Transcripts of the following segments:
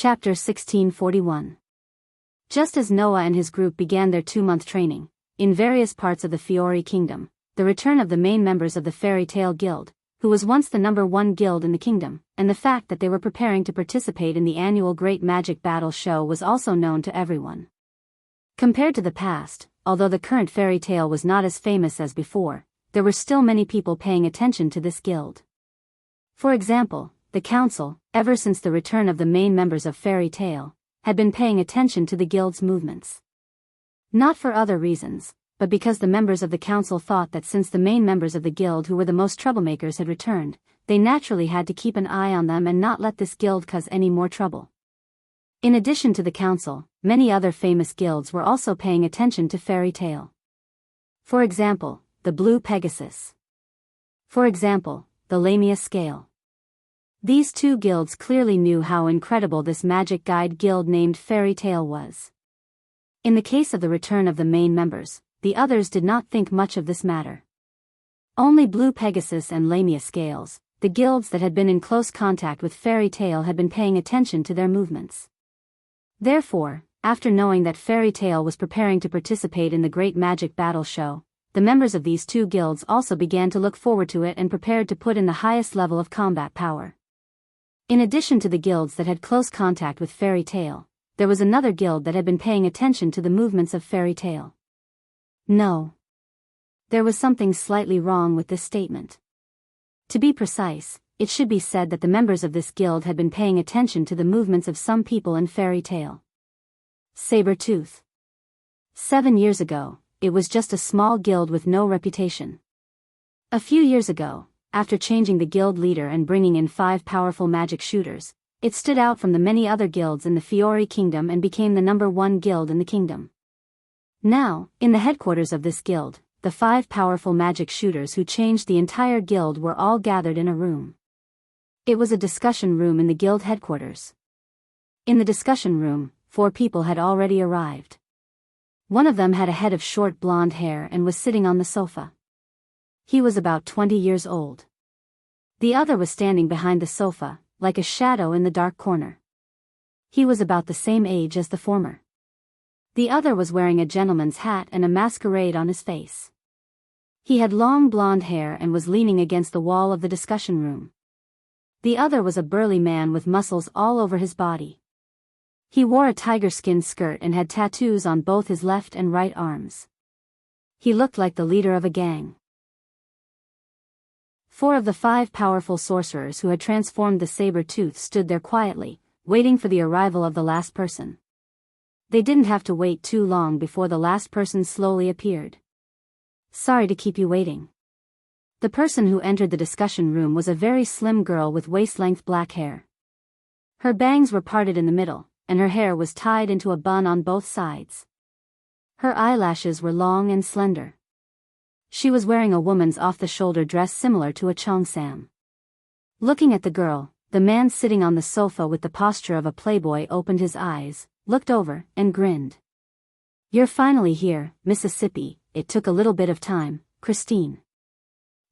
Chapter 1641. Just as Noah and his group began their 2-month training, in various parts of the Fiori Kingdom, the return of the main members of the Fairy Tale Guild, who was once the #1 guild in the kingdom, and the fact that they were preparing to participate in the annual Great Magic Battle Show was also known to everyone. Compared to the past, although the current fairy tale was not as famous as before, there were still many people paying attention to this guild. For example, the council, ever since the return of the main members of Fairy Tale, had been paying attention to the guild's movements. Not for other reasons, but because the members of the council thought that since the main members of the guild who were the most troublemakers had returned, they naturally had to keep an eye on them and not let this guild cause any more trouble. In addition to the council, many other famous guilds were also paying attention to Fairy Tale. For example, the Blue Pegasus. For example, the Lamia Scale. These two guilds clearly knew how incredible this magic guide guild named Fairy Tale was. In the case of the return of the main members, the others did not think much of this matter. Only Blue Pegasus and Lamia Scales, the guilds that had been in close contact with Fairy Tale, had been paying attention to their movements. Therefore, after knowing that Fairy Tale was preparing to participate in the Great Magic Battle Show, the members of these two guilds also began to look forward to it and prepared to put in the highest level of combat power. In addition to the guilds that had close contact with Fairy Tale, there was another guild that had been paying attention to the movements of Fairy Tale. No. There was something slightly wrong with this statement. To be precise, it should be said that the members of this guild had been paying attention to the movements of some people in Fairy Tale. Saber-Tooth. 7 years ago, it was just a small guild with no reputation. A few years ago, after changing the guild leader and bringing in 5 powerful magic shooters, it stood out from the many other guilds in the Fiori Kingdom and became the #1 guild in the kingdom. Now, in the headquarters of this guild, the 5 powerful magic shooters who changed the entire guild were all gathered in a room. It was a discussion room in the guild headquarters. In the discussion room, 4 people had already arrived. One of them had a head of short blonde hair and was sitting on the sofa. He was about 20 years old. The other was standing behind the sofa, like a shadow in the dark corner. He was about the same age as the former. The other was wearing a gentleman's hat and a masquerade on his face. He had long blonde hair and was leaning against the wall of the discussion room. The other was a burly man with muscles all over his body. He wore a tiger-skin skirt and had tattoos on both his left and right arms. He looked like the leader of a gang. 4 of the 5 powerful sorcerers who had transformed the Saber-Tooth stood there quietly, waiting for the arrival of the last person. They didn't have to wait too long before the last person slowly appeared. Sorry to keep you waiting. The person who entered the discussion room was a very slim girl with waist-length black hair. Her bangs were parted in the middle, and her hair was tied into a bun on both sides. Her eyelashes were long and slender. She was wearing a woman's off-the-shoulder dress similar to a cheongsam. Looking at the girl, the man sitting on the sofa with the posture of a playboy opened his eyes, looked over, and grinned. "You're finally here, Mississippi. It took a little bit of time, Christine."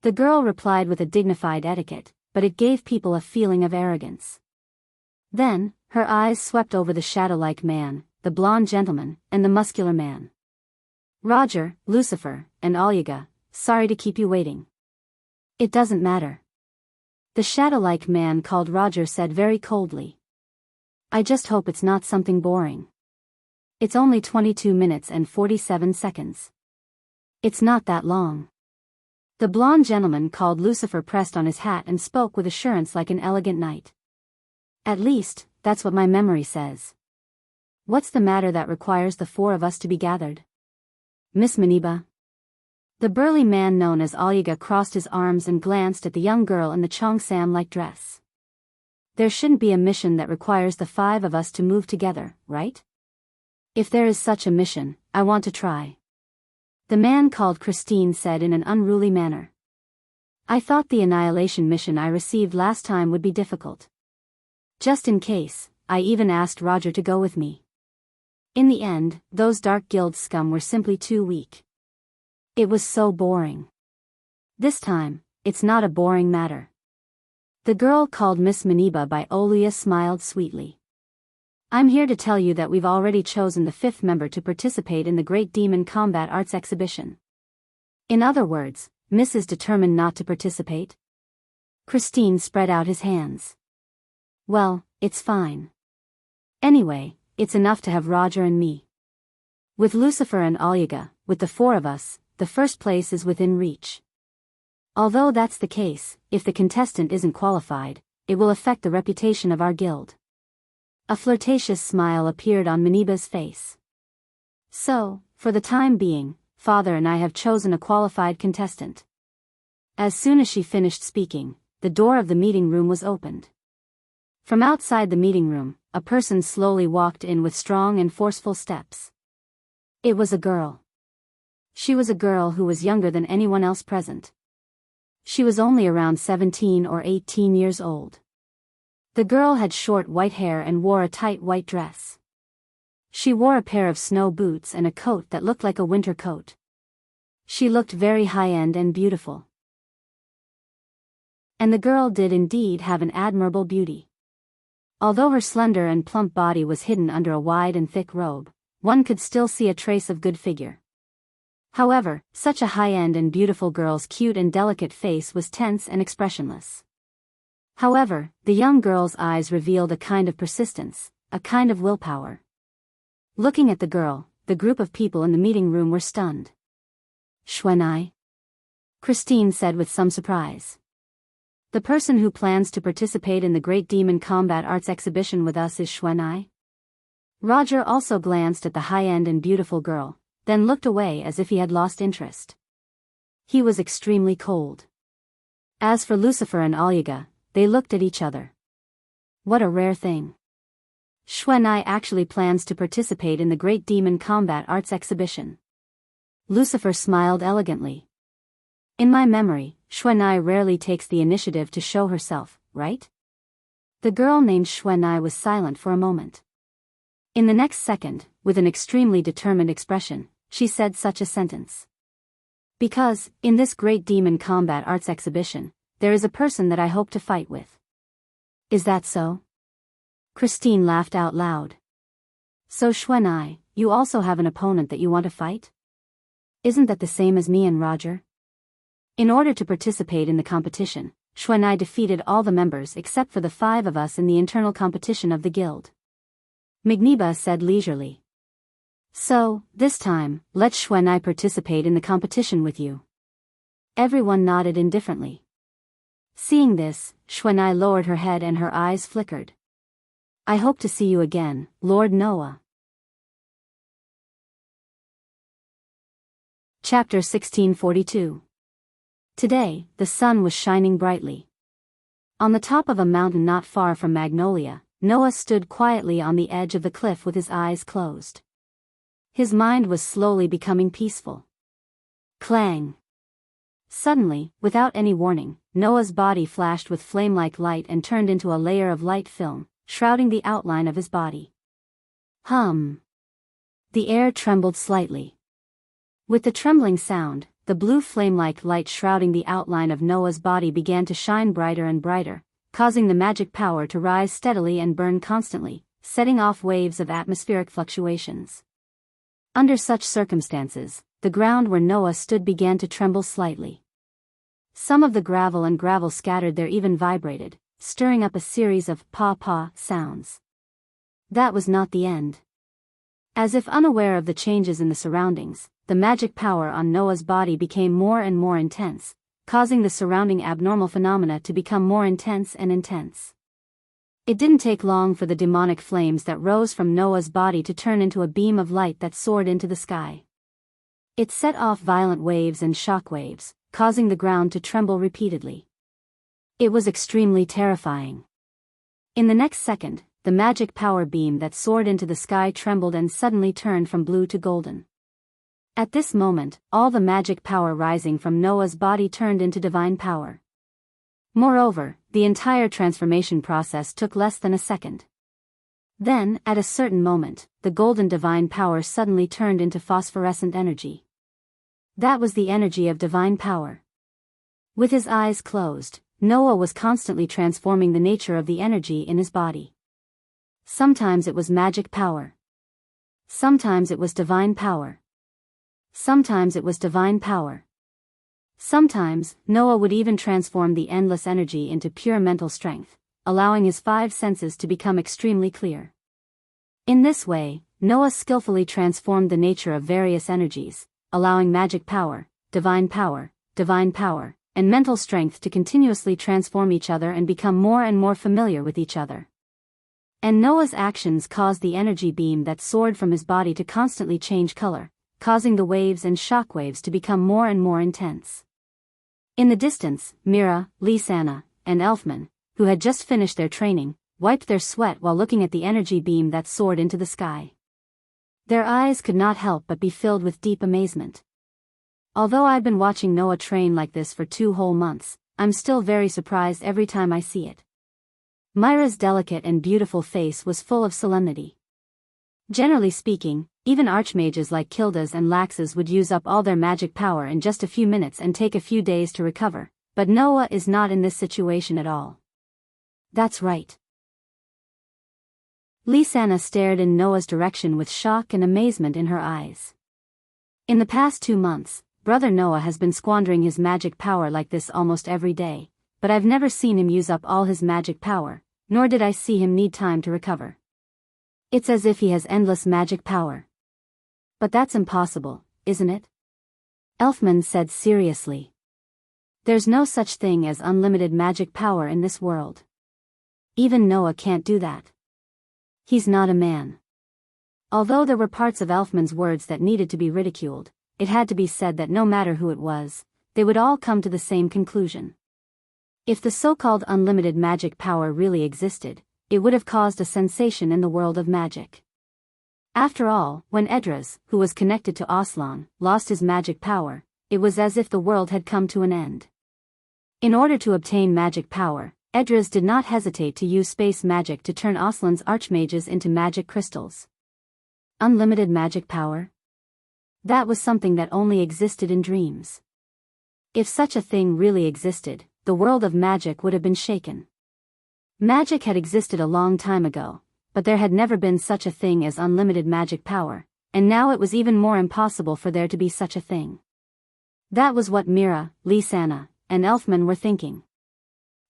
The girl replied with a dignified etiquette, but it gave people a feeling of arrogance. Then, her eyes swept over the shadow-like man, the blonde gentleman, and the muscular man. "Roger, Lucifer, and Olga, sorry to keep you waiting." "It doesn't matter." The shadow-like man called Roger said very coldly. "I just hope it's not something boring. It's only 22 minutes and 47 seconds. It's not that long." The blonde gentleman called Lucifer pressed on his hat and spoke with assurance like an elegant knight. "At least, that's what my memory says. What's the matter that requires the 4 of us to be gathered? Miss Maniba?" The burly man known as Olga crossed his arms and glanced at the young girl in the cheongsam-like dress. "There shouldn't be a mission that requires the 5 of us to move together, right? If there is such a mission, I want to try." The man called Christine said in an unruly manner. "I thought the annihilation mission I received last time would be difficult. Just in case, I even asked Roger to go with me. In the end, those Dark Guild scum were simply too weak. It was so boring. This time, it's not a boring matter." The girl called Miss Maniba by Oluya smiled sweetly. I'm here to tell you that we've already chosen the 5th member to participate in the Great Demon Combat Arts Exhibition. In other words, Miss is determined not to participate. Christine spread out his hands. Well, it's fine. Anyway, it's enough to have Roger and me. With Lucifer and Olga, with the 4 of us, the first place is within reach. Although that's the case, if the contestant isn't qualified, it will affect the reputation of our guild. A flirtatious smile appeared on Maniba's face. So, for the time being, Father and I have chosen a qualified contestant. As soon as she finished speaking, the door of the meeting room was opened. From outside the meeting room, a person slowly walked in with strong and forceful steps. It was a girl. She was a girl who was younger than anyone else present. She was only around 17 or 18 years old. The girl had short white hair and wore a tight white dress. She wore a pair of snow boots and a coat that looked like a winter coat. She looked very high-end and beautiful. And the girl did indeed have an admirable beauty. Although her slender and plump body was hidden under a wide and thick robe, one could still see a trace of good figure. However, such a high-end and beautiful girl's cute and delicate face was tense and expressionless. However, the young girl's eyes revealed a kind of persistence, a kind of willpower. Looking at the girl, the group of people in the meeting room were stunned. Xuanai? Christine said with some surprise. The person who plans to participate in the Great Demon Combat Arts Exhibition with us is Xuanai? Roger also glanced at the high-end and beautiful girl, then looked away as if he had lost interest. He was extremely cold. As for Lucifer and Olga, they looked at each other. What a rare thing. Xuanai actually plans to participate in the Great Demon Combat Arts Exhibition. Lucifer smiled elegantly. In my memory, Xuanai rarely takes the initiative to show herself, right? The girl named Xuanai was silent for a moment. In the next second, with an extremely determined expression, she said such a sentence. Because, in this Great Demon Combat Arts Exhibition, there is a person that I hope to fight with. Is that so? Christine laughed out loud. So Xuanai, you also have an opponent that you want to fight? Isn't that the same as me and Roger? In order to participate in the competition, Xuanai defeated all the members except for the 5 of us in the internal competition of the guild. Magniba said leisurely. So, this time, let Xuanai participate in the competition with you. Everyone nodded indifferently. Seeing this, Xuanai lowered her head and her eyes flickered. I hope to see you again, Lord Noah. Chapter 1642. Today, the sun was shining brightly. On the top of a mountain not far from Magnolia, Noah stood quietly on the edge of the cliff with his eyes closed. His mind was slowly becoming peaceful. Clang! Suddenly, without any warning, Noah's body flashed with flame-like light and turned into a layer of light film, shrouding the outline of his body. Hum! The air trembled slightly. With the trembling sound, the blue flame-like light shrouding the outline of Noah's body began to shine brighter and brighter, causing the magic power to rise steadily and burn constantly, setting off waves of atmospheric fluctuations. Under such circumstances, the ground where Noah stood began to tremble slightly. Some of the gravel scattered there even vibrated, stirring up a series of pa-pa sounds. That was not the end. As if unaware of the changes in the surroundings, the magic power on Noah's body became more and more intense, causing the surrounding abnormal phenomena to become more intense and intense. It didn't take long for the demonic flames that rose from Noah's body to turn into a beam of light that soared into the sky. It set off violent waves and shock waves, causing the ground to tremble repeatedly. It was extremely terrifying. In the next second, the magic power beam that soared into the sky trembled and suddenly turned from blue to golden. At this moment, all the magic power rising from Noah's body turned into divine power. Moreover, the entire transformation process took less than a second. Then, at a certain moment, the golden divine power suddenly turned into phosphorescent energy. That was the energy of divine power. With his eyes closed, Noah was constantly transforming the nature of the energy in his body. Sometimes it was magic power. Sometimes it was divine power. Sometimes it was divine power. Sometimes, Noah would even transform the endless energy into pure mental strength, allowing his 5 senses to become extremely clear. In this way, Noah skillfully transformed the nature of various energies, allowing magic power, and mental strength to continuously transform each other and become more and more familiar with each other. And Noah's actions caused the energy beam that soared from his body to constantly change color, causing the waves and shock waves to become more and more intense. In the distance, Mira, Lisanna, and Elfman, who had just finished their training, wiped their sweat while looking at the energy beam that soared into the sky. Their eyes could not help but be filled with deep amazement. Although I've been watching Noah train like this for 2 whole months, I'm still very surprised every time I see it. Mira's delicate and beautiful face was full of solemnity. Generally speaking, even archmages like Kildas and Laxas would use up all their magic power in just a few minutes and take a few days to recover, but Noah is not in this situation at all. That's right. Lisanna stared in Noah's direction with shock and amazement in her eyes. In the past 2 months, Brother Noah has been squandering his magic power like this almost every day, but I've never seen him use up all his magic power, nor did I see him need time to recover. It's as if he has endless magic power. But that's impossible, isn't it? Elfman said seriously. There's no such thing as unlimited magic power in this world. Even Noah can't do that. He's not a man. Although there were parts of Elfman's words that needed to be ridiculed, it had to be said that no matter who it was, they would all come to the same conclusion. If the so-called unlimited magic power really existed, it would have caused a sensation in the world of magic. After all, when Edras, who was connected to Aslan, lost his magic power, it was as if the world had come to an end. In order to obtain magic power, Edras did not hesitate to use space magic to turn Aslan's archmages into magic crystals. Unlimited magic power? That was something that only existed in dreams. If such a thing really existed, the world of magic would have been shaken. Magic had existed a long time ago, but there had never been such a thing as unlimited magic power, and now it was even more impossible for there to be such a thing. That was what Mira, Lisanna, and Elfman were thinking.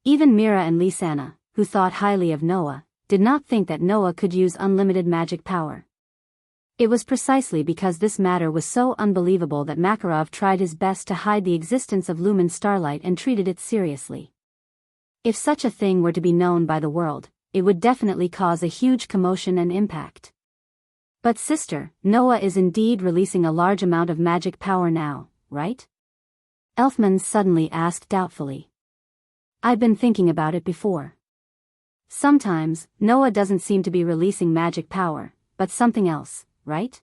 Even Mira and Lisanna, who thought highly of Noah, did not think that Noah could use unlimited magic power. It was precisely because this matter was so unbelievable that Makarov tried his best to hide the existence of lumen starlight and treated it seriously. If such a thing were to be known by the world, it would definitely cause a huge commotion and impact. But sister, Noah is indeed releasing a large amount of magic power now, right? Elfman suddenly asked doubtfully. I've been thinking about it before. Sometimes, Noah doesn't seem to be releasing magic power, but something else, right?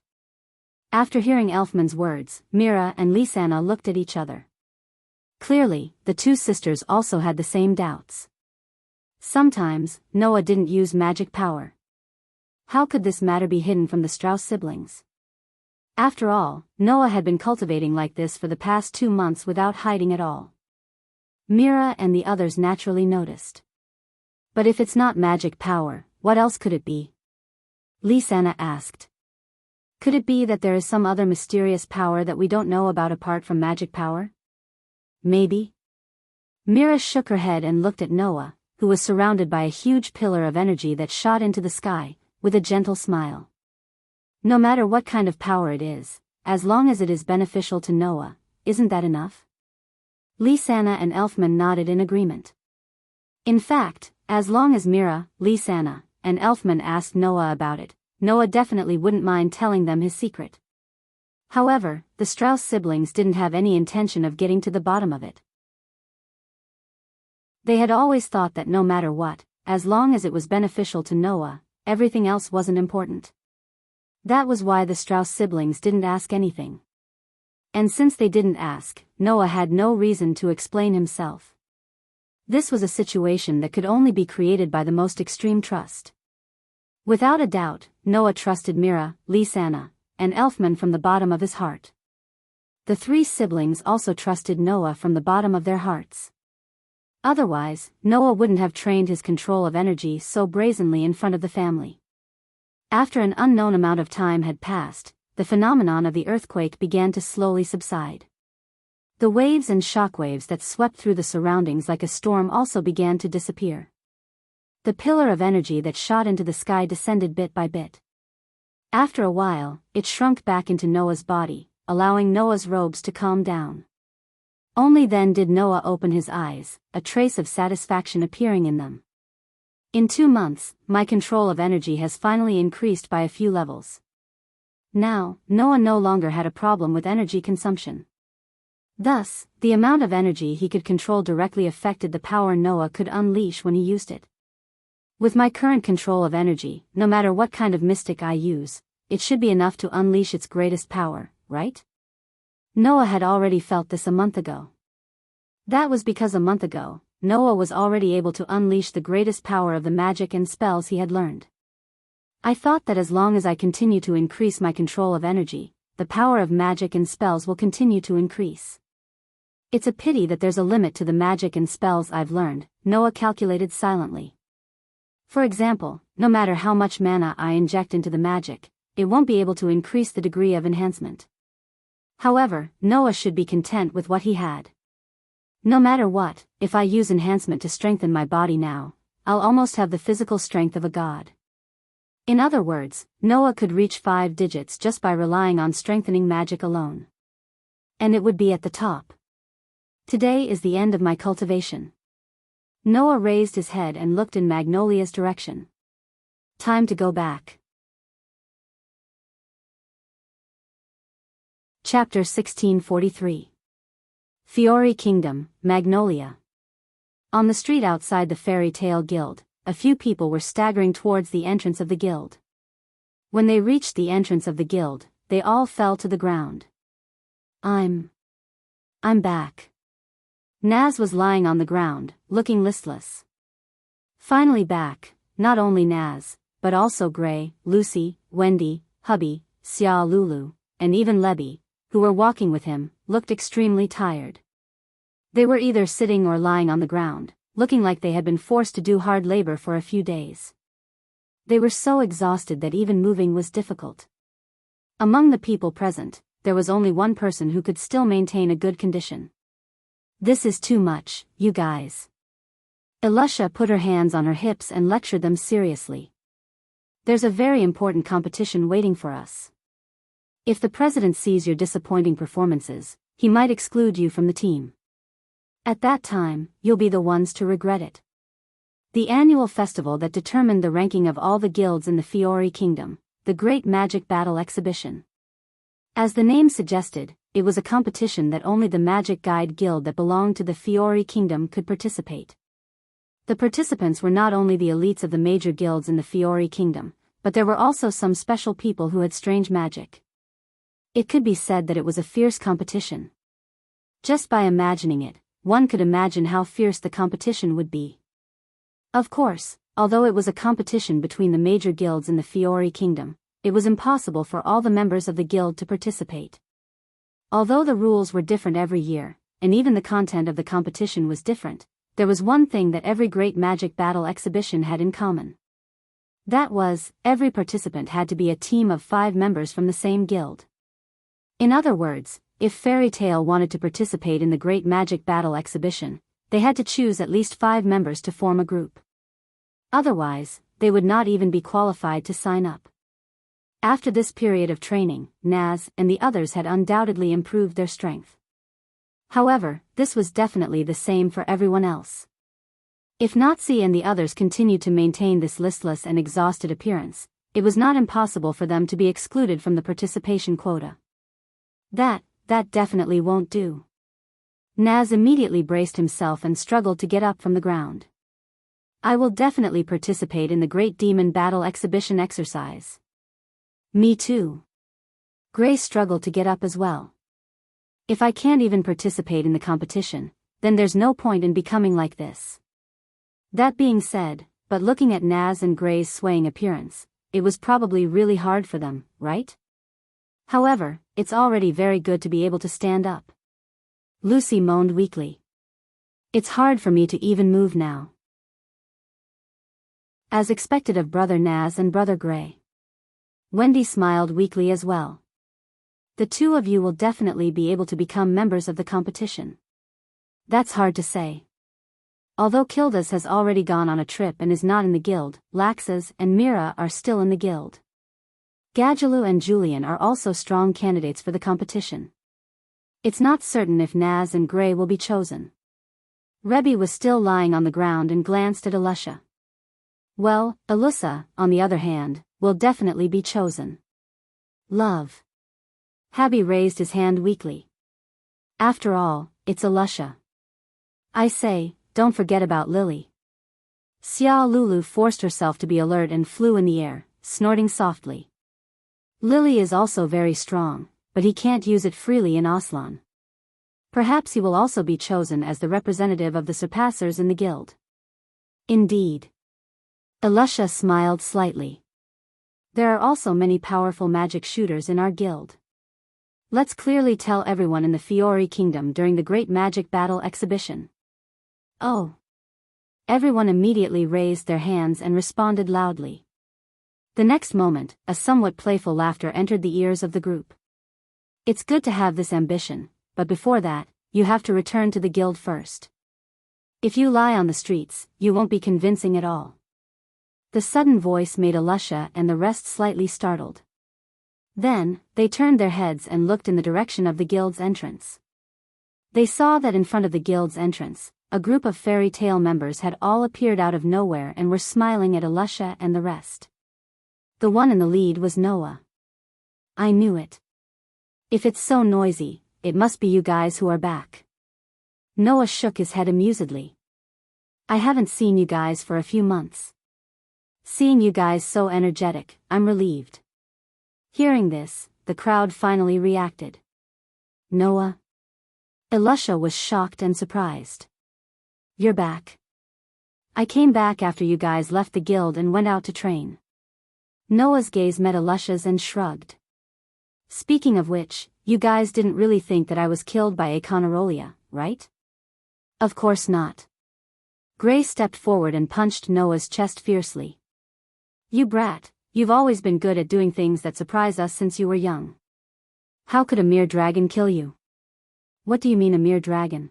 After hearing Elfman's words, Mira and Lisanna looked at each other. Clearly, the 2 sisters also had the same doubts. Sometimes, Noah didn't use magic power. How could this matter be hidden from the Strauss siblings? After all, Noah had been cultivating like this for the past 2 months without hiding at all. Mira and the others naturally noticed. But if it's not magic power, what else could it be? Lisanna asked. Could it be that there is some other mysterious power that we don't know about apart from magic power? Maybe. Mira shook her head and looked at Noah, who was surrounded by a huge pillar of energy that shot into the sky, with a gentle smile. No matter what kind of power it is, as long as it is beneficial to Noah, isn't that enough? Lisanna and Elfman nodded in agreement. In fact, as long as Mira, Lisanna, and Elfman asked Noah about it, Noah definitely wouldn't mind telling them his secret. However, the Strauss siblings didn't have any intention of getting to the bottom of it. They had always thought that no matter what, as long as it was beneficial to Noah, everything else wasn't important. That was why the Strauss siblings didn't ask anything. And since they didn't ask, Noah had no reason to explain himself. This was a situation that could only be created by the most extreme trust. Without a doubt, Noah trusted Mira, Lisanna, and Elfman from the bottom of his heart. The 3 siblings also trusted Noah from the bottom of their hearts. Otherwise, Noah wouldn't have trained his control of energy so brazenly in front of the family. After an unknown amount of time had passed, the phenomenon of the earthquake began to slowly subside. The waves and shockwaves that swept through the surroundings like a storm also began to disappear. The pillar of energy that shot into the sky descended bit by bit. After a while, it shrunk back into Noah's body, allowing Noah's robes to calm down. Only then did Noah open his eyes, a trace of satisfaction appearing in them. In 2 months, my control of energy has finally increased by a few levels. Now, Noah no longer had a problem with energy consumption. Thus, the amount of energy he could control directly affected the power Noah could unleash when he used it. With my current control of energy, no matter what kind of mystic I use, it should be enough to unleash its greatest power, right? Noah had already felt this a month ago. That was because a month ago, Noah was already able to unleash the greatest power of the magic and spells he had learned. I thought that as long as I continue to increase my control of energy, the power of magic and spells will continue to increase. It's a pity that there's a limit to the magic and spells I've learned, Noah calculated silently. For example, no matter how much mana I inject into the magic, it won't be able to increase the degree of enhancement. However, Noah should be content with what he had. No matter what, if I use enhancement to strengthen my body now, I'll almost have the physical strength of a god. In other words, Noah could reach 5 digits just by relying on strengthening magic alone. And it would be at the top. Today is the end of my cultivation. Noah raised his head and looked in Magnolia's direction. Time to go back. Chapter 1643. Fiori Kingdom, Magnolia. On the street outside the Fairy Tale Guild, a few people were staggering towards the entrance of the guild. When they reached the entrance of the guild, they all fell to the ground. I'm back. Naz was lying on the ground, looking listless. Finally back, not only Naz, but also Gray, Lucy, Wendy, Hubby, Xia Lulu, and even Lebby, who were walking with him, looked extremely tired. They were either sitting or lying on the ground, looking like they had been forced to do hard labor for a few days. They were so exhausted that even moving was difficult. Among the people present, there was only one person who could still maintain a good condition. This is too much, you guys. Elusha put her hands on her hips and lectured them seriously. There's a very important competition waiting for us. If the president sees your disappointing performances, he might exclude you from the team. At that time, you'll be the ones to regret it. The annual festival that determined the ranking of all the guilds in the Fiori Kingdom, the Great Magic Battle Exhibition. As the name suggested, it was a competition that only the Magic Guide Guild that belonged to the Fiori Kingdom could participate. The participants were not only the elites of the major guilds in the Fiori Kingdom, but there were also some special people who had strange magic. It could be said that it was a fierce competition. Just by imagining it, one could imagine how fierce the competition would be. Of course, although it was a competition between the major guilds in the Fiori Kingdom, it was impossible for all the members of the guild to participate. Although the rules were different every year, and even the content of the competition was different, there was one thing that every great magic battle exhibition had in common. That was, every participant had to be a team of 5 members from the same guild. In other words, if Fairy Tale wanted to participate in the Great Magic Battle Exhibition, they had to choose at least 5 members to form a group. Otherwise, they would not even be qualified to sign up. After this period of training, Naz and the others had undoubtedly improved their strength. However, this was definitely the same for everyone else. If Nazi and the others continued to maintain this listless and exhausted appearance, it was not impossible for them to be excluded from the participation quota. That definitely won't do. Naz immediately braced himself and struggled to get up from the ground. I will definitely participate in the Great Demon Battle Exhibition exercise. Me too. Gray struggled to get up as well. If I can't even participate in the competition, then there's no point in becoming like this. That being said, but looking at Naz and Gray's swaying appearance, it was probably really hard for them, right? However, it's already very good to be able to stand up. Lucy moaned weakly. It's hard for me to even move now. As expected of Brother Naz and Brother Gray. Wendy smiled weakly as well. The two of you will definitely be able to become members of the competition. That's hard to say. Although Kildas has already gone on a trip and is not in the guild, Laxas and Mira are still in the guild. Gadjaloo and Julian are also strong candidates for the competition. It's not certain if Naz and Gray will be chosen. Rebby was still lying on the ground and glanced at Alusha. Well, Alussa, on the other hand, will definitely be chosen. Love. Habby raised his hand weakly. After all, it's Alusha. I say, don't forget about Lily. Xia Lulu forced herself to be alert and flew in the air, snorting softly. Lily is also very strong, but he can't use it freely in Aslan. Perhaps he will also be chosen as the representative of the surpassers in the guild. Indeed. Alusha smiled slightly. There are also many powerful magic shooters in our guild. Let's clearly tell everyone in the Fiori Kingdom during the Great Magic Battle exhibition. Oh. Everyone immediately raised their hands and responded loudly. The next moment, a somewhat playful laughter entered the ears of the group. It's good to have this ambition, but before that, you have to return to the guild first. If you lie on the streets, you won't be convincing at all. The sudden voice made Alusha and the rest slightly startled. Then, they turned their heads and looked in the direction of the guild's entrance. They saw that in front of the guild's entrance, a group of fairy tale members had all appeared out of nowhere and were smiling at Alusha and the rest. The one in the lead was Noah. I knew it. If it's so noisy, it must be you guys who are back. Noah shook his head amusedly. I haven't seen you guys for a few months. Seeing you guys so energetic, I'm relieved. Hearing this, the crowd finally reacted. Noah? Alusha was shocked and surprised. You're back. I came back after you guys left the guild and went out to train. Noah's gaze met Alusha's and shrugged. Speaking of which, you guys didn't really think that I was killed by Aconarolia, right? Of course not. Gray stepped forward and punched Noah's chest fiercely. You brat, you've always been good at doing things that surprise us since you were young. How could a mere dragon kill you? What do you mean a mere dragon?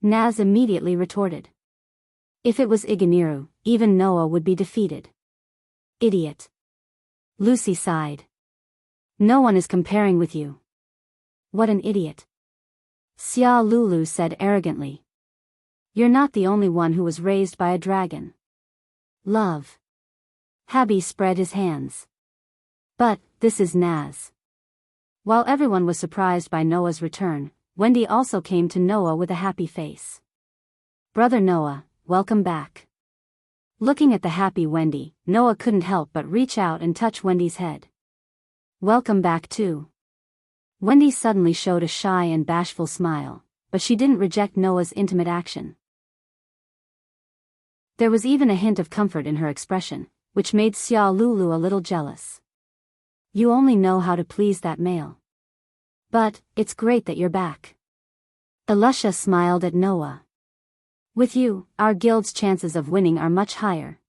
Naz immediately retorted. If it was Iginiru, even Noah would be defeated. Idiot. Lucy sighed. No one is comparing with you. What an idiot. Xia Lulu said arrogantly. You're not the only one who was raised by a dragon. Love. Habby spread his hands. But, this is Naz. While everyone was surprised by Noah's return, Wendy also came to Noah with a happy face. Brother Noah, welcome back. Looking at the happy Wendy, Noah couldn't help but reach out and touch Wendy's head. Welcome back too. Wendy suddenly showed a shy and bashful smile, but she didn't reject Noah's intimate action. There was even a hint of comfort in her expression, which made Xia Lulu a little jealous. You only know how to please that male. But, it's great that you're back. Alusha smiled at Noah. With you, our guild's chances of winning are much higher.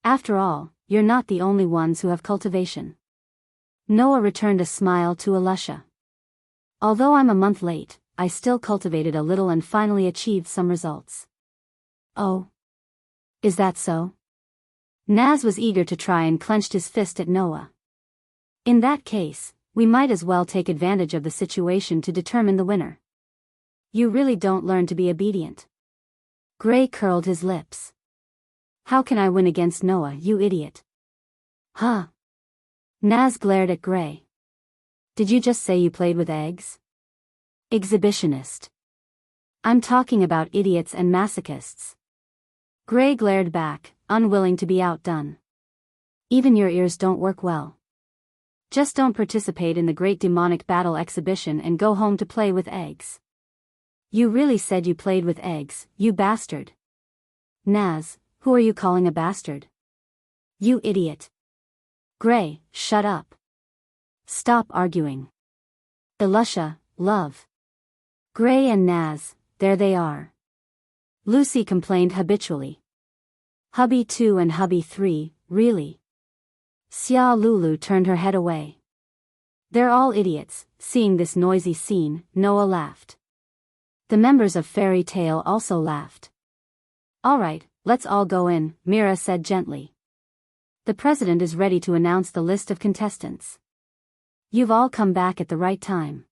After all, you're not the only ones who have cultivation. Noah returned a smile to Alusha. Although I'm a month late, I still cultivated a little and finally achieved some results. Oh. Is that so? Naz was eager to try and clenched his fist at Noah. In that case, we might as well take advantage of the situation to determine the winner. You really don't learn to be obedient. Gray curled his lips. How can I win against Noah, you idiot? Huh? Naz glared at Gray. Did you just say you played with eggs? Exhibitionist. I'm talking about idiots and masochists. Gray glared back, unwilling to be outdone. Even your ears don't work well. Just don't participate in the Great Demonic Battle exhibition and go home to play with eggs. You really said you played with eggs, you bastard. Naz, who are you calling a bastard? You idiot. Gray, shut up. Stop arguing. Alusha, love. Gray and Naz, there they are. Lucy complained habitually. Hubby 2 and Hubby 3, really? Xia Lulu turned her head away. They're all idiots. Seeing this noisy scene, Noah laughed. The members of Fairy Tale also laughed. All right, let's all go in, Mira said gently. The president is ready to announce the list of contestants. You've all come back at the right time.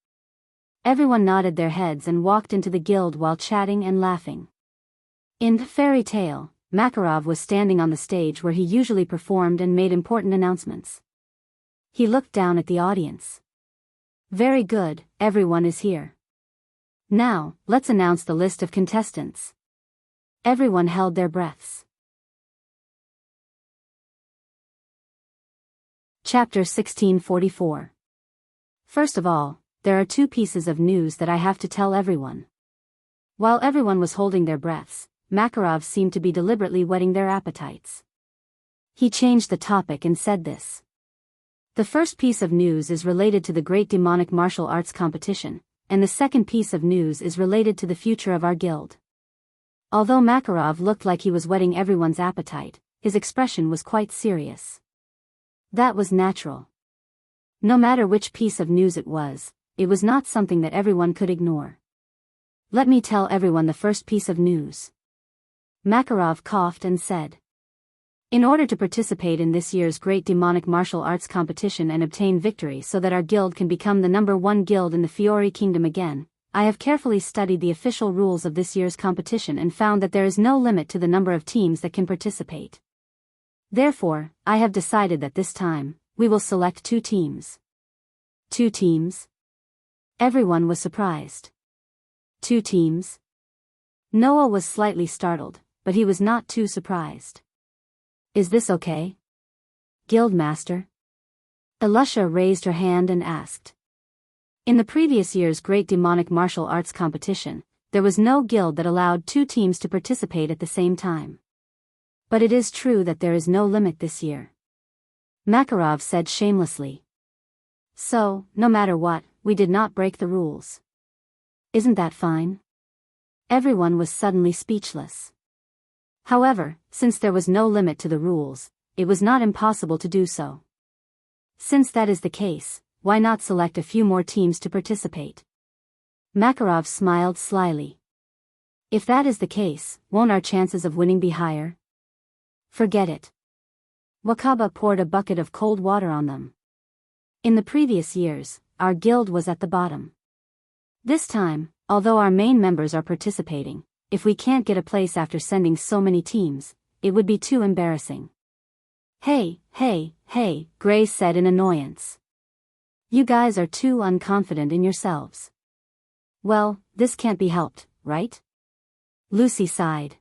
Everyone nodded their heads and walked into the guild while chatting and laughing. In Fairy Tale, Makarov was standing on the stage where he usually performed and made important announcements. He looked down at the audience. Very good, everyone is here. Now, let's announce the list of contestants. Everyone held their breaths. Chapter 1644. First of all, there are two pieces of news that I have to tell everyone. While everyone was holding their breaths, Makarov seemed to be deliberately whetting their appetites. He changed the topic and said this. The first piece of news is related to the Great Demonic Martial Arts Competition, and the second piece of news is related to the future of our guild. Although Makarov looked like he was whetting everyone's appetite, his expression was quite serious. That was natural. No matter which piece of news it was not something that everyone could ignore. Let me tell everyone the first piece of news. Makarov coughed and said. In order to participate in this year's Great Demonic Martial Arts Competition and obtain victory so that our guild can become the #1 guild in the Fiori Kingdom again, I have carefully studied the official rules of this year's competition and found that there is no limit to the number of teams that can participate. Therefore, I have decided that this time, we will select 2 teams. 2 teams? Everyone was surprised. 2 teams? Noah was slightly startled, but he was not too surprised. Is this okay? Guildmaster? Elusha raised her hand and asked. In the previous year's Great Demonic Martial Arts Competition, there was no guild that allowed 2 teams to participate at the same time. But it is true that there is no limit this year. Makarov said shamelessly. So, no matter what, we did not break the rules. Isn't that fine? Everyone was suddenly speechless. However, since there was no limit to the rules, it was not impossible to do so. Since that is the case, why not select a few more teams to participate? Makarov smiled slyly. If that is the case, won't our chances of winning be higher? Forget it. Wakaba poured a bucket of cold water on them. In the previous years, our guild was at the bottom. This time, although our main members are participating, if we can't get a place after sending so many teams, it would be too embarrassing. Hey, Grace said in annoyance. You guys are too unconfident in yourselves. Well, this can't be helped, right? Lucy sighed.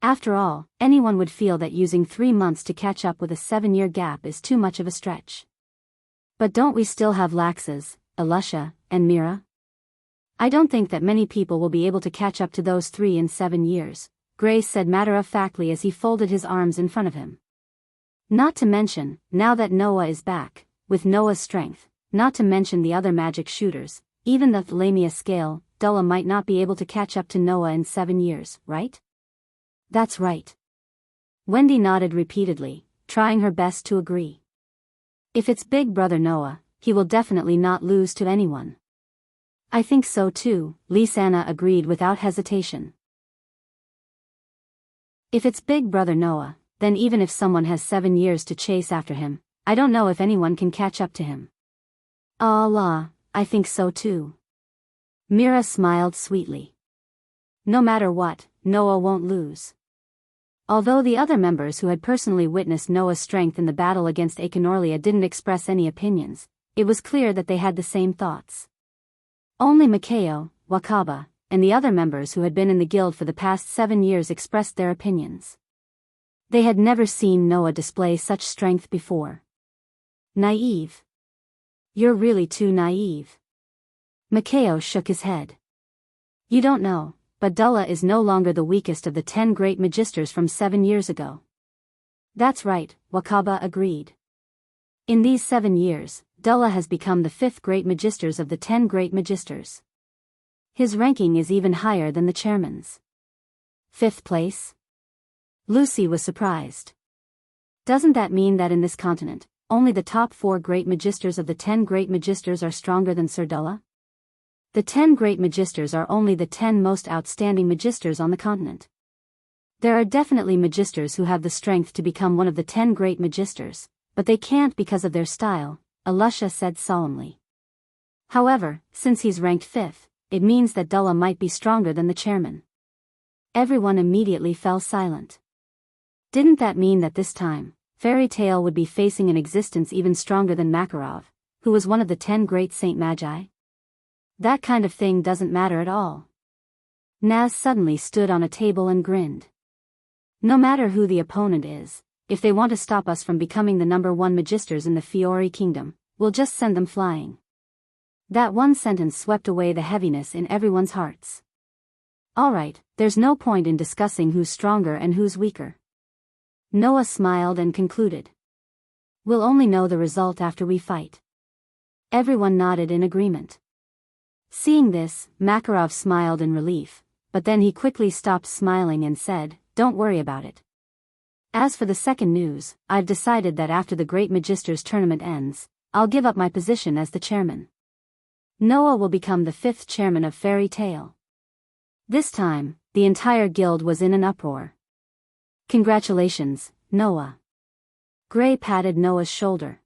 After all, anyone would feel that using 3 months to catch up with a 7-year gap is too much of a stretch. But don't we still have Laxas, Elusha, and Mira? I don't think that many people will be able to catch up to those 3 in 7 years, Grace said matter-of-factly as he folded his arms in front of him. Not to mention, now that Noah is back, with Noah's strength, not to mention the other magic shooters, even the Thalamia scale, Dulla might not be able to catch up to Noah in 7 years, right? That's right. Wendy nodded repeatedly, trying her best to agree. If it's big brother Noah, he will definitely not lose to anyone. I think so too, Lisanna agreed without hesitation. If it's big brother Noah, then even if someone has 7 years to chase after him, I don't know if anyone can catch up to him. Allah, I think so too. Mira smiled sweetly. No matter what, Noah won't lose. Although the other members who had personally witnessed Noah's strength in the battle against Achenorlia didn't express any opinions, it was clear that they had the same thoughts. Only Makeo, Wakaba, and the other members who had been in the guild for the past 7 years expressed their opinions. They had never seen Noah display such strength before. Naive. You're really too naive. Makeo shook his head. You don't know, but Dulla is no longer the weakest of the 10 great magisters from 7 years ago. That's right, Wakaba agreed. In these 7 years, Dulla has become the 5th great magisters of the 10 great magisters. His ranking is even higher than the chairman's. 5th place? Lucy was surprised. Doesn't that mean that in this continent, only the top 4 great magisters of the 10 great magisters are stronger than Sir Dulla? The 10 great magisters are only the 10 most outstanding magisters on the continent. There are definitely magisters who have the strength to become one of the 10 great magisters, but they can't because of their style, Alusha said solemnly. However, since he's ranked 5th, it means that Dulla might be stronger than the chairman. Everyone immediately fell silent. Didn't that mean that this time, Fairy Tale would be facing an existence even stronger than Makarov, who was one of the 10 great Saint Magi? That kind of thing doesn't matter at all. Naz suddenly stood on a table and grinned. No matter who the opponent is, if they want to stop us from becoming the number 1 magisters in the Fiori Kingdom, we'll just send them flying. That one sentence swept away the heaviness in everyone's hearts. Alright, there's no point in discussing who's stronger and who's weaker. Noah smiled and concluded. We'll only know the result after we fight. Everyone nodded in agreement. Seeing this, Makarov smiled in relief, but then he quickly stopped smiling and said, "Don't worry about it. As for the second news, I've decided that after the Great Magisters tournament ends, I'll give up my position as the chairman. Noah will become the 5th chairman of Fairy Tale." This time, the entire guild was in an uproar. Congratulations, Noah. Gray patted Noah's shoulder.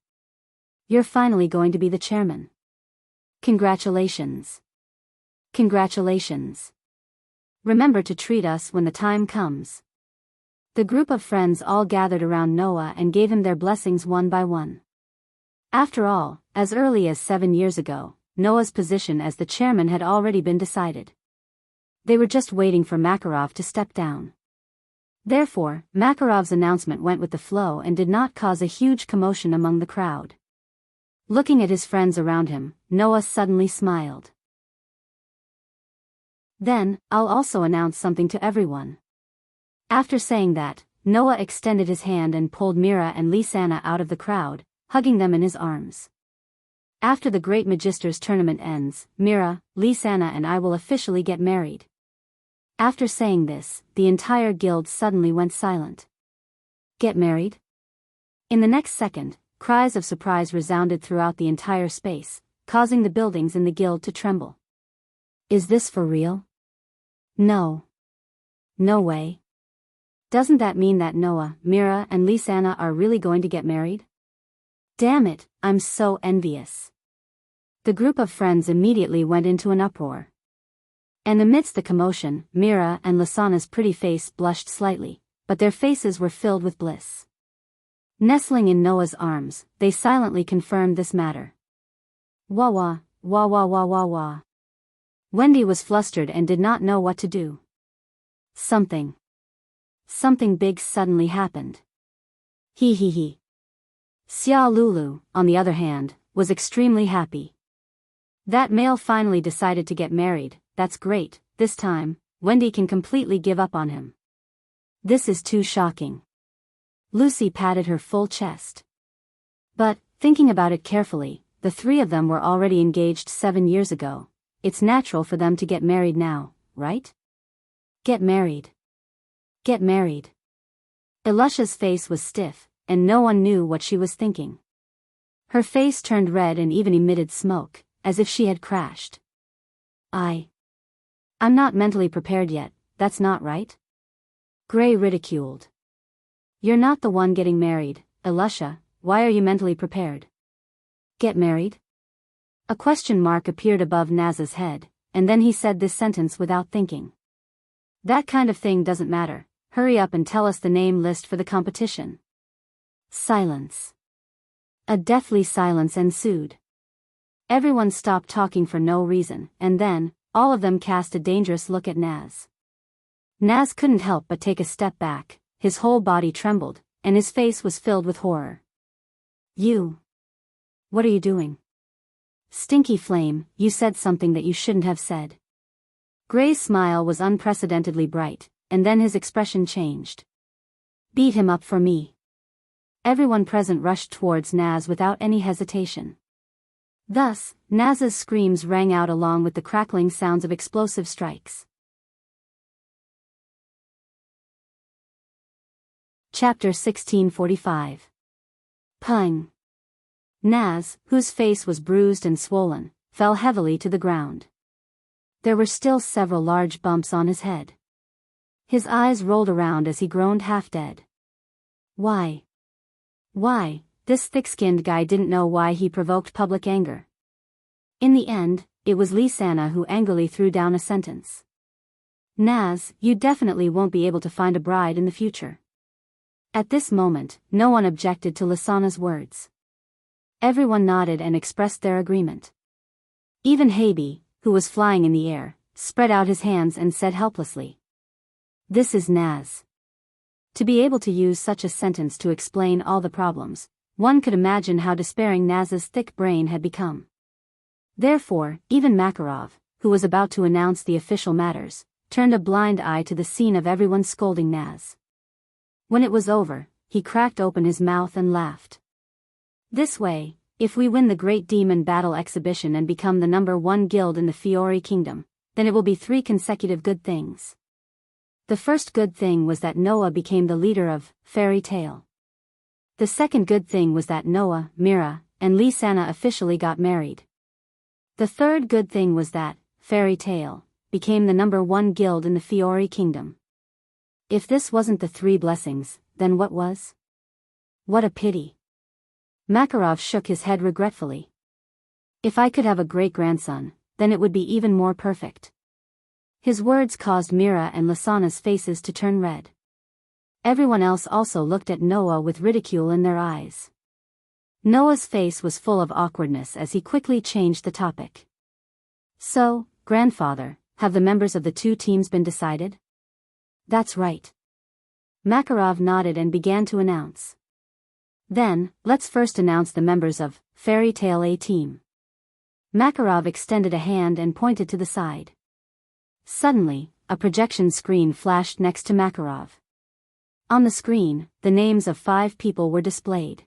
You're finally going to be the chairman. Congratulations. Congratulations. Remember to treat us when the time comes. The group of friends all gathered around Noah and gave him their blessings one by one. After all, as early as 7 years ago, Noah's position as the chairman had already been decided. They were just waiting for Makarov to step down. Therefore, Makarov's announcement went with the flow and did not cause a huge commotion among the crowd. Looking at his friends around him, Noah suddenly smiled. Then, I'll also announce something to everyone. After saying that, Noah extended his hand and pulled Mira and Lisanna out of the crowd, hugging them in his arms. After the Great Magisters tournament ends, Mira, Lisanna and I will officially get married. After saying this, the entire guild suddenly went silent. Get married? In the next second, cries of surprise resounded throughout the entire space, causing the buildings in the guild to tremble. Is this for real? No. No way. Doesn't that mean that Noah, Mira and Lisanna are really going to get married? Damn it, I'm so envious. The group of friends immediately went into an uproar. And amidst the commotion, Mira and Lisanna's pretty face blushed slightly, but their faces were filled with bliss. Nestling in Noah's arms, they silently confirmed this matter. Wah wah, wah wah wah wah wah. Wendy was flustered and did not know what to do. Something big suddenly happened. He. Xia Lulu, on the other hand, was extremely happy. That male finally decided to get married. That's great. This time, Wendy can completely give up on him. This is too shocking. Lucy patted her full chest. But, thinking about it carefully, the 3 of them were already engaged 7 years ago. It's natural for them to get married now, right? Get married. Get married. Alusha's face was stiff, and no one knew what she was thinking. Her face turned red and even emitted smoke, as if she had crashed. I'm not mentally prepared yet, that's not right? Gray ridiculed. You're not the one getting married, Alusha, why are you mentally prepared? Get married? A question mark appeared above Naz's head, and then he said this sentence without thinking. That kind of thing doesn't matter, hurry up and tell us the name list for the competition. Silence. A deathly silence ensued. Everyone stopped talking for no reason, and then, all of them cast a dangerous look at Naz. Naz couldn't help but take a step back, his whole body trembled, and his face was filled with horror. You. What are you doing? Stinky Flame, you said something that you shouldn't have said. Gray's smile was unprecedentedly bright, and then his expression changed. Beat him up for me. Everyone present rushed towards Naz without any hesitation. Thus, Naz's screams rang out along with the crackling sounds of explosive strikes. Chapter 1645. Pung. Naz, whose face was bruised and swollen, fell heavily to the ground. There were still several large bumps on his head. His eyes rolled around as he groaned half dead. Why? This thick-skinned guy didn't know why he provoked public anger. In the end, it was Lysana who angrily threw down a sentence. Naz, you definitely won't be able to find a bride in the future. At this moment, no one objected to Lysana's words. Everyone nodded and expressed their agreement. Even Habi, who was flying in the air, spread out his hands and said helplessly, "This is Naz." To be able to use such a sentence to explain all the problems, one could imagine how despairing Naz's thick brain had become. Therefore, even Makarov, who was about to announce the official matters, turned a blind eye to the scene of everyone scolding Naz. When it was over, he cracked open his mouth and laughed. This way, if we win the Great Demon Battle Exhibition and become the #1 guild in the Fiori Kingdom, then it will be 3 consecutive good things. The first good thing was that Noah became the leader of Fairy Tale. The second good thing was that Noah, Mira, and Lysana officially got married. The third good thing was that Fairy Tale became the #1 guild in the Fiori Kingdom. If this wasn't the 3 blessings, then what was? What a pity. Makarov shook his head regretfully. If I could have a great-grandson, then it would be even more perfect. His words caused Mira and Lysana's faces to turn red. Everyone else also looked at Noah with ridicule in their eyes. Noah's face was full of awkwardness as he quickly changed the topic. So, grandfather, have the members of the 2 teams been decided? That's right. Makarov nodded and began to announce. Then, let's first announce the members of Fairy Tale A team. Makarov extended a hand and pointed to the side. Suddenly, a projection screen flashed next to Makarov. On the screen, the names of 5 people were displayed.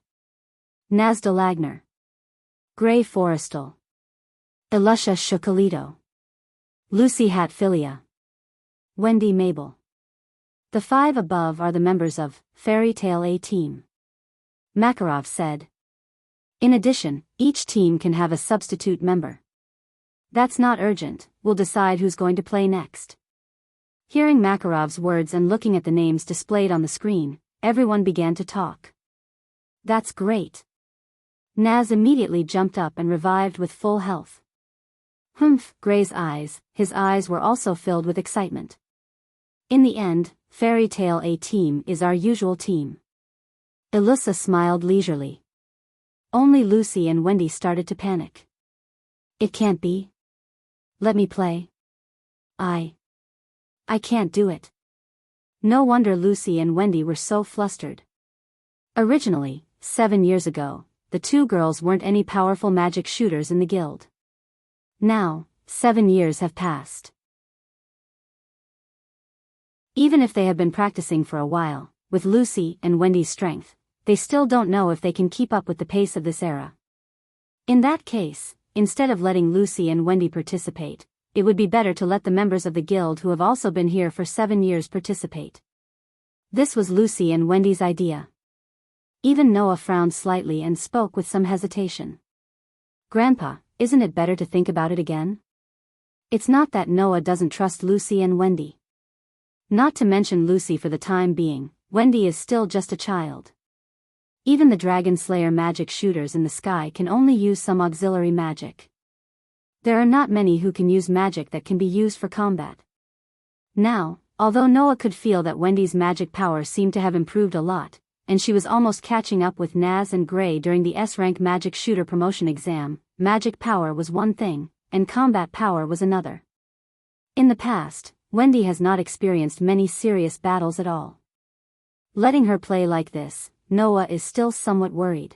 Nazda Lagner, Gray Forrestal, Elusha Shukalito, Lucy Hatfilia, Wendy Mabel. The 5 above are the members of Fairy Tale A team. Makarov said. In addition, each team can have a substitute member. That's not urgent, we'll decide who's going to play next. Hearing Makarov's words and looking at the names displayed on the screen, everyone began to talk. That's great. Naz immediately jumped up and revived with full health. Humph, Gray's eyes, his eyes were also filled with excitement. In the end, Fairy Tale A team is our usual team. Elusa smiled leisurely. Only Lucy and Wendy started to panic. It can't be. Let me play. I can't do it. No wonder Lucy and Wendy were so flustered. Originally, 7 years ago, the 2 girls weren't any powerful magic shooters in the guild. Now, 7 years have passed. Even if they have been practicing for a while, with Lucy and Wendy's strength, they still don't know if they can keep up with the pace of this era. In that case, instead of letting Lucy and Wendy participate, it would be better to let the members of the guild who have also been here for 7 years participate. This was Lucy and Wendy's idea. Even Noah frowned slightly and spoke with some hesitation. Grandpa, isn't it better to think about it again? It's not that Noah doesn't trust Lucy and Wendy. Not to mention Lucy for the time being, Wendy is still just a child. Even the Dragon Slayer magic shooters in the sky can only use some auxiliary magic. There are not many who can use magic that can be used for combat. Now, although Noah could feel that Wendy's magic power seemed to have improved a lot, and she was almost catching up with Naz and Gray during the S-rank magic shooter promotion exam, magic power was one thing, and combat power was another. In the past, Wendy has not experienced many serious battles at all. Letting her play like this, Noah is still somewhat worried.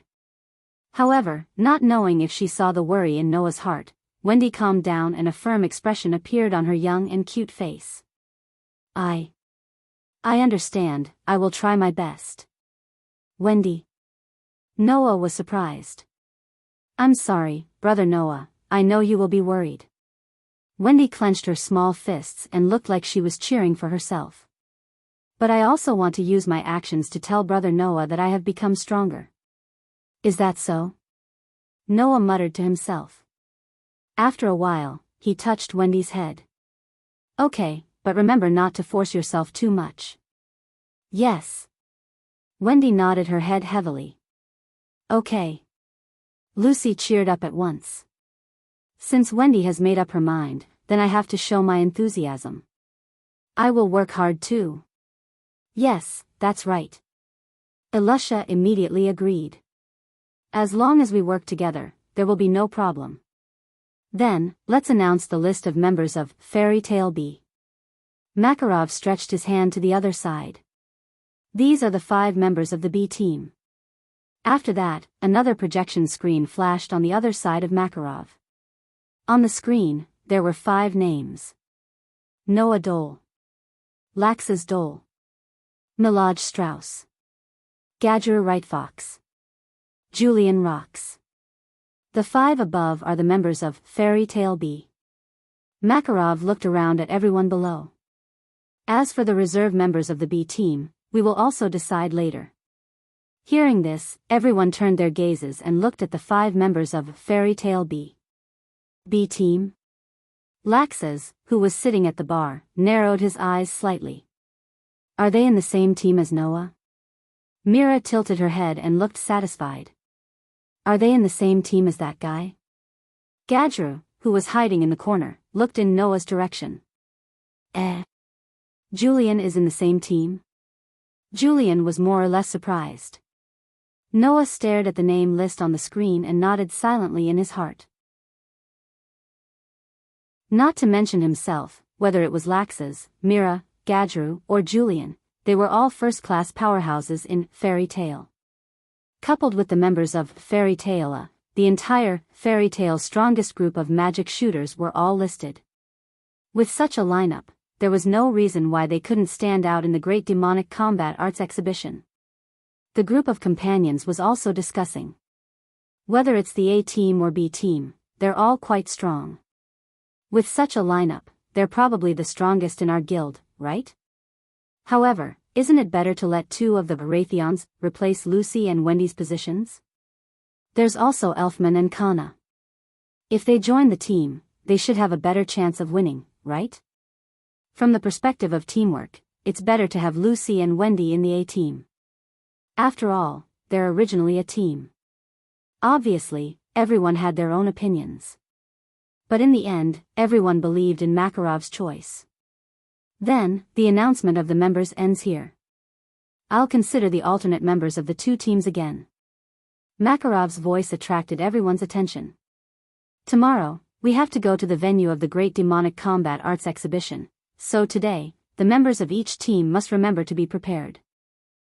However, not knowing if she saw the worry in Noah's heart, Wendy calmed down and a firm expression appeared on her young and cute face. I understand, I will try my best. Wendy. Noah was surprised. I'm sorry, brother Noah, I know you will be worried. Wendy clenched her small fists and looked like she was cheering for herself. But I also want to use my actions to tell Brother Noah that I have become stronger. Is that so? Noah muttered to himself. After a while, he touched Wendy's head. Okay, but remember not to force yourself too much. Yes. Wendy nodded her head heavily. Okay. Lucy cheered up at once. Since Wendy has made up her mind, then I have to show my enthusiasm. I will work hard too. Yes, that's right. Elisha immediately agreed. As long as we work together, there will be no problem. Then, let's announce the list of members of Fairy Tale B. Makarov stretched his hand to the other side. These are the 5 members of the B team. After that, another projection screen flashed on the other side of Makarov. On the screen, there were 5 names. Noah Dole. Laxus Dole. Milaj Strauss. Gadger Wright-Fox. Julian Rocks. The 5 above are the members of Fairy Tale B. Makarov looked around at everyone below. As for the reserve members of the B team, we will also decide later. Hearing this, everyone turned their gazes and looked at the 5 members of Fairy Tale B. B team? Laxus, who was sitting at the bar, narrowed his eyes slightly. Are they in the same team as Noah? Mira tilted her head and looked satisfied. Are they in the same team as that guy? Gadru, who was hiding in the corner, looked in Noah's direction. Julian is in the same team? Julian was more or less surprised. Noah stared at the name list on the screen and nodded silently in his heart. Not to mention himself, whether it was Laxus, Mira, Gadru, or Julian, they were all first-class powerhouses in Fairy Tale. Coupled with the members of Fairy Tale, the entire Fairy Tale strongest group of magic shooters were all listed. With such a lineup, there was no reason why they couldn't stand out in the Great Demonic Combat Arts Exhibition. The group of companions was also discussing. Whether it's the A team or B team, they're all quite strong. With such a lineup, they're probably the strongest in our guild, right? However, isn't it better to let 2 of the Baratheons replace Lucy and Wendy's positions? There's also Elfman and Kana. If they join the team, they should have a better chance of winning, right? From the perspective of teamwork, it's better to have Lucy and Wendy in the A team. After all, they're originally a team. Obviously, everyone had their own opinions. But in the end, everyone believed in Makarov's choice. Then, the announcement of the members ends here. I'll consider the alternate members of the 2 teams again. Makarov's voice attracted everyone's attention. Tomorrow, we have to go to the venue of the Great Demonic Combat Arts Exhibition, so today, the members of each team must remember to be prepared.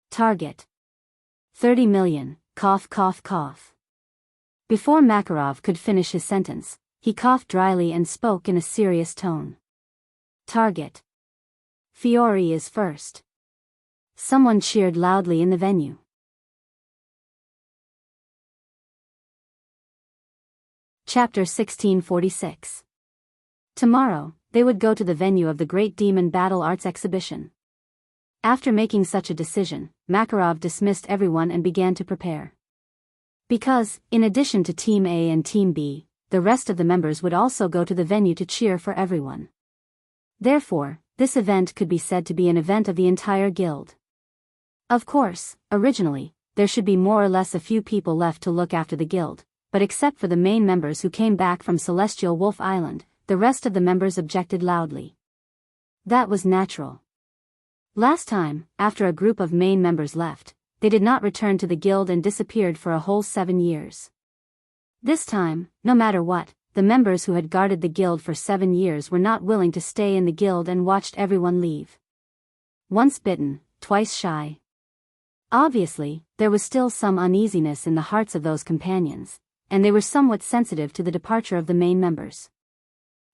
Target. 30 million, cough cough cough. Before Makarov could finish his sentence, he coughed dryly and spoke in a serious tone. Target. Fiore is first. Someone cheered loudly in the venue. Chapter 1646. Tomorrow, they would go to the venue of the Great Demon Battle Arts Exhibition. After making such a decision, Makarov dismissed everyone and began to prepare. Because, in addition to Team A and Team B, the rest of the members would also go to the venue to cheer for everyone. Therefore, this event could be said to be an event of the entire guild. Of course, originally, there should be more or less a few people left to look after the guild, but except for the main members who came back from Celestial Wolf Island, the rest of the members objected loudly. That was natural. Last time, after a group of main members left, they did not return to the guild and disappeared for a whole 7 years. This time, no matter what, the members who had guarded the guild for 7 years were not willing to stay in the guild and watched everyone leave. Once bitten, twice shy. Obviously, there was still some uneasiness in the hearts of those companions, and they were somewhat sensitive to the departure of the main members.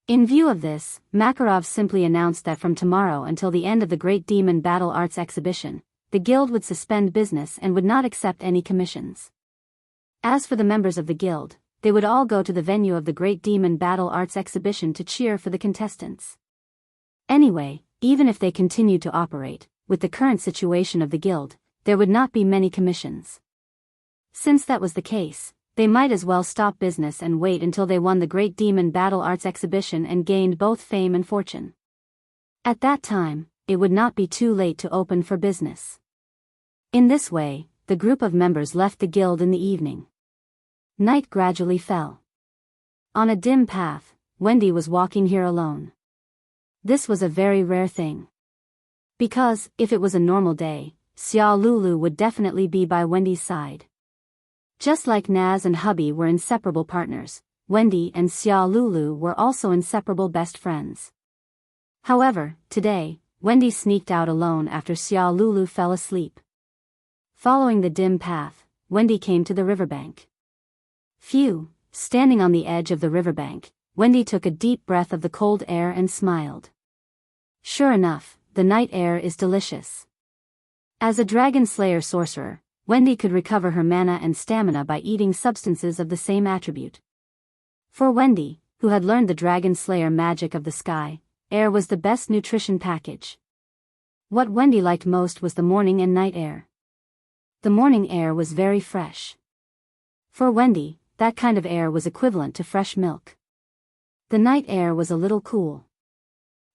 In view of this, Makarov simply announced that from tomorrow until the end of the Great Demon Battle Arts Exhibition, the guild would suspend business and would not accept any commissions. As for the members of the guild, they would all go to the venue of the Great Demon Battle Arts Exhibition to cheer for the contestants. Anyway, even if they continued to operate, with the current situation of the guild, there would not be many commissions. Since that was the case, they might as well stop business and wait until they won the Great Demon Battle Arts exhibition and gained both fame and fortune. At that time, it would not be too late to open for business. In this way, the group of members left the guild in the evening. Night gradually fell. On a dim path, Wendy was walking here alone. This was a very rare thing. Because, if it was a normal day, Xia Lulu would definitely be by Wendy's side. Just like Naz and Hubby were inseparable partners, Wendy and Xia Lulu were also inseparable best friends. However, today, Wendy sneaked out alone after Xia Lulu fell asleep. Following the dim path, Wendy came to the riverbank. Phew, standing on the edge of the riverbank, Wendy took a deep breath of the cold air and smiled. Sure enough, the night air is delicious. As a dragon slayer sorcerer, Wendy could recover her mana and stamina by eating substances of the same attribute. For Wendy, who had learned the dragon slayer magic of the sky, air was the best nutrition package. What Wendy liked most was the morning and night air. The morning air was very fresh. For Wendy, that kind of air was equivalent to fresh milk. The night air was a little cool.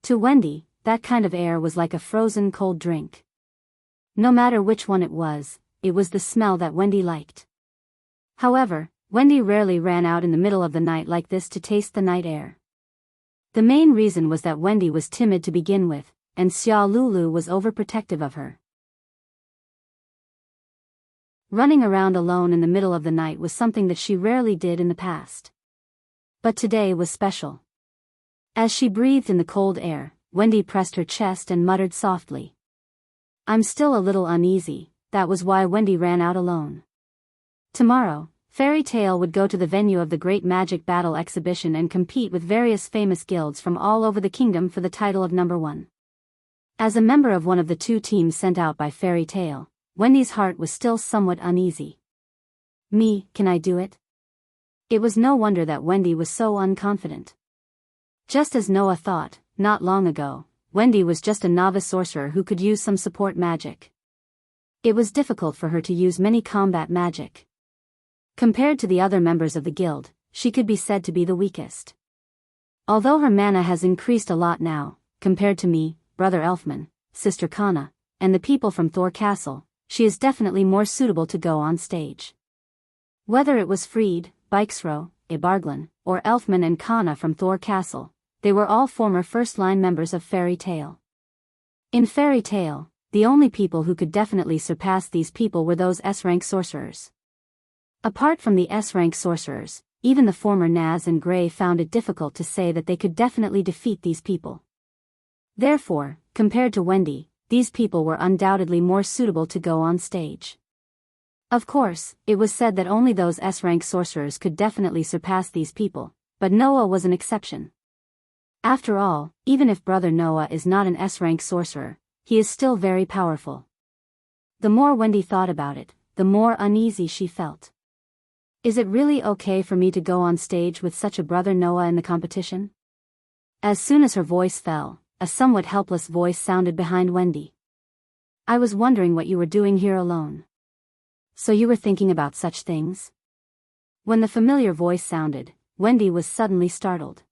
To Wendy, that kind of air was like a frozen cold drink. No matter which one it was the smell that Wendy liked. However, Wendy rarely ran out in the middle of the night like this to taste the night air. The main reason was that Wendy was timid to begin with, and Xia Lulu was overprotective of her. Running around alone in the middle of the night was something that she rarely did in the past. But today was special. As she breathed in the cold air, Wendy pressed her chest and muttered softly. I'm still a little uneasy, that was why Wendy ran out alone. Tomorrow, Fairy Tail would go to the venue of the Great Magic Battle Exhibition and compete with various famous guilds from all over the kingdom for the title of number 1. As a member of one of the 2 teams sent out by Fairy Tail, Wendy's heart was still somewhat uneasy. Me, can I do it? It was no wonder that Wendy was so unconfident. Just as Noah thought, not long ago, Wendy was just a novice sorcerer who could use some support magic. It was difficult for her to use many combat magic. Compared to the other members of the guild, she could be said to be the weakest. Although her mana has increased a lot now, compared to me, Brother Elfman, Sister Kana, and the people from Thor Castle, she is definitely more suitable to go on stage. Whether it was Fried, Bikesro, Ibarglin, or Elfman and Kana from Thor Castle, they were all former first-line members of Fairy Tail. In Fairy Tail, the only people who could definitely surpass these people were those S-rank sorcerers. Apart from the S-rank sorcerers, even the former Naz and Grey found it difficult to say that they could definitely defeat these people. Therefore, compared to Wendy, these people were undoubtedly more suitable to go on stage. Of course, it was said that only those S-rank sorcerers could definitely surpass these people, but Noah was an exception. After all, even if Brother Noah is not an S-rank sorcerer, he is still very powerful. The more Wendy thought about it, the more uneasy she felt. Is it really okay for me to go on stage with such a Brother Noah in the competition? As soon as her voice fell, a somewhat helpless voice sounded behind Wendy. I was wondering what you were doing here alone. So you were thinking about such things? When the familiar voice sounded, Wendy was suddenly startled.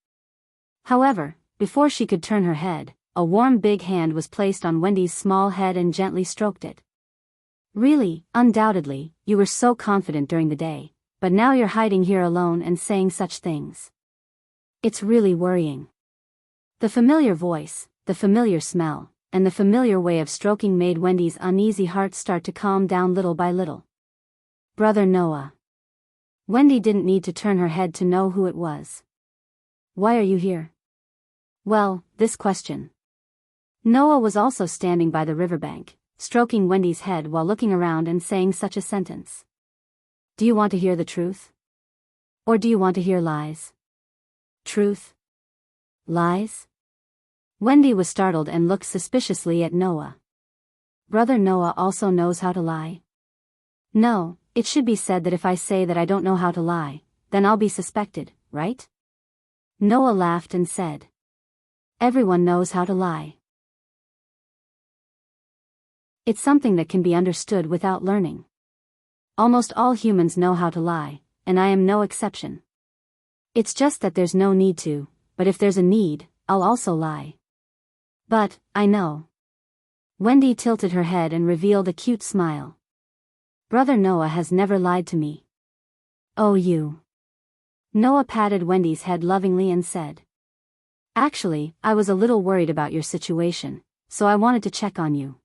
However, before she could turn her head, a warm big hand was placed on Wendy's small head and gently stroked it. Really, undoubtedly, you were so confident during the day, but now you're hiding here alone and saying such things. It's really worrying. The familiar voice, the familiar smell, and the familiar way of stroking made Wendy's uneasy heart start to calm down little by little. Brother Noah. Wendy didn't need to turn her head to know who it was. Why are you here? Well, this question. Noah was also standing by the riverbank, stroking Wendy's head while looking around and saying such a sentence. Do you want to hear the truth? Or do you want to hear lies? Truth? Lies? Wendy was startled and looked suspiciously at Noah. Brother Noah also knows how to lie? No, it should be said that if I say that I don't know how to lie, then I'll be suspected, right? Noah laughed and said. Everyone knows how to lie. It's something that can be understood without learning. Almost all humans know how to lie, and I am no exception. It's just that there's no need to, but if there's a need, I'll also lie. But, I know. Wendy tilted her head and revealed a cute smile. Brother Noah has never lied to me. Oh, you. Noah patted Wendy's head lovingly and said. Actually, I was a little worried about your situation, so I wanted to check on you.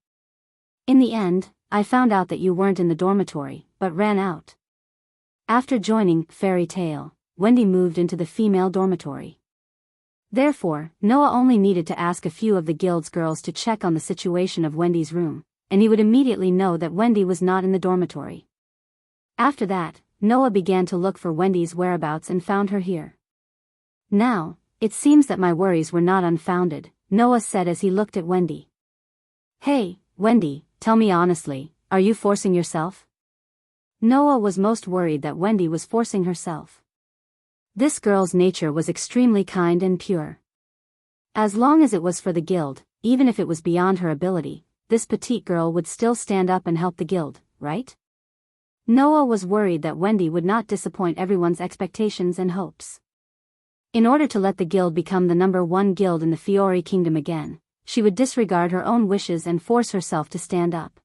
In the end, I found out that you weren't in the dormitory, but ran out. After joining Fairy Tale, Wendy moved into the female dormitory. Therefore, Noah only needed to ask a few of the guild's girls to check on the situation of Wendy's room, and he would immediately know that Wendy was not in the dormitory. After that, Noah began to look for Wendy's whereabouts and found her here. Now, it seems that my worries were not unfounded, Noah said as he looked at Wendy. Hey, Wendy, tell me honestly, are you forcing yourself? Noah was most worried that Wendy was forcing herself. This girl's nature was extremely kind and pure. As long as it was for the guild, even if it was beyond her ability, this petite girl would still stand up and help the guild, right? Noah was worried that Wendy would not disappoint everyone's expectations and hopes. In order to let the guild become the #1 guild in the Fiori Kingdom again, she would disregard her own wishes and force herself to stand up.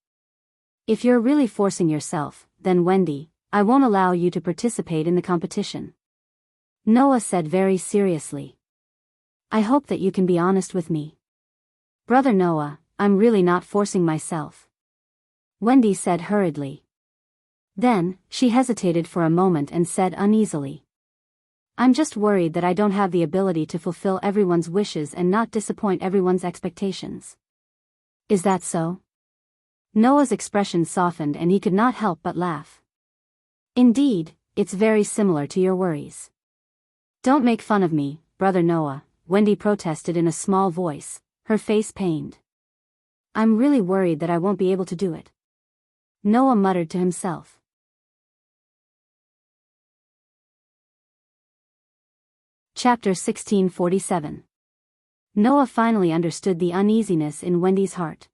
If you're really forcing yourself, then Wendy, I won't allow you to participate in the competition. Noah said very seriously. I hope that you can be honest with me. Brother Noah, I'm really not forcing myself. Wendy said hurriedly. Then, she hesitated for a moment and said uneasily. I'm just worried that I don't have the ability to fulfill everyone's wishes and not disappoint everyone's expectations. Is that so? Noah's expression softened and he could not help but laugh. Indeed, it's very similar to your worries. Don't make fun of me, Brother Noah, Wendy protested in a small voice, her face pained. I'm really worried that I won't be able to do it. Noah muttered to himself. Chapter 1647. Noah finally understood the uneasiness in Wendy's heart.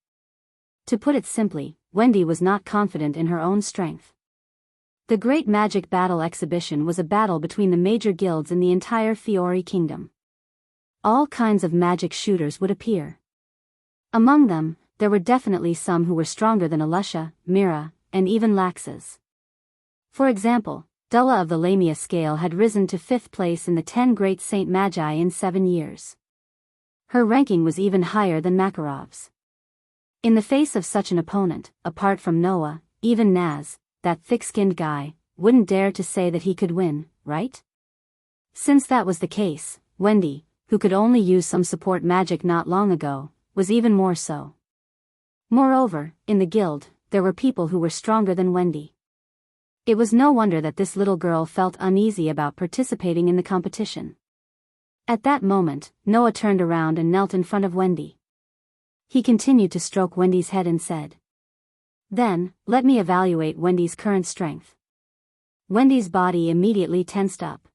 To put it simply, Wendy was not confident in her own strength. The Great Magic Battle Exhibition was a battle between the major guilds in the entire Fiori Kingdom. All kinds of magic shooters would appear. Among them, there were definitely some who were stronger than Alusha, Mira, and even Laxus. For example, Dulla of the Lamia scale had risen to 5th place in the 10 Great Saint Magi in 7 years. Her ranking was even higher than Makarov's. In the face of such an opponent, apart from Noah, even Naz, that thick-skinned guy, wouldn't dare to say that he could win, right? Since that was the case, Wendy, who could only use some support magic not long ago, was even more so. Moreover, in the guild, there were people who were stronger than Wendy. It was no wonder that this little girl felt uneasy about participating in the competition. At that moment, Noah turned around and knelt in front of Wendy. He continued to stroke Wendy's head and said, Then, let me evaluate Wendy's current strength. Wendy's body immediately tensed up.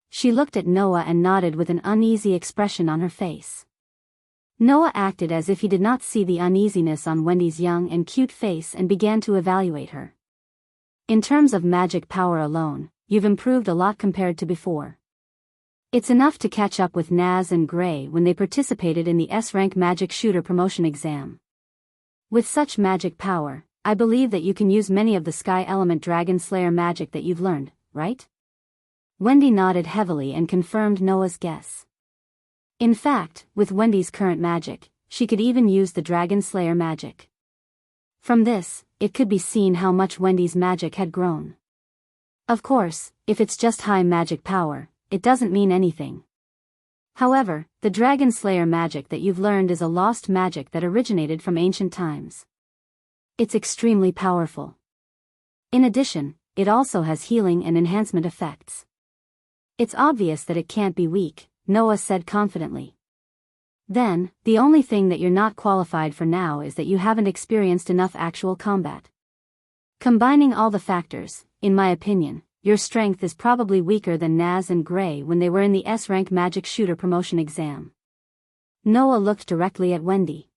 She looked at Noah and nodded with an uneasy expression on her face. Noah acted as if he did not see the uneasiness on Wendy's young and cute face and began to evaluate her. In terms of magic power alone, you've improved a lot compared to before. It's enough to catch up with Naz and Gray when they participated in the S-rank magic shooter promotion exam. With such magic power, I believe that you can use many of the Sky Element Dragon Slayer magic that you've learned, right? Wendy nodded heavily and confirmed Noah's guess. In fact, with Wendy's current magic, she could even use the Dragon Slayer magic. From this, it could be seen how much Wendy's magic had grown. Of course, if it's just high magic power, it doesn't mean anything. However, the Dragon Slayer magic that you've learned is a lost magic that originated from ancient times. It's extremely powerful. In addition, it also has healing and enhancement effects. It's obvious that it can't be weak, Noah said confidently. Then, the only thing that you're not qualified for now is that you haven't experienced enough actual combat. Combining all the factors, in my opinion, your strength is probably weaker than Naz and Gray when they were in the S-rank magic shooter promotion exam. Noah looked directly at Wendy.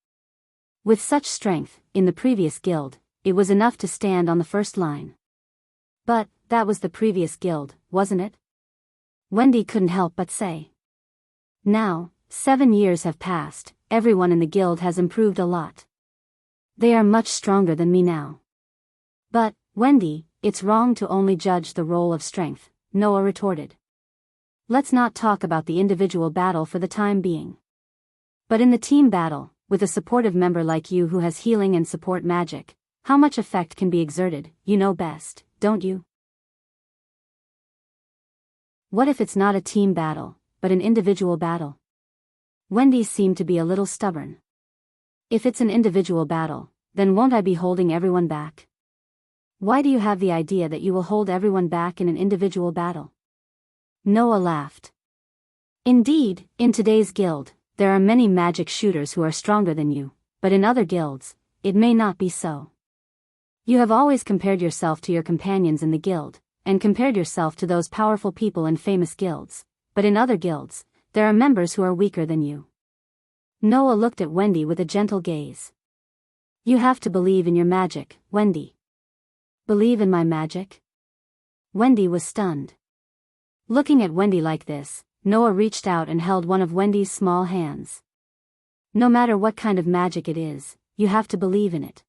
With such strength, in the previous guild, it was enough to stand on the first line. But, that was the previous guild, wasn't it? Wendy couldn't help but say. Now, 7 years have passed, everyone in the guild has improved a lot. They are much stronger than me now. But, Wendy, it's wrong to only judge the role of strength, Noah retorted. Let's not talk about the individual battle for the time being. But in the team battle, with a supportive member like you who has healing and support magic, how much effect can be exerted, you know best, don't you? What if it's not a team battle, but an individual battle? Wendy seemed to be a little stubborn. If it's an individual battle, then won't I be holding everyone back? Why do you have the idea that you will hold everyone back in an individual battle? Noah laughed. Indeed, in today's guild, there are many magic shooters who are stronger than you, but in other guilds, it may not be so. You have always compared yourself to your companions in the guild, and compared yourself to those powerful people in famous guilds, but in other guilds, there are members who are weaker than you. Noah looked at Wendy with a gentle gaze. You have to believe in your magic, Wendy. Believe in my magic? Wendy was stunned. Looking at Wendy like this, Noah reached out and held one of Wendy's small hands. No matter what kind of magic it is, you have to believe in it.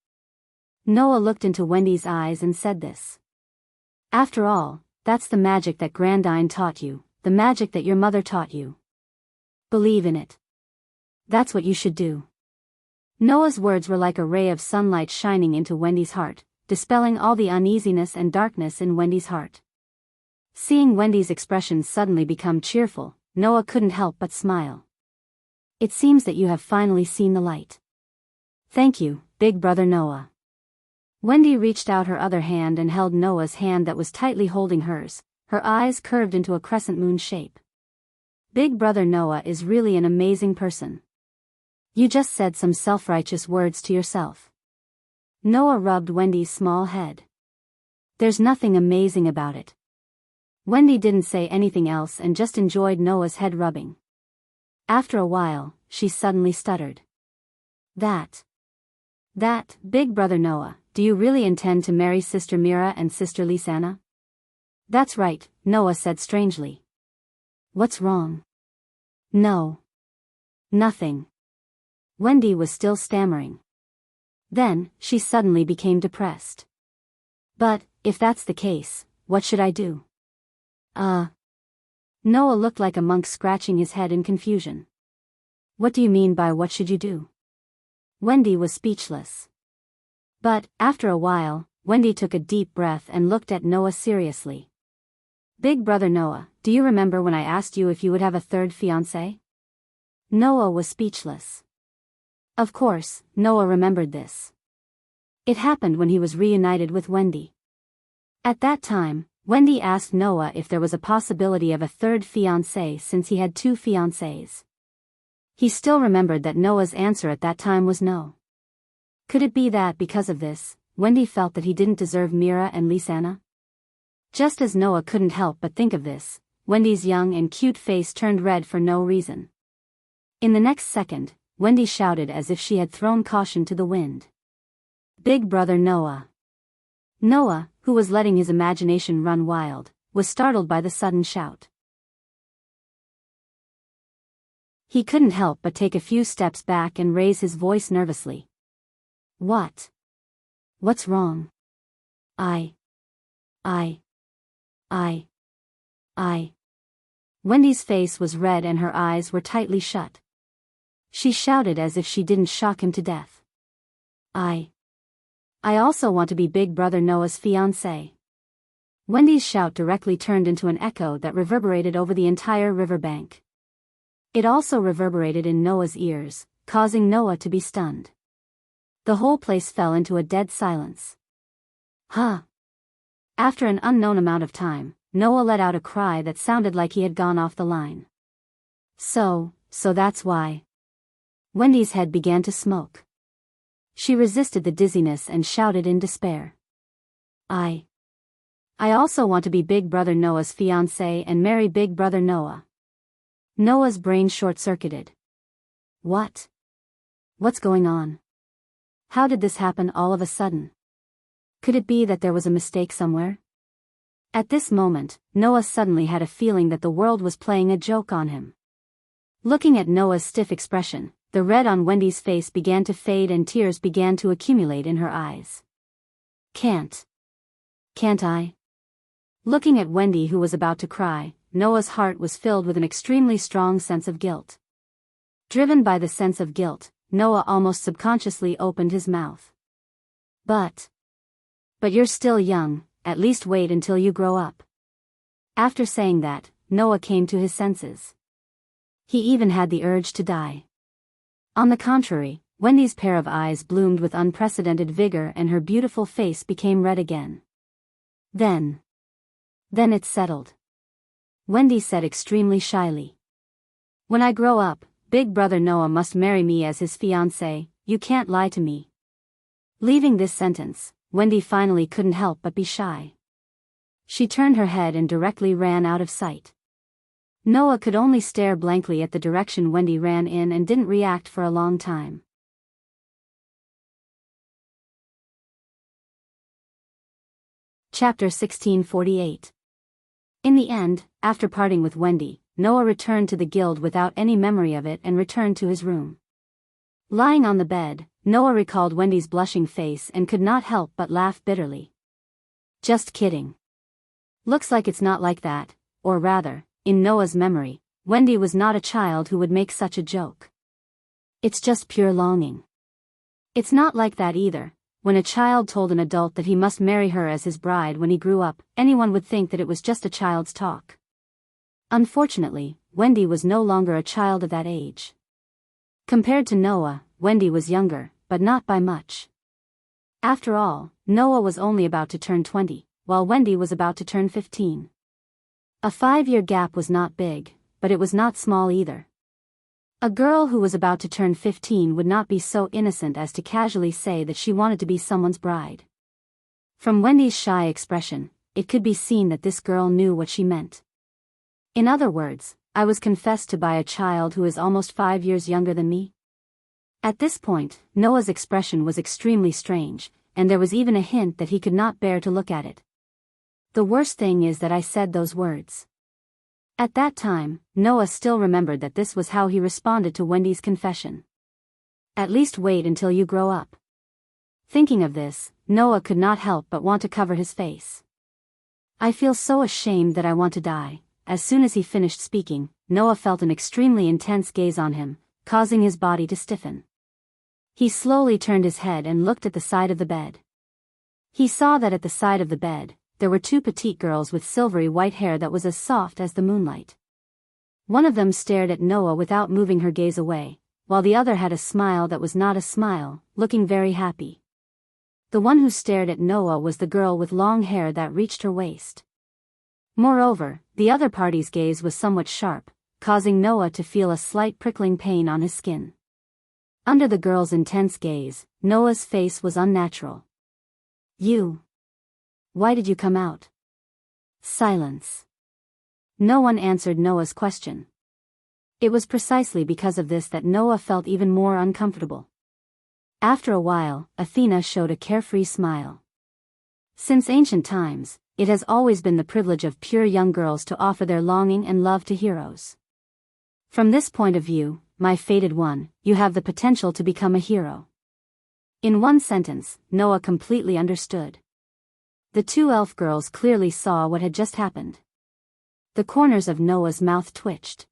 Noah looked into Wendy's eyes and said this. After all, that's the magic that Grandine taught you, the magic that your mother taught you. Believe in it. That's what you should do. Noah's words were like a ray of sunlight shining into Wendy's heart, dispelling all the uneasiness and darkness in Wendy's heart. Seeing Wendy's expression suddenly become cheerful, Noah couldn't help but smile. It seems that you have finally seen the light. Thank you, big brother Noah. Wendy reached out her other hand and held Noah's hand that was tightly holding hers, her eyes curved into a crescent moon shape. Big brother Noah is really an amazing person. You just said some self-righteous words to yourself. Noah rubbed Wendy's small head. There's nothing amazing about it. Wendy didn't say anything else and just enjoyed Noah's head rubbing. After a while, she suddenly stuttered. That, big brother Noah, do you really intend to marry Sister Mira and Sister Lisanna? That's right, Noah said strangely. What's wrong? No. Nothing. Wendy was still stammering. Then, she suddenly became depressed. But, if that's the case, what should I do? Noah looked like a monk scratching his head in confusion. What do you mean by what should you do? Wendy was speechless. But, after a while, Wendy took a deep breath and looked at Noah seriously. Big brother Noah, do you remember when I asked you if you would have a third fiancé? Noah was speechless. Of course, Noah remembered this. It happened when he was reunited with Wendy. At that time, Wendy asked Noah if there was a possibility of a third fiancé since he had 2 fiancées. He still remembered that Noah's answer at that time was no. Could it be that because of this, Wendy felt that he didn't deserve Mira and Lisanna? Just as Noah couldn't help but think of this, Wendy's young and cute face turned red for no reason. In the next second, Wendy shouted as if she had thrown caution to the wind. Big brother Noah. Noah, who was letting his imagination run wild, was startled by the sudden shout. He couldn't help but take a few steps back and raise his voice nervously. What? What's wrong? Wendy's face was red and her eyes were tightly shut. She shouted as if she didn't shock him to death. I also want to be Big Brother Noah's fiancé. Wendy's shout directly turned into an echo that reverberated over the entire riverbank. It also reverberated in Noah's ears, causing Noah to be stunned. The whole place fell into a dead silence. Huh? After an unknown amount of time, Noah let out a cry that sounded like he had gone off the line. So that's why. Wendy's head began to smoke. She resisted the dizziness and shouted in despair. I also want to be Big Brother Noah's fiancé and marry Big Brother Noah. Noah's brain short-circuited. What? What's going on? How did this happen all of a sudden? Could it be that there was a mistake somewhere? At this moment, Noah suddenly had a feeling that the world was playing a joke on him. Looking at Noah's stiff expression, the red on Wendy's face began to fade and tears began to accumulate in her eyes. Can't I? Looking at Wendy, who was about to cry, Noah's heart was filled with an extremely strong sense of guilt. Driven by the sense of guilt, Noah almost subconsciously opened his mouth. But you're still young, at least wait until you grow up. After saying that, Noah came to his senses. He even had the urge to die. On the contrary, Wendy's pair of eyes bloomed with unprecedented vigor and her beautiful face became red again. Then it's settled. Wendy said extremely shyly. When I grow up, Big Brother Noah must marry me as his fiancé. You can't lie to me. Leaving this sentence, Wendy finally couldn't help but be shy. She turned her head and directly ran out of sight. Noah could only stare blankly at the direction Wendy ran in and didn't react for a long time. Chapter 1648. In the end, after parting with Wendy, Noah returned to the guild without any memory of it and returned to his room. Lying on the bed, Noah recalled Wendy's blushing face and could not help but laugh bitterly. Just kidding. Looks like it's not like that, or rather, in Noah's memory, Wendy was not a child who would make such a joke. It's just pure longing. It's not like that either. When a child told an adult that he must marry her as his bride when he grew up, anyone would think that it was just a child's talk. Unfortunately, Wendy was no longer a child of that age. Compared to Noah, Wendy was younger, but not by much. After all, Noah was only about to turn 20, while Wendy was about to turn 15. A 5-year gap was not big, but it was not small either. A girl who was about to turn 15 would not be so innocent as to casually say that she wanted to be someone's bride. From Wendy's shy expression, it could be seen that this girl knew what she meant. In other words, I was confessed to by a child who is almost 5 years younger than me. At this point, Noah's expression was extremely strange, and there was even a hint that he could not bear to look at it. The worst thing is that I said those words. At that time, Noah still remembered that this was how he responded to Wendy's confession. At least wait until you grow up. Thinking of this, Noah could not help but want to cover his face. I feel so ashamed that I want to die. As soon as he finished speaking, Noah felt an extremely intense gaze on him, causing his body to stiffen. He slowly turned his head and looked at the side of the bed. He saw that at the side of the bed, there were 2 petite girls with silvery white hair that was as soft as the moonlight. One of them stared at Noah without moving her gaze away, while the other had a smile that was not a smile, looking very happy. The one who stared at Noah was the girl with long hair that reached her waist. Moreover, the other party's gaze was somewhat sharp, causing Noah to feel a slight prickling pain on his skin. Under the girl's intense gaze, Noah's face was unnatural. Why did you come out? Silence. No one answered Noah's question. It was precisely because of this that Noah felt even more uncomfortable. After a while, Athena showed a carefree smile. Since ancient times, it has always been the privilege of pure young girls to offer their longing and love to heroes. From this point of view, my fated one, you have the potential to become a hero. In one sentence, Noah completely understood. The 2 elf girls clearly saw what had just happened. The corners of Noah's mouth twitched.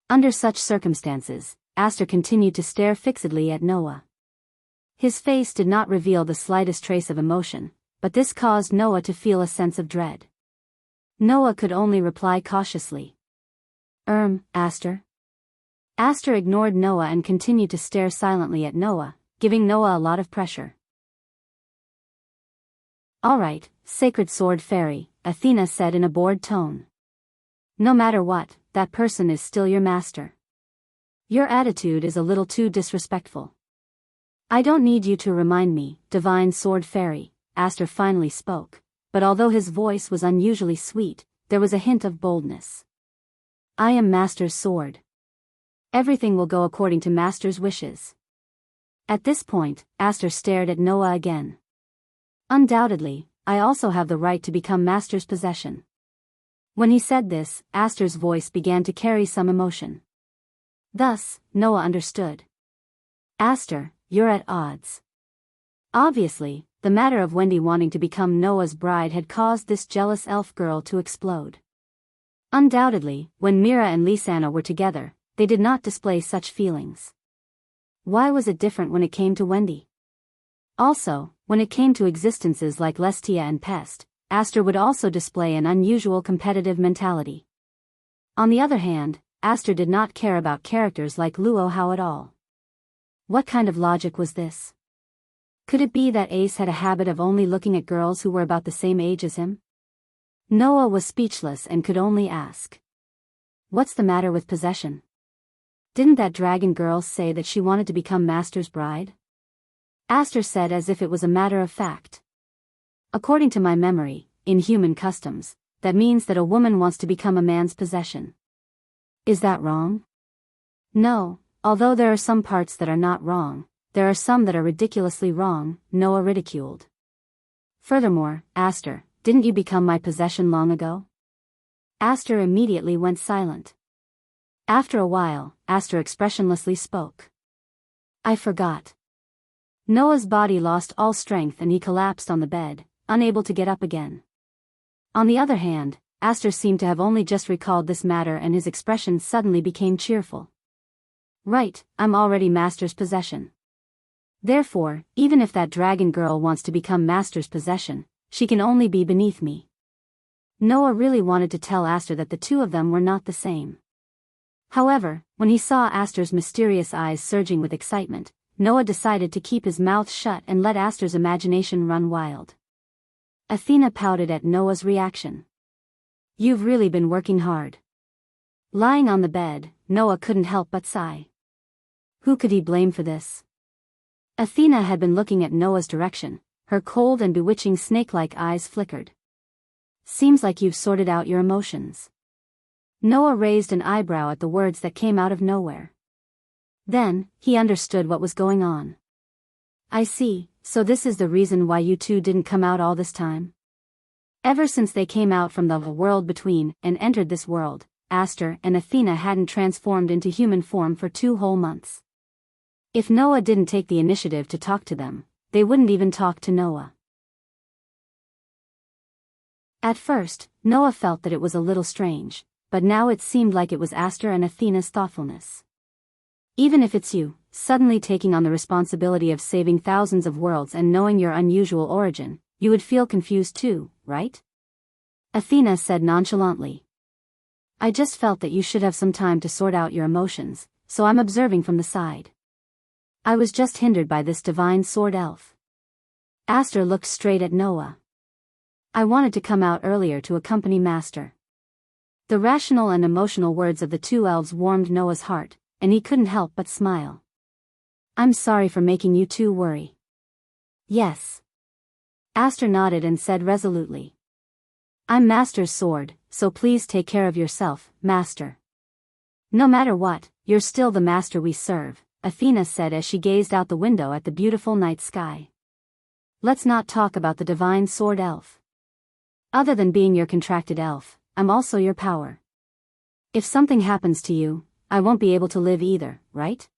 Under such circumstances, Aster continued to stare fixedly at Noah. His face did not reveal the slightest trace of emotion, but this caused Noah to feel a sense of dread. Noah could only reply cautiously. Aster? Aster ignored Noah and continued to stare silently at Noah, giving Noah a lot of pressure. All right, Sacred Sword Fairy, Athena said in a bored tone. No matter what, that person is still your master. Your attitude is a little too disrespectful. I don't need you to remind me, Divine Sword Fairy, Aster finally spoke, but although his voice was unusually sweet, there was a hint of boldness. I am Master's sword. Everything will go according to Master's wishes. At this point, Aster stared at Noah again. Undoubtedly, I also have the right to become Master's possession. When he said this, Aster's voice began to carry some emotion. Thus, Noah understood. Aster, you're at odds. Obviously, the matter of Wendy wanting to become Noah's bride had caused this jealous elf girl to explode. Undoubtedly, when Mira and Lisanna were together, they did not display such feelings. Why was it different when it came to Wendy? Also, when it came to existences like Lestia and Pest, Aster would also display an unusual competitive mentality. On the other hand, Aster did not care about characters like Luo Hao at all. What kind of logic was this? Could it be that Ace had a habit of only looking at girls who were about the same age as him? Noah was speechless and could only ask. What's the matter with possession? Didn't that dragon girl say that she wanted to become Master's bride? Aster said as if it was a matter of fact. According to my memory, in human customs, that means that a woman wants to become a man's possession. Is that wrong? No, although there are some parts that are not wrong, there are some that are ridiculously wrong, Noah ridiculed. Furthermore, Aster, didn't you become my possession long ago? Aster immediately went silent. After a while, Aster expressionlessly spoke. I forgot. Noah's body lost all strength and he collapsed on the bed, unable to get up again. On the other hand, Aster seemed to have only just recalled this matter and his expression suddenly became cheerful. Right, I'm already Master's possession. Therefore, even if that dragon girl wants to become Master's possession, she can only be beneath me. Noah really wanted to tell Aster that the two of them were not the same. However, when he saw Aster's mysterious eyes surging with excitement, Noah decided to keep his mouth shut and let Aster's imagination run wild. Athena pouted at Noah's reaction. You've really been working hard. Lying on the bed, Noah couldn't help but sigh. Who could he blame for this? Athena had been looking at Noah's direction, her cold and bewitching snake-like eyes flickered. Seems like you've sorted out your emotions. Noah raised an eyebrow at the words that came out of nowhere. Then, he understood what was going on. I see, so this is the reason why you two didn't come out all this time? Ever since they came out from the world between and entered this world, Aster and Athena hadn't transformed into human form for 2 whole months. If Noah didn't take the initiative to talk to them, they wouldn't even talk to Noah. At first, Noah felt that it was a little strange, but now it seemed like it was Aster and Athena's thoughtfulness. Even if it's you, suddenly taking on the responsibility of saving thousands of worlds and knowing your unusual origin, you would feel confused too, right? Athena said nonchalantly. I just felt that you should have some time to sort out your emotions, so I'm observing from the side. I was just hindered by this divine sword elf. Aster looked straight at Noah. I wanted to come out earlier to accompany Master. The rational and emotional words of the two elves warmed Noah's heart, and he couldn't help but smile. I'm sorry for making you two worry. Yes. Aster nodded and said resolutely. I'm Master's sword, so please take care of yourself, Master. No matter what, you're still the Master we serve, Athena said as she gazed out the window at the beautiful night sky. Let's not talk about the divine sword elf. Other than being your contracted elf, I'm also your power. If something happens to you, I won't be able to live either, right?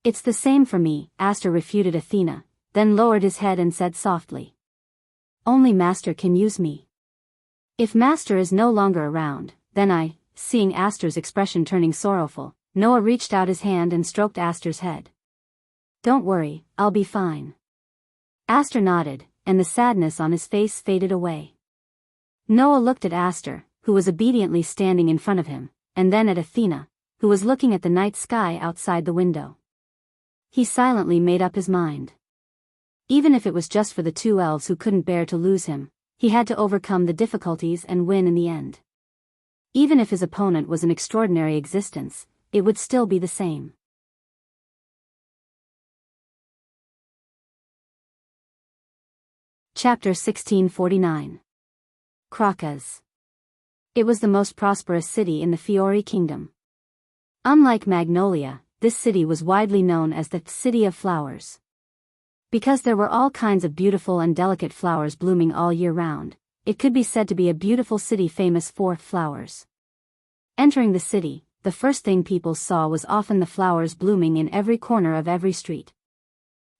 It's the same for me, Aster refuted Athena, then lowered his head and said softly. Only Master can use me. If Master is no longer around, then seeing Aster's expression turning sorrowful, Noah reached out his hand and stroked Aster's head. Don't worry, I'll be fine. Aster nodded, and the sadness on his face faded away. Noah looked at Aster, who was obediently standing in front of him, and then at Athena, who was looking at the night sky outside the window. He silently made up his mind. Even if it was just for the two elves who couldn't bear to lose him, he had to overcome the difficulties and win in the end. Even if his opponent was an extraordinary existence, it would still be the same. Chapter 1649. Crocus. It was the most prosperous city in the Fiori Kingdom. Unlike Magnolia, this city was widely known as the City of Flowers. Because there were all kinds of beautiful and delicate flowers blooming all year round, it could be said to be a beautiful city famous for flowers. Entering the city, the first thing people saw was often the flowers blooming in every corner of every street.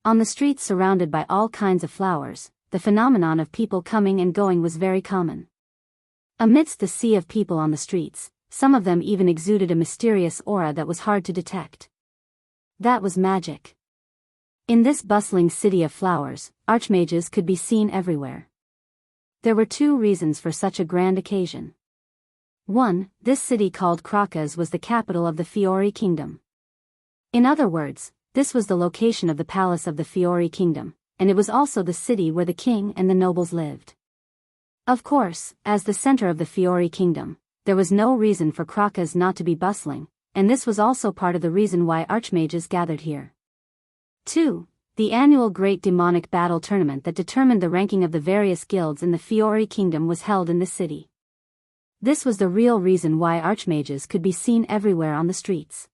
On the streets surrounded by all kinds of flowers, the phenomenon of people coming and going was very common. Amidst the sea of people on the streets, some of them even exuded a mysterious aura that was hard to detect. That was magic. In this bustling city of flowers, archmages could be seen everywhere. There were two reasons for such a grand occasion. 1. This city called Crocus was the capital of the Fiori Kingdom. In other words, this was the location of the palace of the Fiori Kingdom, and it was also the city where the king and the nobles lived. Of course, as the center of the Fiori Kingdom, there was no reason for Crocus not to be bustling, and this was also part of the reason why archmages gathered here. 2. The annual Great Demonic Battle Tournament that determined the ranking of the various guilds in the Fiori Kingdom was held in this city. This was the real reason why archmages could be seen everywhere on the streets.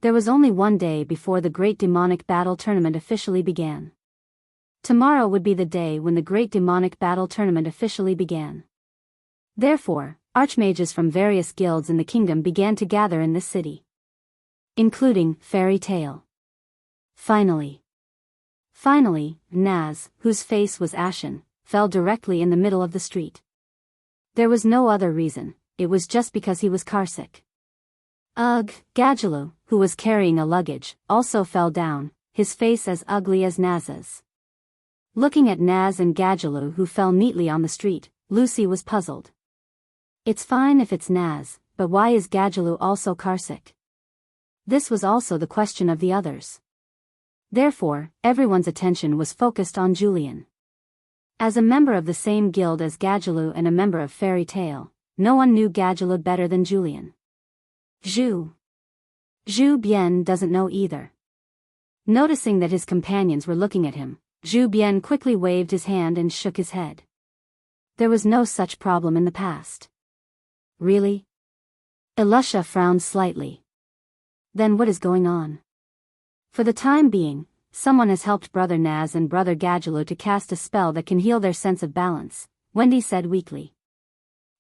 There was only one day before the Great Demonic Battle Tournament officially began. Tomorrow would be the day when the Great Demonic Battle Tournament officially began. Therefore, archmages from various guilds in the kingdom began to gather in this city, including Fairy Tale. Finally, Naz, whose face was ashen, fell directly in the middle of the street. There was no other reason, it was just because he was carsick. Ugh, Gadjaloo, who was carrying a luggage, also fell down, his face as ugly as Naz's. Looking at Naz and Gadjaloo who fell neatly on the street, Lucy was puzzled. It's fine if it's Naz, but why is Gadjaloo also carsick? This was also the question of the others. Therefore, everyone's attention was focused on Julian. As a member of the same guild as Gadjaloo and a member of Fairy Tale, no one knew Gadjaloo better than Julian. Zhu Bian doesn't know either. Noticing that his companions were looking at him, Zhu Bian quickly waved his hand and shook his head. There was no such problem in the past. Really? Elusha frowned slightly. Then what is going on? For the time being, someone has helped Brother Naz and Brother Gadjaloo to cast a spell that can heal their sense of balance, Wendy said weakly.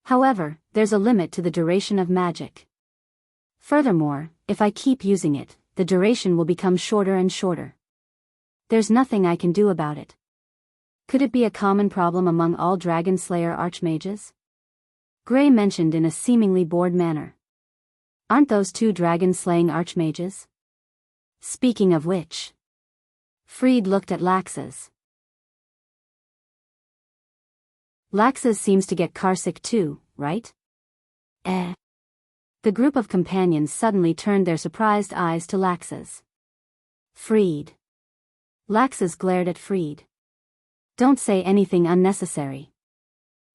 However, there's a limit to the duration of magic. Furthermore, if I keep using it, the duration will become shorter and shorter. There's nothing I can do about it. Could it be a common problem among all Dragon Slayer archmages? Gray mentioned in a seemingly bored manner. Aren't those two dragon-slaying archmages? Speaking of which. Freed looked at Laxus. Laxus seems to get carsick too, right? The group of companions suddenly turned their surprised eyes to Laxus. Freed. Laxus glared at Freed. Don't say anything unnecessary.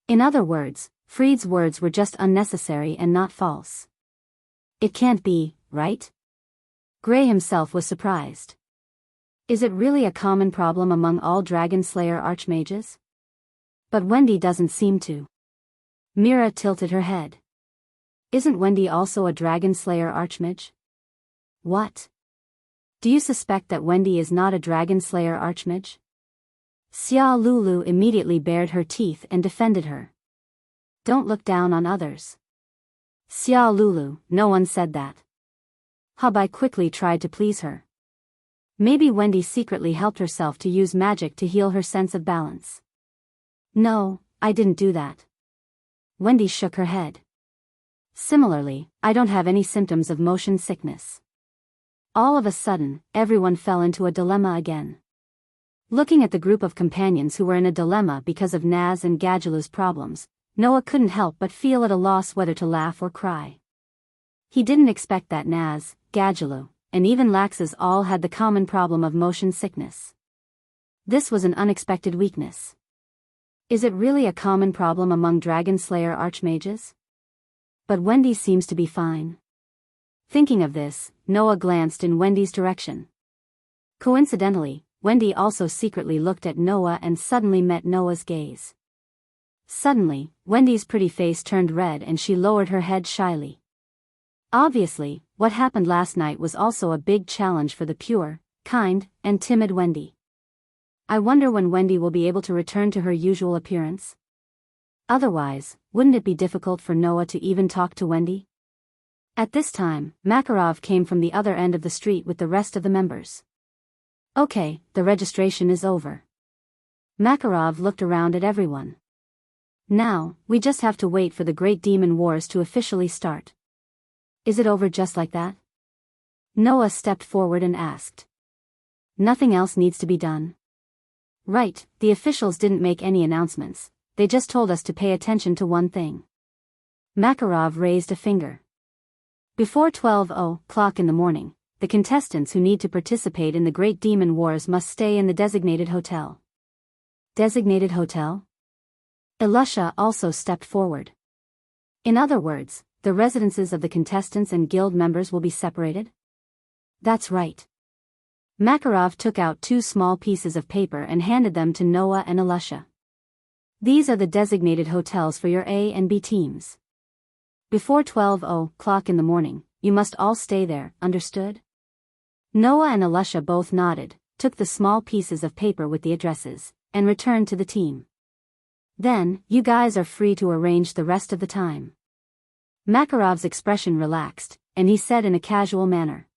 In other words, Freed's words were just unnecessary and not false. It can't be, right? Gray himself was surprised. Is it really a common problem among all Dragon Slayer archmages? But Wendy doesn't seem to. Mira tilted her head. Isn't Wendy also a Dragon Slayer archmage? What? Do you suspect that Wendy is not a Dragon Slayer archmage? Xia Lulu immediately bared her teeth and defended her. Don't look down on others. Xia Lulu, no one said that. Habai quickly tried to please her. Maybe Wendy secretly helped herself to use magic to heal her sense of balance. No, I didn't do that. Wendy shook her head. Similarly, I don't have any symptoms of motion sickness. All of a sudden, everyone fell into a dilemma again. Looking at the group of companions who were in a dilemma because of Naz and Gadjaloo's problems, Noah couldn't help but feel at a loss whether to laugh or cry. He didn't expect that Naz, Gadjaloo, and even Laxus all had the common problem of motion sickness. This was an unexpected weakness. Is it really a common problem among Dragon Slayer archmages? But Wendy seems to be fine. Thinking of this, Noah glanced in Wendy's direction. Coincidentally, Wendy also secretly looked at Noah and suddenly met Noah's gaze. Suddenly, Wendy's pretty face turned red and she lowered her head shyly. Obviously, what happened last night was also a big challenge for the pure, kind, and timid Wendy. I wonder when Wendy will be able to return to her usual appearance. Otherwise, wouldn't it be difficult for Noah to even talk to Wendy? At this time, Makarov came from the other end of the street with the rest of the members. Okay, the registration is over. Makarov looked around at everyone. Now, we just have to wait for the Great Demon Wars to officially start. Is it over just like that? Noah stepped forward and asked. Nothing else needs to be done. Right, the officials didn't make any announcements, they just told us to pay attention to one thing. Makarov raised a finger. Before 12:00 in the morning, the contestants who need to participate in the Great Demon Wars must stay in the designated hotel. Designated hotel? Elusha also stepped forward. In other words, the residences of the contestants and guild members will be separated? That's right. Makarov took out 2 small pieces of paper and handed them to Noah and Elusha. These are the designated hotels for your A and B teams. Before 12:00 in the morning, you must all stay there, understood? Noah and Elusha both nodded, took the small pieces of paper with the addresses, and returned to the team. Then, you guys are free to arrange the rest of the time. Makarov's expression relaxed, and he said in a casual manner.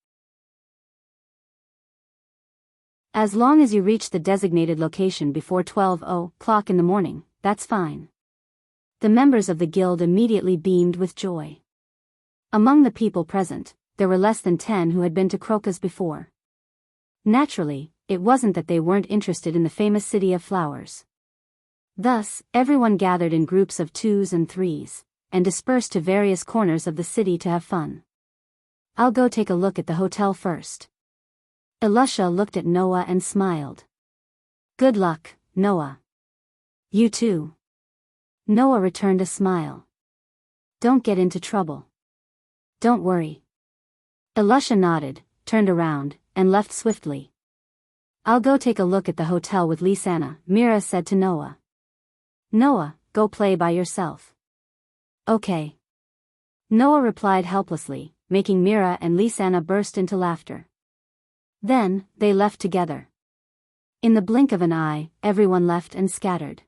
As long as you reach the designated location before 12:00 in the morning, that's fine. The members of the guild immediately beamed with joy. Among the people present, there were less than 10 who had been to Krokas before. Naturally, it wasn't that they weren't interested in the famous City of Flowers. Thus, everyone gathered in groups of 2s and 3s, and dispersed to various corners of the city to have fun. I'll go take a look at the hotel first. Elusha looked at Noah and smiled. Good luck, Noah. You too. Noah returned a smile. Don't get into trouble. Don't worry. Elusha nodded, turned around, and left swiftly. I'll go take a look at the hotel with Lisanna, Mira said to Noah. Noah, go play by yourself. Okay. Noah replied helplessly, making Mira and Lisanna burst into laughter. Then, they left together. In the blink of an eye, everyone left and scattered.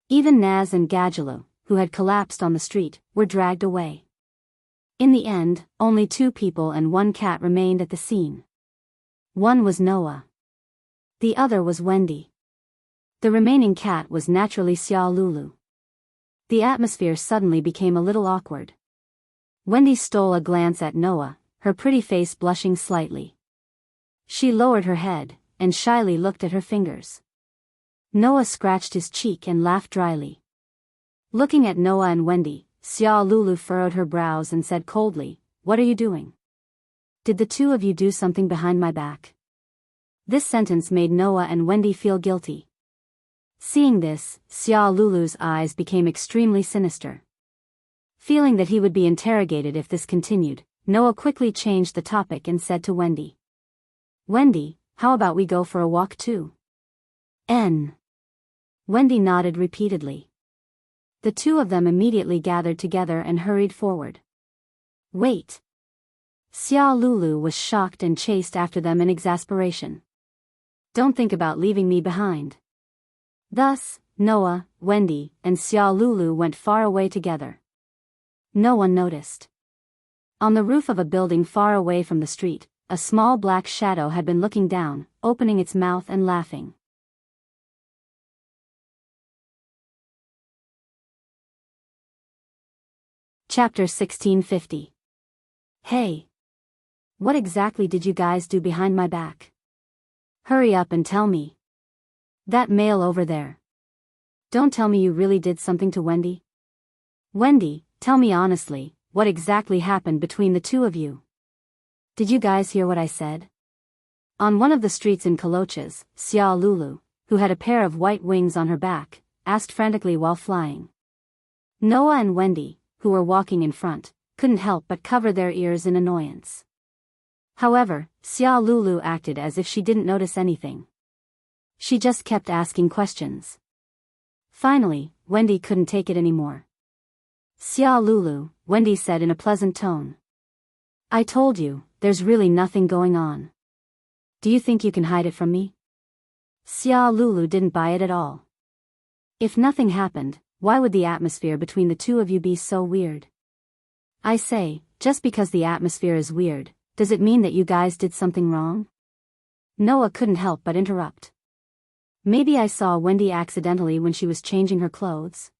Even Naz and Gadjalu, who had collapsed on the street, were dragged away. In the end, only 2 people and 1 cat remained at the scene. One was Noah. The other was Wendy. The remaining cat was naturally Xia Lulu. The atmosphere suddenly became a little awkward. Wendy stole a glance at Noah, her pretty face blushing slightly. She lowered her head, and shyly looked at her fingers. Noah scratched his cheek and laughed dryly. Looking at Noah and Wendy, Xia Lulu furrowed her brows and said coldly, What are you doing? Did the 2 of you do something behind my back? This sentence made Noah and Wendy feel guilty. Seeing this, Xia Lulu's eyes became extremely sinister. Feeling that he would be interrogated if this continued, Noah quickly changed the topic and said to Wendy. Wendy, how about we go for a walk too? Wendy nodded repeatedly. The 2 of them immediately gathered together and hurried forward. Wait. Xia Lulu was shocked and chased after them in exasperation. Don't think about leaving me behind. Thus, Noah, Wendy, and Xia Lulu went far away together. No one noticed. On the roof of a building far away from the street, a small black shadow had been looking down, opening its mouth and laughing. Chapter 1650. Hey! What exactly did you guys do behind my back? Hurry up and tell me. That male over there. Don't tell me you really did something to Wendy. Wendy, tell me honestly, what exactly happened between the 2 of you? Did you guys hear what I said? On one of the streets in Kolochas, Xia Lulu, who had a pair of white wings on her back, asked frantically while flying. Noah and Wendy, who were walking in front, couldn't help but cover their ears in annoyance. However, Xia Lulu acted as if she didn't notice anything. She just kept asking questions. Finally, Wendy couldn't take it anymore. Xia Lulu, Wendy said in a pleasant tone. I told you, there's really nothing going on. Do you think you can hide it from me? Xia Lulu didn't buy it at all. If nothing happened, why would the atmosphere between the two of you be so weird? I say, just because the atmosphere is weird, does it mean that you guys did something wrong? Noah couldn't help but interrupt. Maybe I saw Wendy accidentally when she was changing her clothes.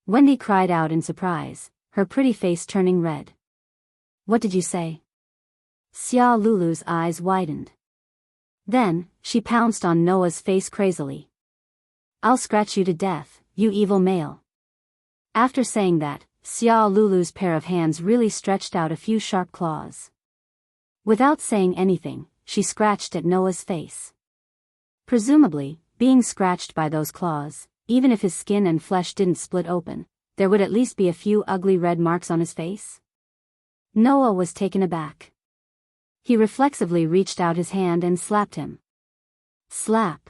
Wendy cried out in surprise, her pretty face turning red. What did you say? Xia Lulu's eyes widened. Then, she pounced on Noah's face crazily. I'll scratch you to death, you evil male. After saying that, Xia Lulu's pair of hands really stretched out a few sharp claws. Without saying anything, she scratched at Noah's face. Presumably, being scratched by those claws, even if his skin and flesh didn't split open, there would at least be a few ugly red marks on his face. Noah was taken aback. He reflexively reached out his hand and slapped him. Slap.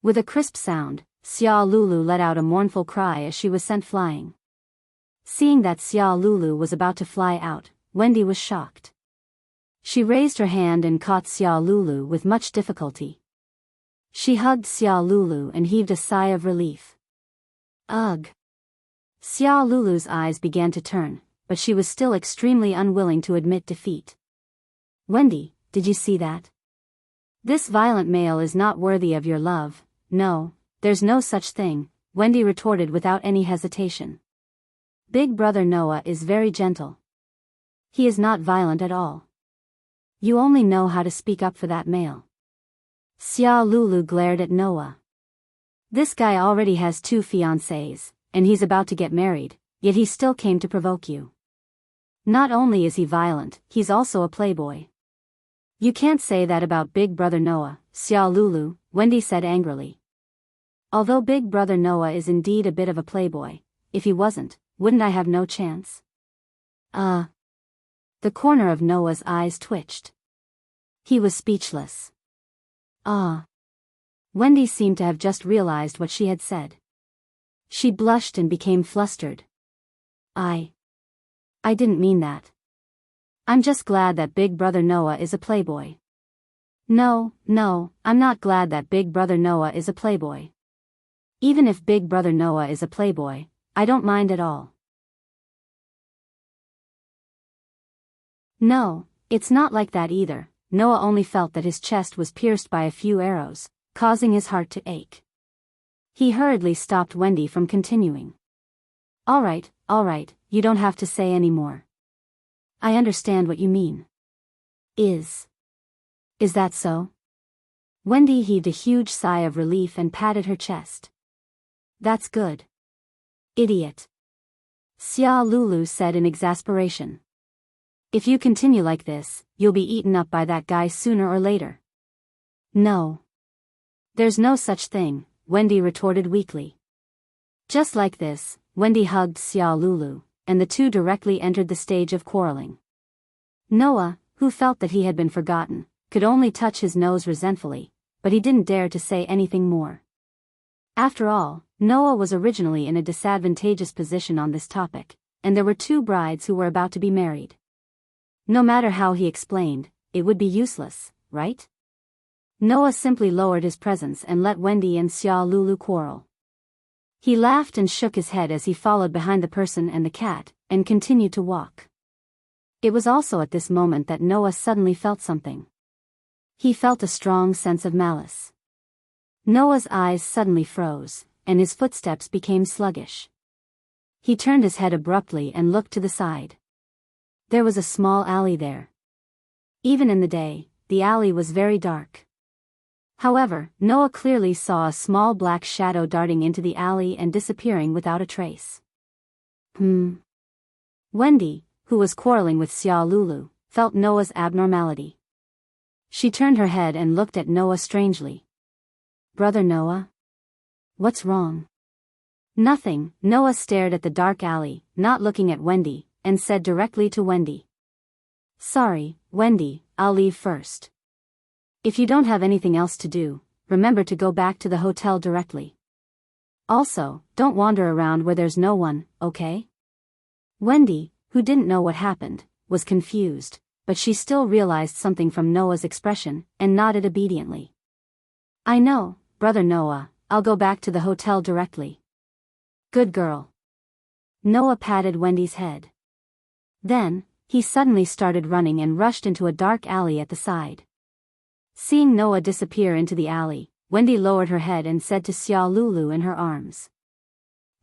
With a crisp sound, Xia Lulu let out a mournful cry as she was sent flying. Seeing that Xia Lulu was about to fly out, Wendy was shocked. She raised her hand and caught Xia Lulu with much difficulty. She hugged Xia Lulu and heaved a sigh of relief. Ugh. Xia Lulu's eyes began to turn, but she was still extremely unwilling to admit defeat. Wendy, did you see that? This violent male is not worthy of your love. No, there's no such thing, Wendy retorted without any hesitation. Big brother Noah is very gentle. He is not violent at all. You only know how to speak up for that male. Xia Lulu glared at Noah. This guy already has 2 fiancés, and he's about to get married, yet he still came to provoke you. Not only is he violent, he's also a playboy. You can't say that about Big Brother Noah, Xia Lulu, Wendy said angrily. Although Big Brother Noah is indeed a bit of a playboy, if he wasn't, wouldn't I have no chance? The corner of Noah's eyes twitched. He was speechless. Wendy seemed to have just realized what she had said. She blushed and became flustered. I didn't mean that. I'm just glad that Big Brother Noah is a playboy. No, I'm not glad that Big Brother Noah is a playboy. Even if Big Brother Noah is a playboy, I don't mind at all. No, it's not like that either. Noah only felt that his chest was pierced by a few arrows, causing his heart to ache. He hurriedly stopped Wendy from continuing. All right, you don't have to say any more. I understand what you mean. Is that so? Wendy heaved a huge sigh of relief and patted her chest. That's good. Idiot. Xia Lulu said in exasperation. If you continue like this, you'll be eaten up by that guy sooner or later. No. There's no such thing, Wendy retorted weakly. Just like this, Wendy hugged Xia Lulu, and the two directly entered the stage of quarreling. Noah, who felt that he had been forgotten, could only touch his nose resentfully, but he didn't dare to say anything more. After all, Noah was originally in a disadvantageous position on this topic, and there were 2 brides who were about to be married. No matter how he explained, it would be useless, right? Noah simply lowered his presence and let Wendy and Xia Lulu quarrel. He laughed and shook his head as he followed behind the person and the cat, and continued to walk. It was also at this moment that Noah suddenly felt something. He felt a strong sense of malice. Noah's eyes suddenly froze, and his footsteps became sluggish. He turned his head abruptly and looked to the side. There was a small alley there. Even in the day, the alley was very dark. However, Noah clearly saw a small black shadow darting into the alley and disappearing without a trace. Wendy, who was quarreling with Xia Lulu, felt Noah's abnormality. She turned her head and looked at Noah strangely. Brother Noah? What's wrong? Nothing. Noah stared at the dark alley, not looking at Wendy, and said directly to Wendy. Sorry, Wendy, I'll leave first. If you don't have anything else to do, remember to go back to the hotel directly. Also, don't wander around where there's no one, okay? Wendy, who who didn't know what happened, was confused, but she still realized something from Noah's expression, and nodded obediently. "I know, Brother Noah, I'll go back to the hotel directly." "Good girl." Noah patted Wendy's head. Then, he suddenly started running and rushed into a dark alley at the side. Seeing Noah disappear into the alley, Wendy lowered her head and said to Xia Lulu in her arms.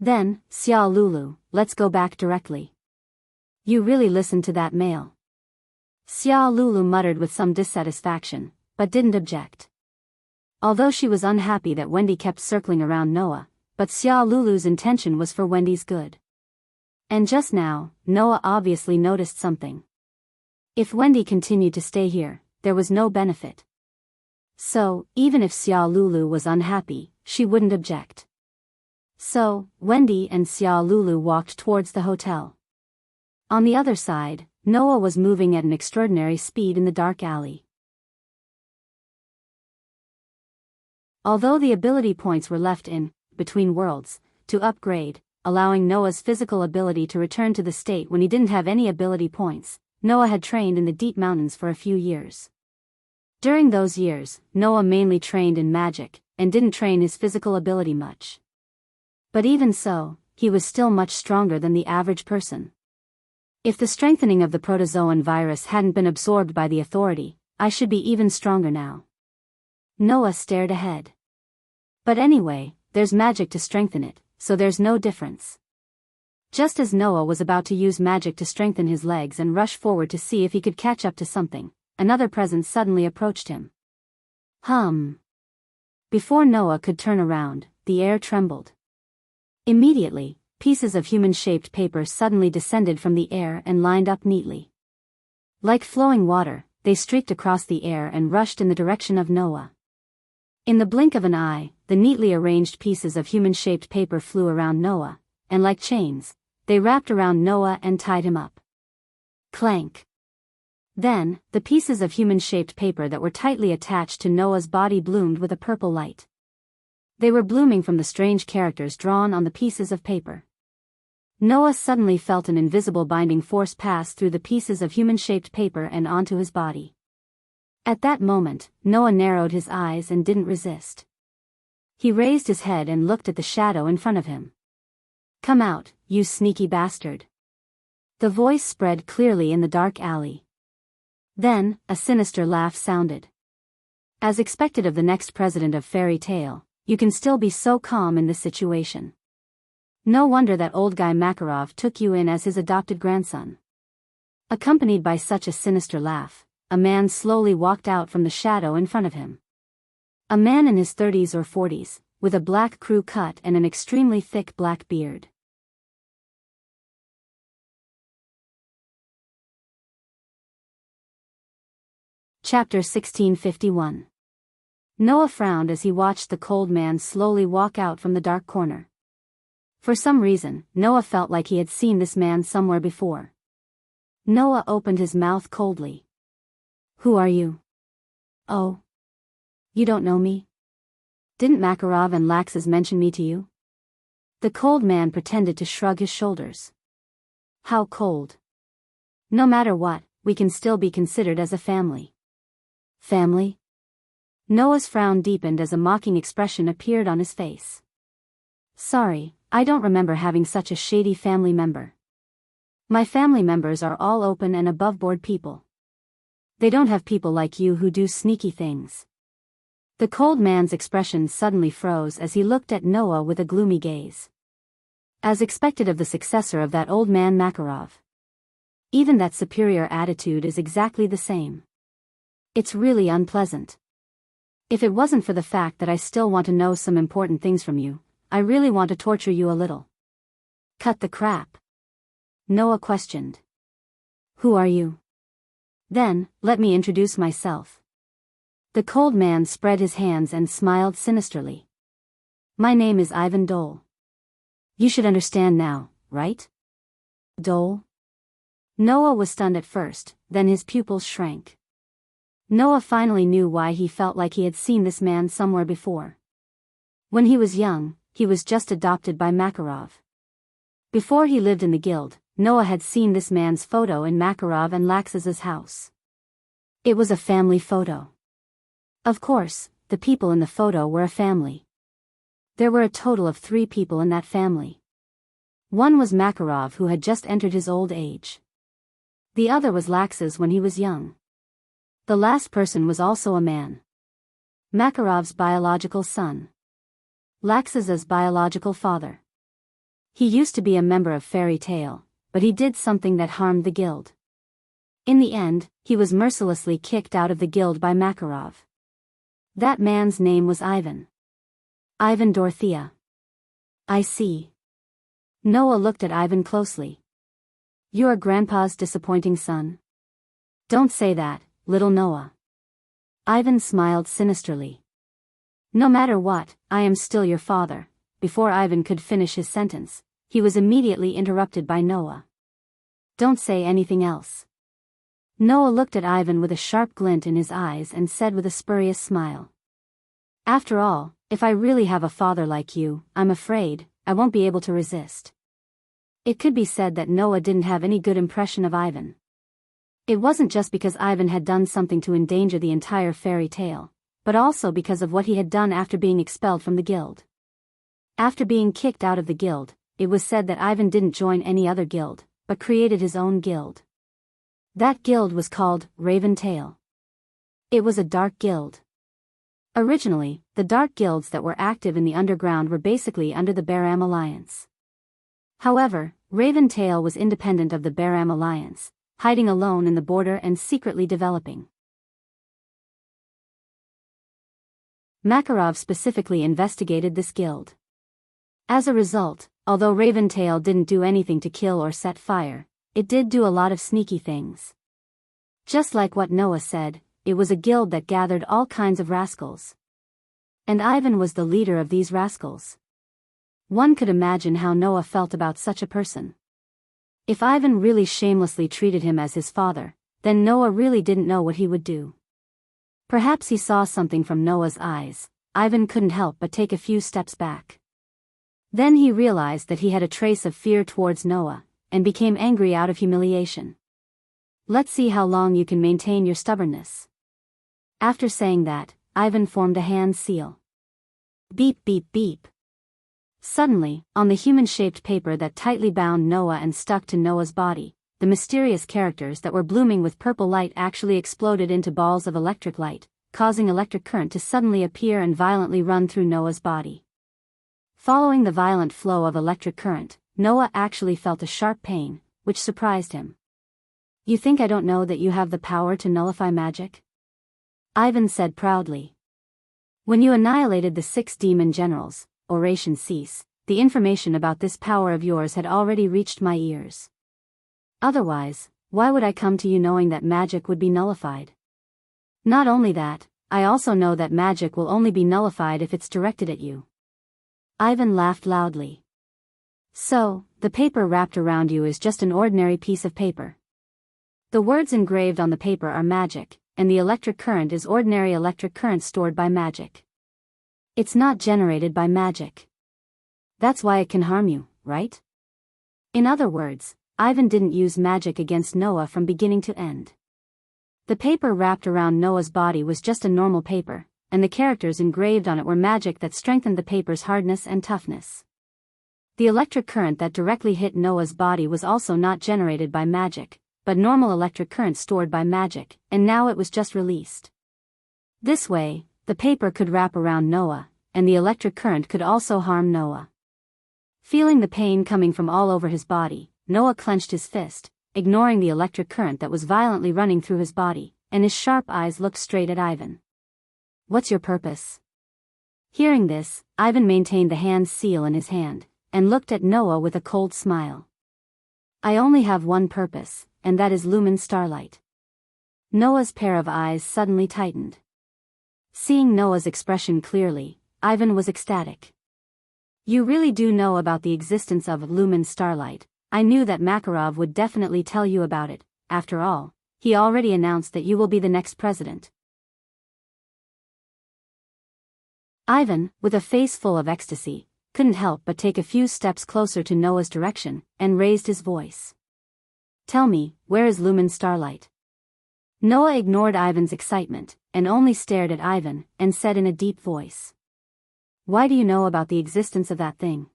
"Then, Xia Lulu, let's go back directly." "You really listened to that male." Xia Lulu muttered with some dissatisfaction, but didn't object. Although she was unhappy that Wendy kept circling around Noah, but Xia Lulu's intention was for Wendy's good. And just now, Noah obviously noticed something. If Wendy continued to stay here, there was no benefit. So, even if Xia Lulu was unhappy, she wouldn't object. So, Wendy and Xia Lulu walked towards the hotel. On the other side, Noah was moving at an extraordinary speed in the dark alley. Although the ability points were left in Between Worlds to upgrade, allowing Noah's physical ability to return to the state when he didn't have any ability points, Noah had trained in the deep mountains for a few years. During those years, Noah mainly trained in magic, and didn't train his physical ability much. But even so, he was still much stronger than the average person. If the strengthening of the protozoan virus hadn't been absorbed by the authority, I should be even stronger now. Noah stared ahead. But anyway, there's magic to strengthen it, so there's no difference. Just as Noah was about to use magic to strengthen his legs and rush forward to see if he could catch up to something, another presence suddenly approached him. Before Noah could turn around, the air trembled. Immediately, pieces of human-shaped paper suddenly descended from the air and lined up neatly. Like flowing water, they streaked across the air and rushed in the direction of Noah. In the blink of an eye, the neatly arranged pieces of human-shaped paper flew around Noah, and like chains, they wrapped around Noah and tied him up. Clank. Then, the pieces of human-shaped paper that were tightly attached to Noah's body bloomed with a purple light. They were blooming from the strange characters drawn on the pieces of paper. Noah suddenly felt an invisible binding force pass through the pieces of human-shaped paper and onto his body. At that moment, Noah narrowed his eyes and didn't resist. He raised his head and looked at the shadow in front of him. "Come out, you sneaky bastard." The voice spread clearly in the dark alley. Then, a sinister laugh sounded. As expected of the next president of Fairy Tale, you can still be so calm in this situation. No wonder that old guy Makarov took you in as his adopted grandson. Accompanied by such a sinister laugh, a man slowly walked out from the shadow in front of him. A man in his 30s or 40s, with a black crew cut and an extremely thick black beard. Chapter 1651. Noah frowned as he watched the cold man slowly walk out from the dark corner. For some reason, Noah felt like he had seen this man somewhere before. Noah opened his mouth coldly. "Who are you?" "Oh. You don't know me? Didn't Makarov and Laxus mention me to you?" The cold man pretended to shrug his shoulders. "How cold? No matter what, we can still be considered as a family." "Family?" Noah's frown deepened as a mocking expression appeared on his face. "Sorry, I don't remember having such a shady family member. My family members are all open and above-board people. They don't have people like you who do sneaky things." The cold man's expression suddenly froze as he looked at Noah with a gloomy gaze. As expected of the successor of that old man Makarov. Even that superior attitude is exactly the same. It's really unpleasant. If it wasn't for the fact that I still want to know some important things from you, I really want to torture you a little. "Cut the crap," Noah questioned. "Who are you?" "Then, let me introduce myself." The cold man spread his hands and smiled sinisterly. "My name is Ivan Dole. You should understand now, right?" "Dole?" Noah was stunned at first, then his pupils shrank. Noah finally knew why he felt like he had seen this man somewhere before. When he was young, he was just adopted by Makarov. Before he lived in the guild, Noah had seen this man's photo in Makarov and Lax's house. It was a family photo. Of course, the people in the photo were a family. There were a total of 3 people in that family. One was Makarov, who had just entered his old age. The other was Lax's when he was young. The last person was also a man. Makarov's biological son. Lax's biological father. He used to be a member of Fairy Tale, but he did something that harmed the guild. In the end, he was mercilessly kicked out of the guild by Makarov. That man's name was Ivan. Ivan Dorothea. I see. Noah looked at Ivan closely. You're Grandpa's disappointing son? Don't say that, little Noah. Ivan smiled sinisterly. No matter what, I am still your father. Before Ivan could finish his sentence, he was immediately interrupted by Noah. Don't say anything else. Noah looked at Ivan with a sharp glint in his eyes and said with a spurious smile. After all, if I really have a father like you, I'm afraid I won't be able to resist. It could be said that Noah didn't have any good impression of Ivan. It wasn't just because Ivan had done something to endanger the entire fairy tale, but also because of what he had done after being expelled from the guild. After being kicked out of the guild, it was said that Ivan didn't join any other guild, but created his own guild. That guild was called Raven Tail. It was a dark guild. Originally, the dark guilds that were active in the underground were basically under the Baram Alliance. However, Raven Tail was independent of the Baram Alliance, hiding alone in the border and secretly developing. Makarov specifically investigated this guild. As a result, although Raven Tail didn't do anything to kill or set fire, it did do a lot of sneaky things. Just like what Noah said, it was a guild that gathered all kinds of rascals. And Ivan was the leader of these rascals. One could imagine how Noah felt about such a person. If Ivan really shamelessly treated him as his father, then Noah really didn't know what he would do. Perhaps he saw something from Noah's eyes. Ivan couldn't help but take a few steps back. Then he realized that he had a trace of fear towards Noah, and became angry out of humiliation. Let's see how long you can maintain your stubbornness. After saying that, Ivan formed a hand seal. Beep beep beep. Suddenly, on the human-shaped paper that tightly bound Noah and stuck to Noah's body, the mysterious characters that were blooming with purple light actually exploded into balls of electric light, causing electric current to suddenly appear and violently run through Noah's body. Following the violent flow of electric current, Noah actually felt a sharp pain, which surprised him. You think I don't know that you have the power to nullify magic? Ivan said proudly. When you annihilated the 6 demon generals, oration cease, the information about this power of yours had already reached my ears. Otherwise, why would I come to you knowing that magic would be nullified? Not only that, I also know that magic will only be nullified if it's directed at you. Ivan laughed loudly. So, the paper wrapped around you is just an ordinary piece of paper. The words engraved on the paper are magic, and the electric current is ordinary electric current stored by magic. It's not generated by magic. That's why it can harm you, right? In other words, Ivan didn't use magic against Noah from beginning to end. The paper wrapped around Noah's body was just a normal paper, and the characters engraved on it were magic that strengthened the paper's hardness and toughness. The electric current that directly hit Noah's body was also not generated by magic, but normal electric current stored by magic, and now it was just released. This way, the paper could wrap around Noah, and the electric current could also harm Noah. Feeling the pain coming from all over his body, Noah clenched his fist, ignoring the electric current that was violently running through his body, and his sharp eyes looked straight at Ivan. What's your purpose? Hearing this, Ivan maintained the hand seal in his hand, and looked at Noah with a cold smile. I only have one purpose, and that is lumen starlight. Noah's pair of eyes suddenly tightened. Seeing Noah's expression clearly, Ivan was ecstatic. You really do know about the existence of lumen starlight. I knew that Makarov would definitely tell you about it. After all, he already announced that you will be the next president. Ivan, with a face full of ecstasy, couldn't help but take a few steps closer to Noah's direction, and raised his voice. Tell me, where is Lumen Starlight? Noah ignored Ivan's excitement, and only stared at Ivan, and said in a deep voice. Why do you know about the existence of that thing?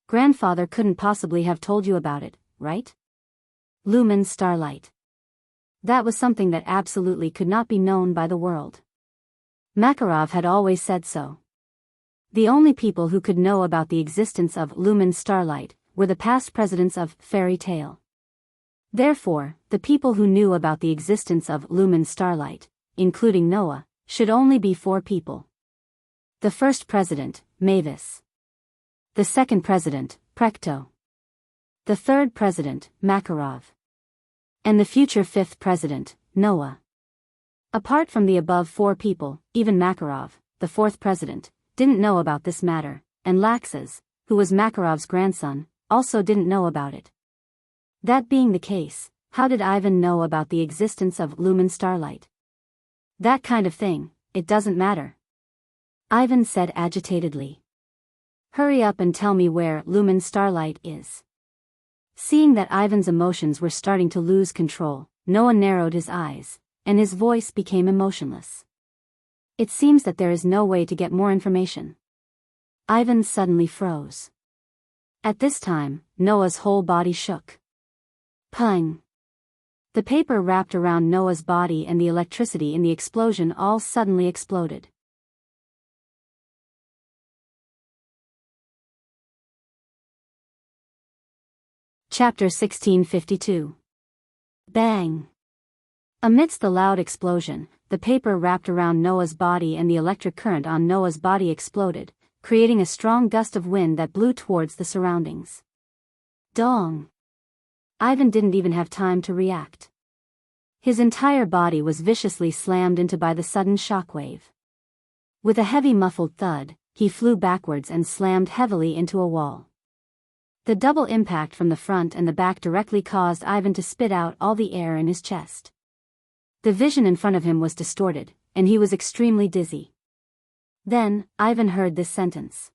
Grandfather couldn't possibly have told you about it, right? Lumen Starlight. That was something that absolutely could not be known by the world. Makarov had always said so. The only people who could know about the existence of Lumen Starlight were the past presidents of Fairy Tale. Therefore, the people who knew about the existence of Lumen Starlight, including Noah, should only be 4 people. The first president, Mavis. The second president, Prekto. The third president, Makarov. And the future 5th president, Noah. Apart from the above 4 people, even Makarov, the 4th president, didn't know about this matter, and Laxas, who was Makarov's grandson, also didn't know about it. That being the case, how did Ivan know about the existence of Lumen Starlight? That kind of thing, it doesn't matter. Ivan said agitatedly. Hurry up and tell me where Lumen Starlight is. Seeing that Ivan's emotions were starting to lose control, Noah narrowed his eyes, and his voice became emotionless. It seems that there is no way to get more information. Ivan suddenly froze. At this time, Noah's whole body shook. Pung! The paper wrapped around Noah's body and the electricity in the explosion all suddenly exploded. Chapter 1652. Bang! Amidst the loud explosion, the paper wrapped around Noah's body and the electric current on Noah's body exploded, creating a strong gust of wind that blew towards the surroundings. Dong! Ivan didn't even have time to react. His entire body was viciously slammed into by the sudden shockwave. With a heavy muffled thud, he flew backwards and slammed heavily into a wall. The double impact from the front and the back directly caused Ivan to spit out all the air in his chest. The vision in front of him was distorted, and he was extremely dizzy. Then, Ivan heard this sentence.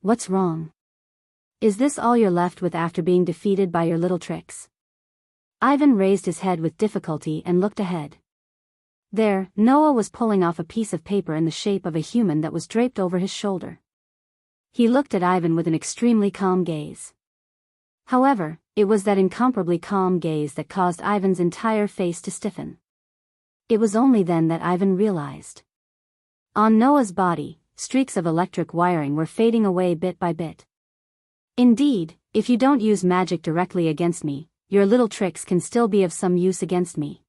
What's wrong? Is this all you're left with after being defeated by your little tricks? Ivan raised his head with difficulty and looked ahead. There, Noah was pulling off a piece of paper in the shape of a human that was draped over his shoulder. He looked at Ivan with an extremely calm gaze. However, it was that incomparably calm gaze that caused Ivan's entire face to stiffen. It was only then that Ivan realized. On Noah's body, streaks of electric wiring were fading away bit by bit. Indeed, if you don't use magic directly against me, your little tricks can still be of some use against me.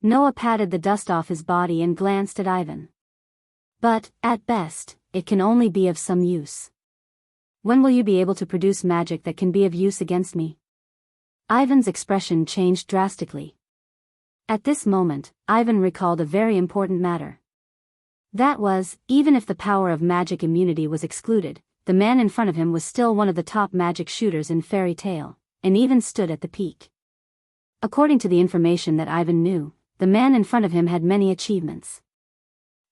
Noah patted the dust off his body and glanced at Ivan. But, at best, it can only be of some use. When will you be able to produce magic that can be of use against me? Ivan's expression changed drastically. At this moment, Ivan recalled a very important matter. That was, even if the power of magic immunity was excluded, the man in front of him was still one of the top magic shooters in Fairy Tale, and even stood at the peak. According to the information that Ivan knew, the man in front of him had many achievements.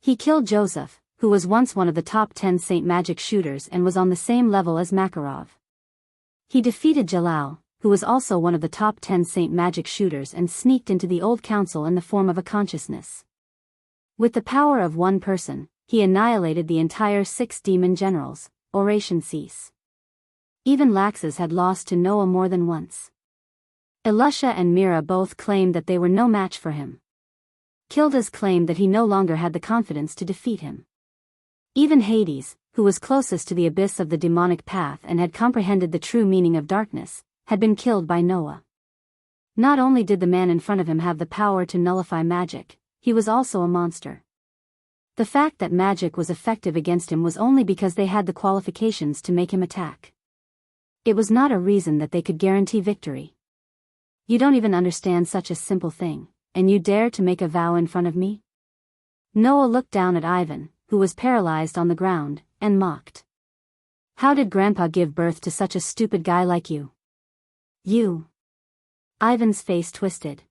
He killed Joseph, who was once one of the top 10 Saint Magic shooters and was on the same level as Makarov. He defeated Jalal, who was also one of the top 10 Saint Magic shooters and sneaked into the Old Council in the form of a consciousness. With the power of one person, he annihilated the entire 6 demon generals. Oration cease. Even Laxas had lost to Noah more than once. Elusha and Mira both claimed that they were no match for him. Kildas claimed that he no longer had the confidence to defeat him. Even Hades, who was closest to the abyss of the demonic path and had comprehended the true meaning of darkness, had been killed by Noah. Not only did the man in front of him have the power to nullify magic, he was also a monster. The fact that magic was effective against him was only because they had the qualifications to make him attack. It was not a reason that they could guarantee victory. You don't even understand such a simple thing, and you dare to make a vow in front of me? Noah looked down at Ivan, who was paralyzed on the ground, and mocked. How did Grandpa give birth to such a stupid guy like you? You. Ivan's face twisted.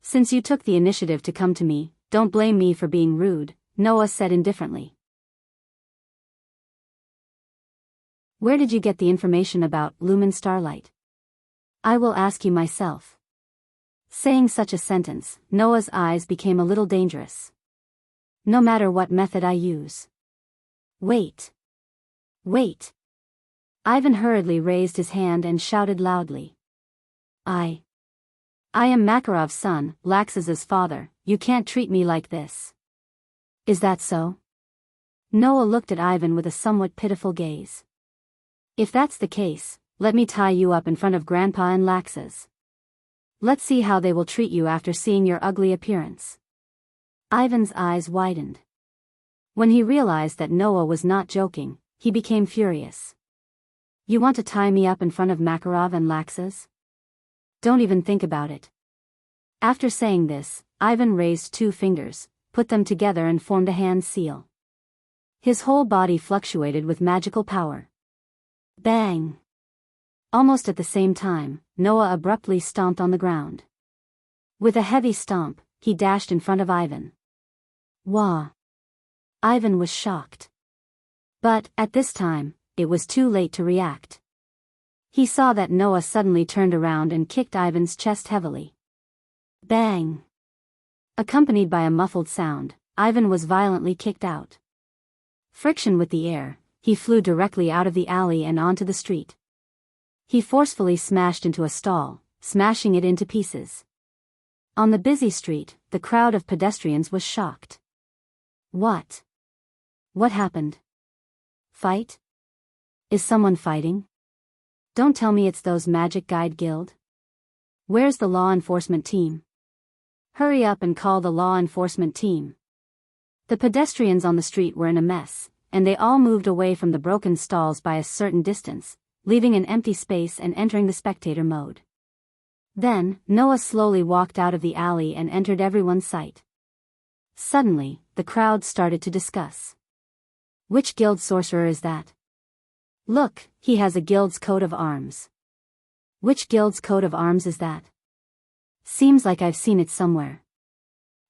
Since you took the initiative to come to me, don't blame me for being rude, Noah said indifferently. Where did you get the information about Lumen Starlight? I will ask you myself. Saying such a sentence, Noah's eyes became a little dangerous. No matter what method I use. Wait. Wait. Ivan hurriedly raised his hand and shouted loudly. I am Makarov's son, Laxus's father. You can't treat me like this. Is that so? Noah looked at Ivan with a somewhat pitiful gaze. If that's the case, let me tie you up in front of Grandpa and Laxus. Let's see how they will treat you after seeing your ugly appearance. Ivan's eyes widened. When he realized that Noah was not joking, he became furious. You want to tie me up in front of Makarov and Laxus? Don't even think about it. After saying this, Ivan raised 2 fingers, put them together and formed a hand seal. His whole body fluctuated with magical power. Bang! Almost at the same time, Noah abruptly stomped on the ground. With a heavy stomp, he dashed in front of Ivan. Wah! Ivan was shocked. But, at this time, it was too late to react. He saw that Noah suddenly turned around and kicked Ivan's chest heavily. Bang! Accompanied by a muffled sound, Ivan was violently kicked out. Friction with the air, he flew directly out of the alley and onto the street. He forcefully smashed into a stall, smashing it into pieces. On the busy street, the crowd of pedestrians was shocked. What? What happened? Fight? Is someone fighting? Don't tell me it's those Magic Guide Guild. Where's the law enforcement team? Hurry up and call the law enforcement team. The pedestrians on the street were in a mess, and they all moved away from the broken stalls by a certain distance, leaving an empty space and entering the spectator mode. Then, Noah slowly walked out of the alley and entered everyone's sight. Suddenly, the crowd started to discuss. Which guild sorcerer is that? Look, he has a guild's coat of arms. Which guild's coat of arms is that? Seems like I've seen it somewhere.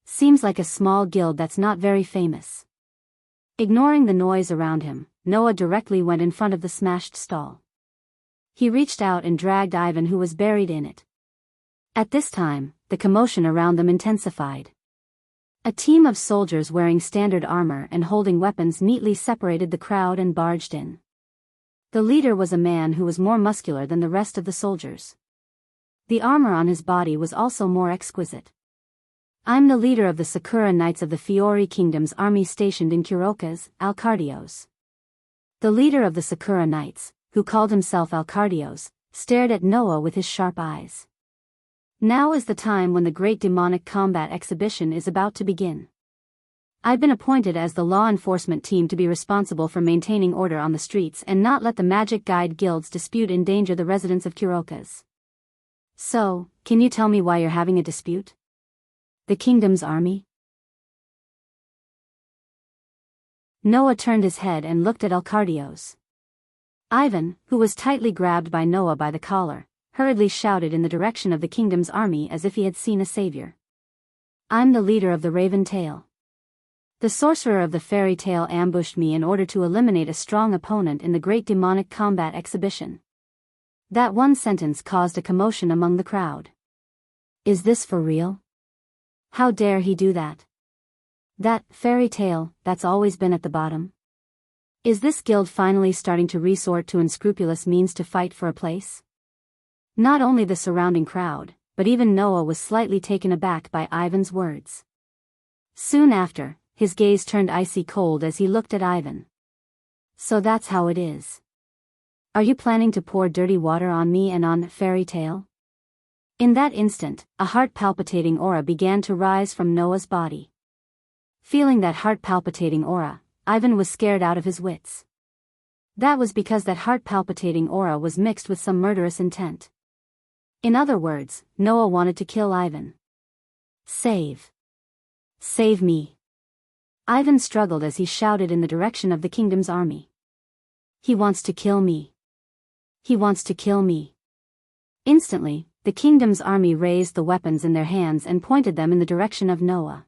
Seems like a small guild that's not very famous. Ignoring the noise around him, Noah directly went in front of the smashed stall. He reached out and dragged Ivan, who was buried in it. At this time, the commotion around them intensified. A team of soldiers wearing standard armor and holding weapons neatly separated the crowd and barged in. The leader was a man who was more muscular than the rest of the soldiers. The armor on his body was also more exquisite. I'm the leader of the Sakura Knights of the Fiori Kingdom's army stationed in Kuroka's, Alcardios. The leader of the Sakura Knights, who called himself Alcardios, stared at Noah with his sharp eyes. Now is the time when the great demonic combat exhibition is about to begin. I've been appointed as the law enforcement team to be responsible for maintaining order on the streets and not let the Magic Guide Guild's dispute endanger the residents of Kuroka's. So, can you tell me why you're having a dispute? The kingdom's army? Noah turned his head and looked at Alcardios. Ivan, who was tightly grabbed by Noah by the collar, hurriedly shouted in the direction of the kingdom's army as if he had seen a savior. I'm the leader of the Raven Tail. The sorcerer of the fairy tale ambushed me in order to eliminate a strong opponent in the great demonic combat exhibition. That one sentence caused a commotion among the crowd. Is this for real? How dare he do that? That fairy tale that's always been at the bottom? Is this guild finally starting to resort to unscrupulous means to fight for a place? Not only the surrounding crowd, but even Noah was slightly taken aback by Ivan's words. Soon after, his gaze turned icy cold as he looked at Ivan. So that's how it is. Are you planning to pour dirty water on me and on fairy tale? In that instant, a heart-palpitating aura began to rise from Noah's body. Feeling that heart-palpitating aura, Ivan was scared out of his wits. That was because that heart-palpitating aura was mixed with some murderous intent. In other words, Noah wanted to kill Ivan. Save. Save me. Ivan struggled as he shouted in the direction of the kingdom's army. He wants to kill me. He wants to kill me. Instantly, the kingdom's army raised the weapons in their hands and pointed them in the direction of Noah.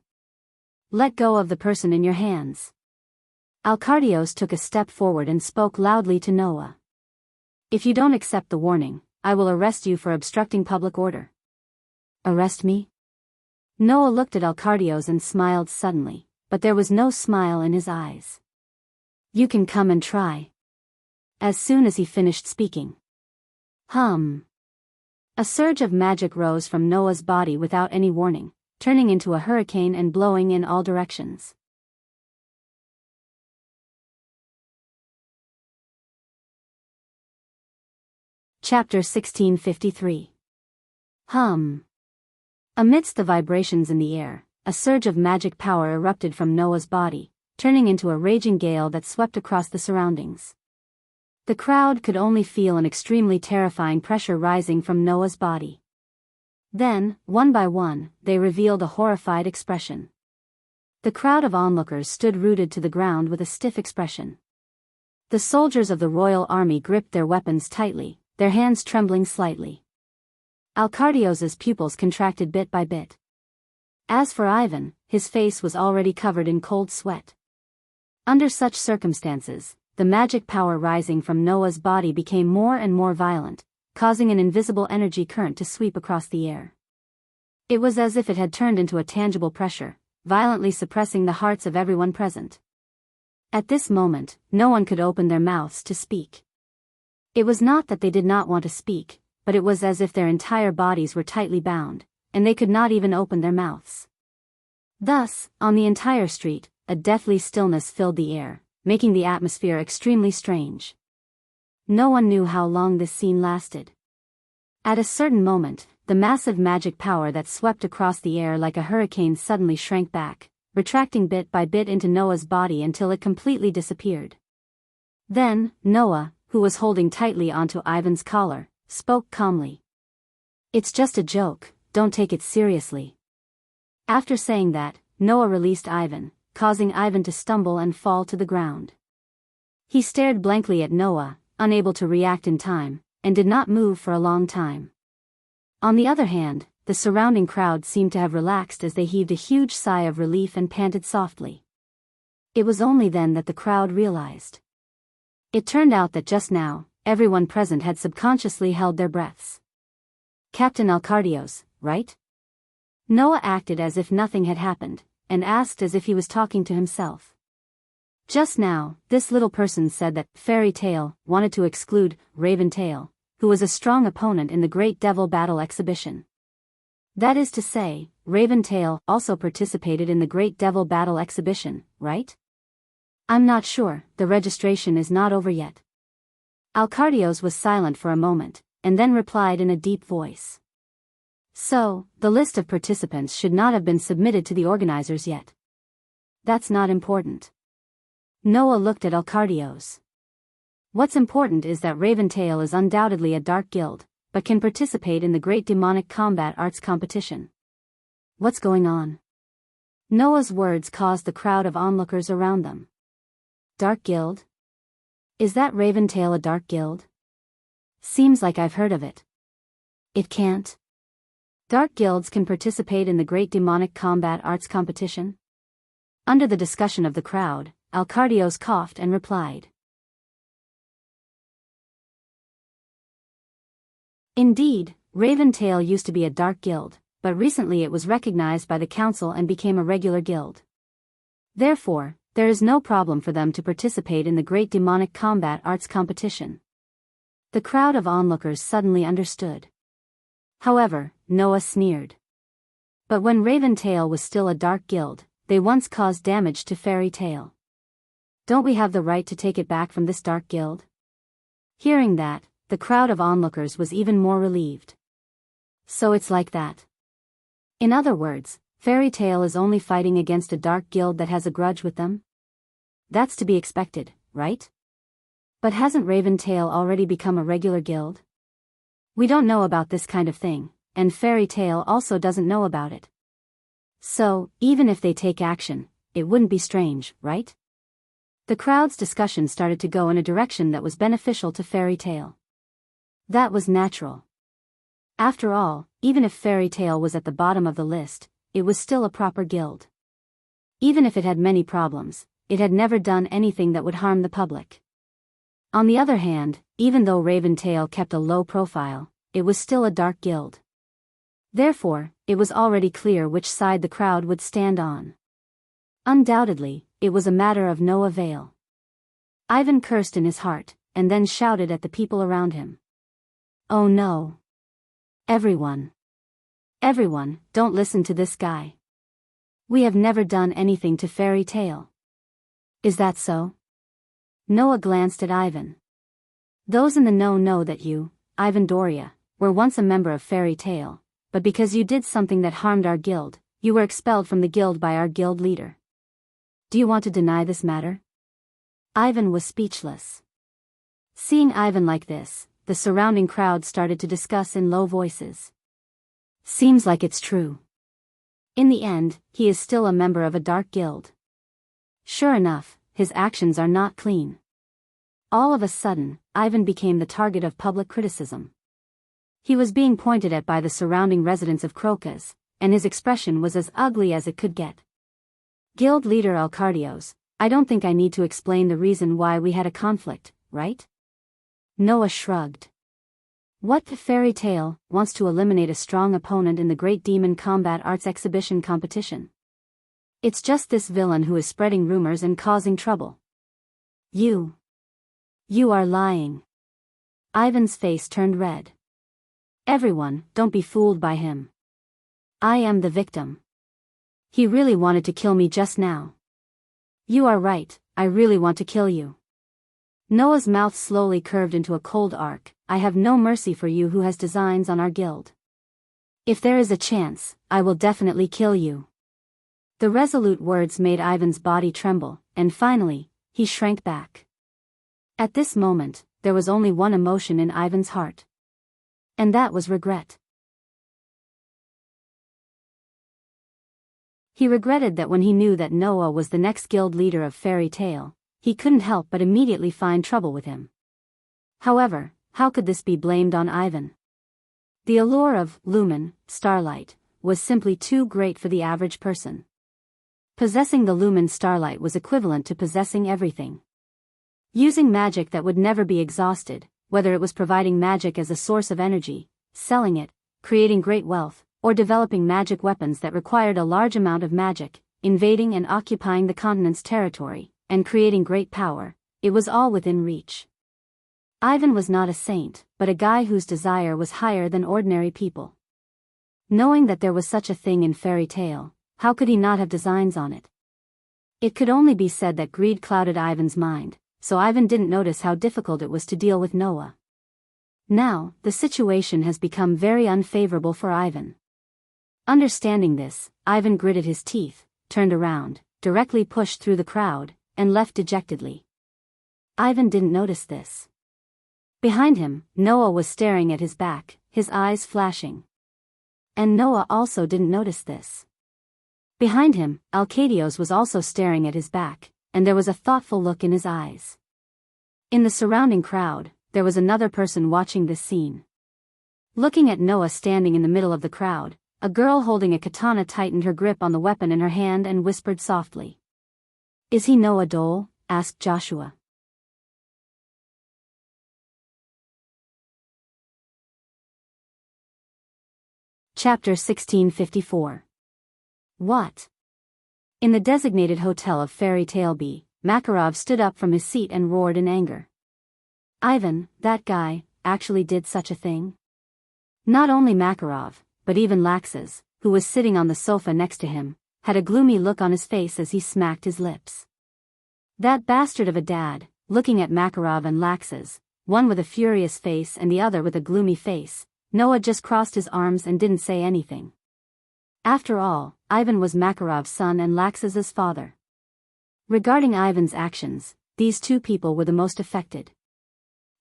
Let go of the person in your hands. Alcardios took a step forward and spoke loudly to Noah. If you don't accept the warning, I will arrest you for obstructing public order. Arrest me? Noah looked at Alcardios and smiled suddenly, but there was no smile in his eyes. You can come and try. As soon as he finished speaking. A surge of magic rose from Noah's body without any warning, turning into a hurricane and blowing in all directions. Chapter 1653. Amidst the vibrations in the air, a surge of magic power erupted from Noah's body, turning into a raging gale that swept across the surroundings. The crowd could only feel an extremely terrifying pressure rising from Noah's body. Then, one by one, they revealed a horrified expression. The crowd of onlookers stood rooted to the ground with a stiff expression. The soldiers of the royal army gripped their weapons tightly, their hands trembling slightly. Alcardios's pupils contracted bit by bit. As for Ivan, his face was already covered in cold sweat. Under such circumstances, the magic power rising from Noah's body became more and more violent, causing an invisible energy current to sweep across the air. It was as if it had turned into a tangible pressure, violently suppressing the hearts of everyone present. At this moment, no one could open their mouths to speak. It was not that they did not want to speak, but it was as if their entire bodies were tightly bound, and they could not even open their mouths. Thus, on the entire street, a deathly stillness filled the air, making the atmosphere extremely strange. No one knew how long this scene lasted. At a certain moment, the massive magic power that swept across the air like a hurricane suddenly shrank back, retracting bit by bit into Noah's body until it completely disappeared. Then, Noah, who was holding tightly onto Ivan's collar, spoke calmly. It's just a joke, don't take it seriously. After saying that, Noah released Ivan, causing Ivan to stumble and fall to the ground. He stared blankly at Noah, unable to react in time, and did not move for a long time. On the other hand, the surrounding crowd seemed to have relaxed as they heaved a huge sigh of relief and panted softly. It was only then that the crowd realized. It turned out that just now, everyone present had subconsciously held their breaths. Captain Alcardios, right? Noah acted as if nothing had happened, and asked as if he was talking to himself. Just now, this little person said that Fairy Tale wanted to exclude Raven Tail, who was a strong opponent in the Great Devil Battle exhibition. That is to say, Raven Tail also participated in the Great Devil Battle exhibition, right? I'm not sure, the registration is not over yet. Alcardios was silent for a moment, and then replied in a deep voice. So, the list of participants should not have been submitted to the organizers yet. That's not important. Noah looked at Alcardios. What's important is that Raventail is undoubtedly a dark guild, but can participate in the Great Demonic Combat Arts competition. What's going on? Noah's words caused the crowd of onlookers around them. Dark guild? Is that Raventail a dark guild? Seems like I've heard of it. It can't. Dark guilds can participate in the Great Demonic Combat Arts competition? Under the discussion of the crowd, Alcardios coughed and replied. Indeed, Raventail used to be a dark guild, but recently it was recognized by the council and became a regular guild. Therefore, there is no problem for them to participate in the Great Demonic Combat Arts competition. The crowd of onlookers suddenly understood. However, Noah sneered. But when Raventail was still a dark guild, they once caused damage to Fairy Tale. Don't we have the right to take it back from this dark guild? Hearing that, the crowd of onlookers was even more relieved. So it's like that. In other words, Fairy Tale is only fighting against a dark guild that has a grudge with them? That's to be expected, right? But hasn't Raventail already become a regular guild? We don't know about this kind of thing, and Fairy Tale also doesn't know about it. So, even if they take action, it wouldn't be strange, right? The crowd's discussion started to go in a direction that was beneficial to Fairy Tale. That was natural. After all, even if Fairy Tale was at the bottom of the list, it was still a proper guild. Even if it had many problems, it had never done anything that would harm the public. On the other hand, even though Raventail kept a low profile, it was still a dark guild. Therefore, it was already clear which side the crowd would stand on. Undoubtedly, it was a matter of no avail. Ivan cursed in his heart, and then shouted at the people around him. "Oh no! Everyone! Everyone, don't listen to this guy. We have never done anything to Fairy Tale." "Is that so?" Noah glanced at Ivan. "Those in the know that you, Ivan Doria, were once a member of Fairy Tale, but because you did something that harmed our guild, you were expelled from the guild by our guild leader. Do you want to deny this matter?" Ivan was speechless. Seeing Ivan like this, the surrounding crowd started to discuss in low voices. "Seems like it's true. In the end, he is still a member of a dark guild. Sure enough, his actions are not clean." All of a sudden, Ivan became the target of public criticism. He was being pointed at by the surrounding residents of Crocus, and his expression was as ugly as it could get. "Guild leader Alcardios, I don't think I need to explain the reason why we had a conflict, right?" Noah shrugged. "What Fairy Tale wants to eliminate a strong opponent in the Great Demon Combat Arts Exhibition competition? It's just this villain who is spreading rumors and causing trouble." You are lying." Ivan's face turned red. "Everyone, don't be fooled by him. I am the victim. He really wanted to kill me just now." "You are right, I really want to kill you." Noah's mouth slowly curved into a cold arc. "I have no mercy for you who has designs on our guild. If there is a chance, I will definitely kill you." The resolute words made Ivan's body tremble, and finally, he shrank back. At this moment, there was only one emotion in Ivan's heart. And that was regret. He regretted that when he knew that Noah was the next guild leader of Fairy Tale, he couldn't help but immediately find trouble with him. However, how could this be blamed on Ivan? The allure of lumen, starlight, was simply too great for the average person. Possessing the lumen starlight was equivalent to possessing everything. Using magic that would never be exhausted, whether it was providing magic as a source of energy, selling it, creating great wealth, or developing magic weapons that required a large amount of magic, invading and occupying the continent's territory, and creating great power, it was all within reach. Ivan was not a saint, but a guy whose desire was higher than ordinary people. Knowing that there was such a thing in Fairy Tale, how could he not have designs on it? It could only be said that greed clouded Ivan's mind, so Ivan didn't notice how difficult it was to deal with Noah. Now, the situation has become very unfavorable for Ivan. Understanding this, Ivan gritted his teeth, turned around, directly pushed through the crowd, and left dejectedly. Ivan didn't notice this. Behind him, Noah was staring at his back, his eyes flashing. And Noah also didn't notice this. Behind him, Alcardios was also staring at his back, and there was a thoughtful look in his eyes. In the surrounding crowd, there was another person watching this scene. Looking at Noah standing in the middle of the crowd, a girl holding a katana tightened her grip on the weapon in her hand and whispered softly. "Is he Noah Dole?" asked Joshua. Chapter 1654. What? In the designated hotel of Fairy Tale B, Makarov stood up from his seat and roared in anger. Ivan, that guy, actually did such a thing? Not only Makarov, but even Laxas, who was sitting on the sofa next to him, had a gloomy look on his face as he smacked his lips. That bastard of a dad, looking at Makarov and Laxas, one with a furious face and the other with a gloomy face, Noah just crossed his arms and didn't say anything. After all, Ivan was Makarov's son and Laxas's father. Regarding Ivan's actions, these two people were the most affected.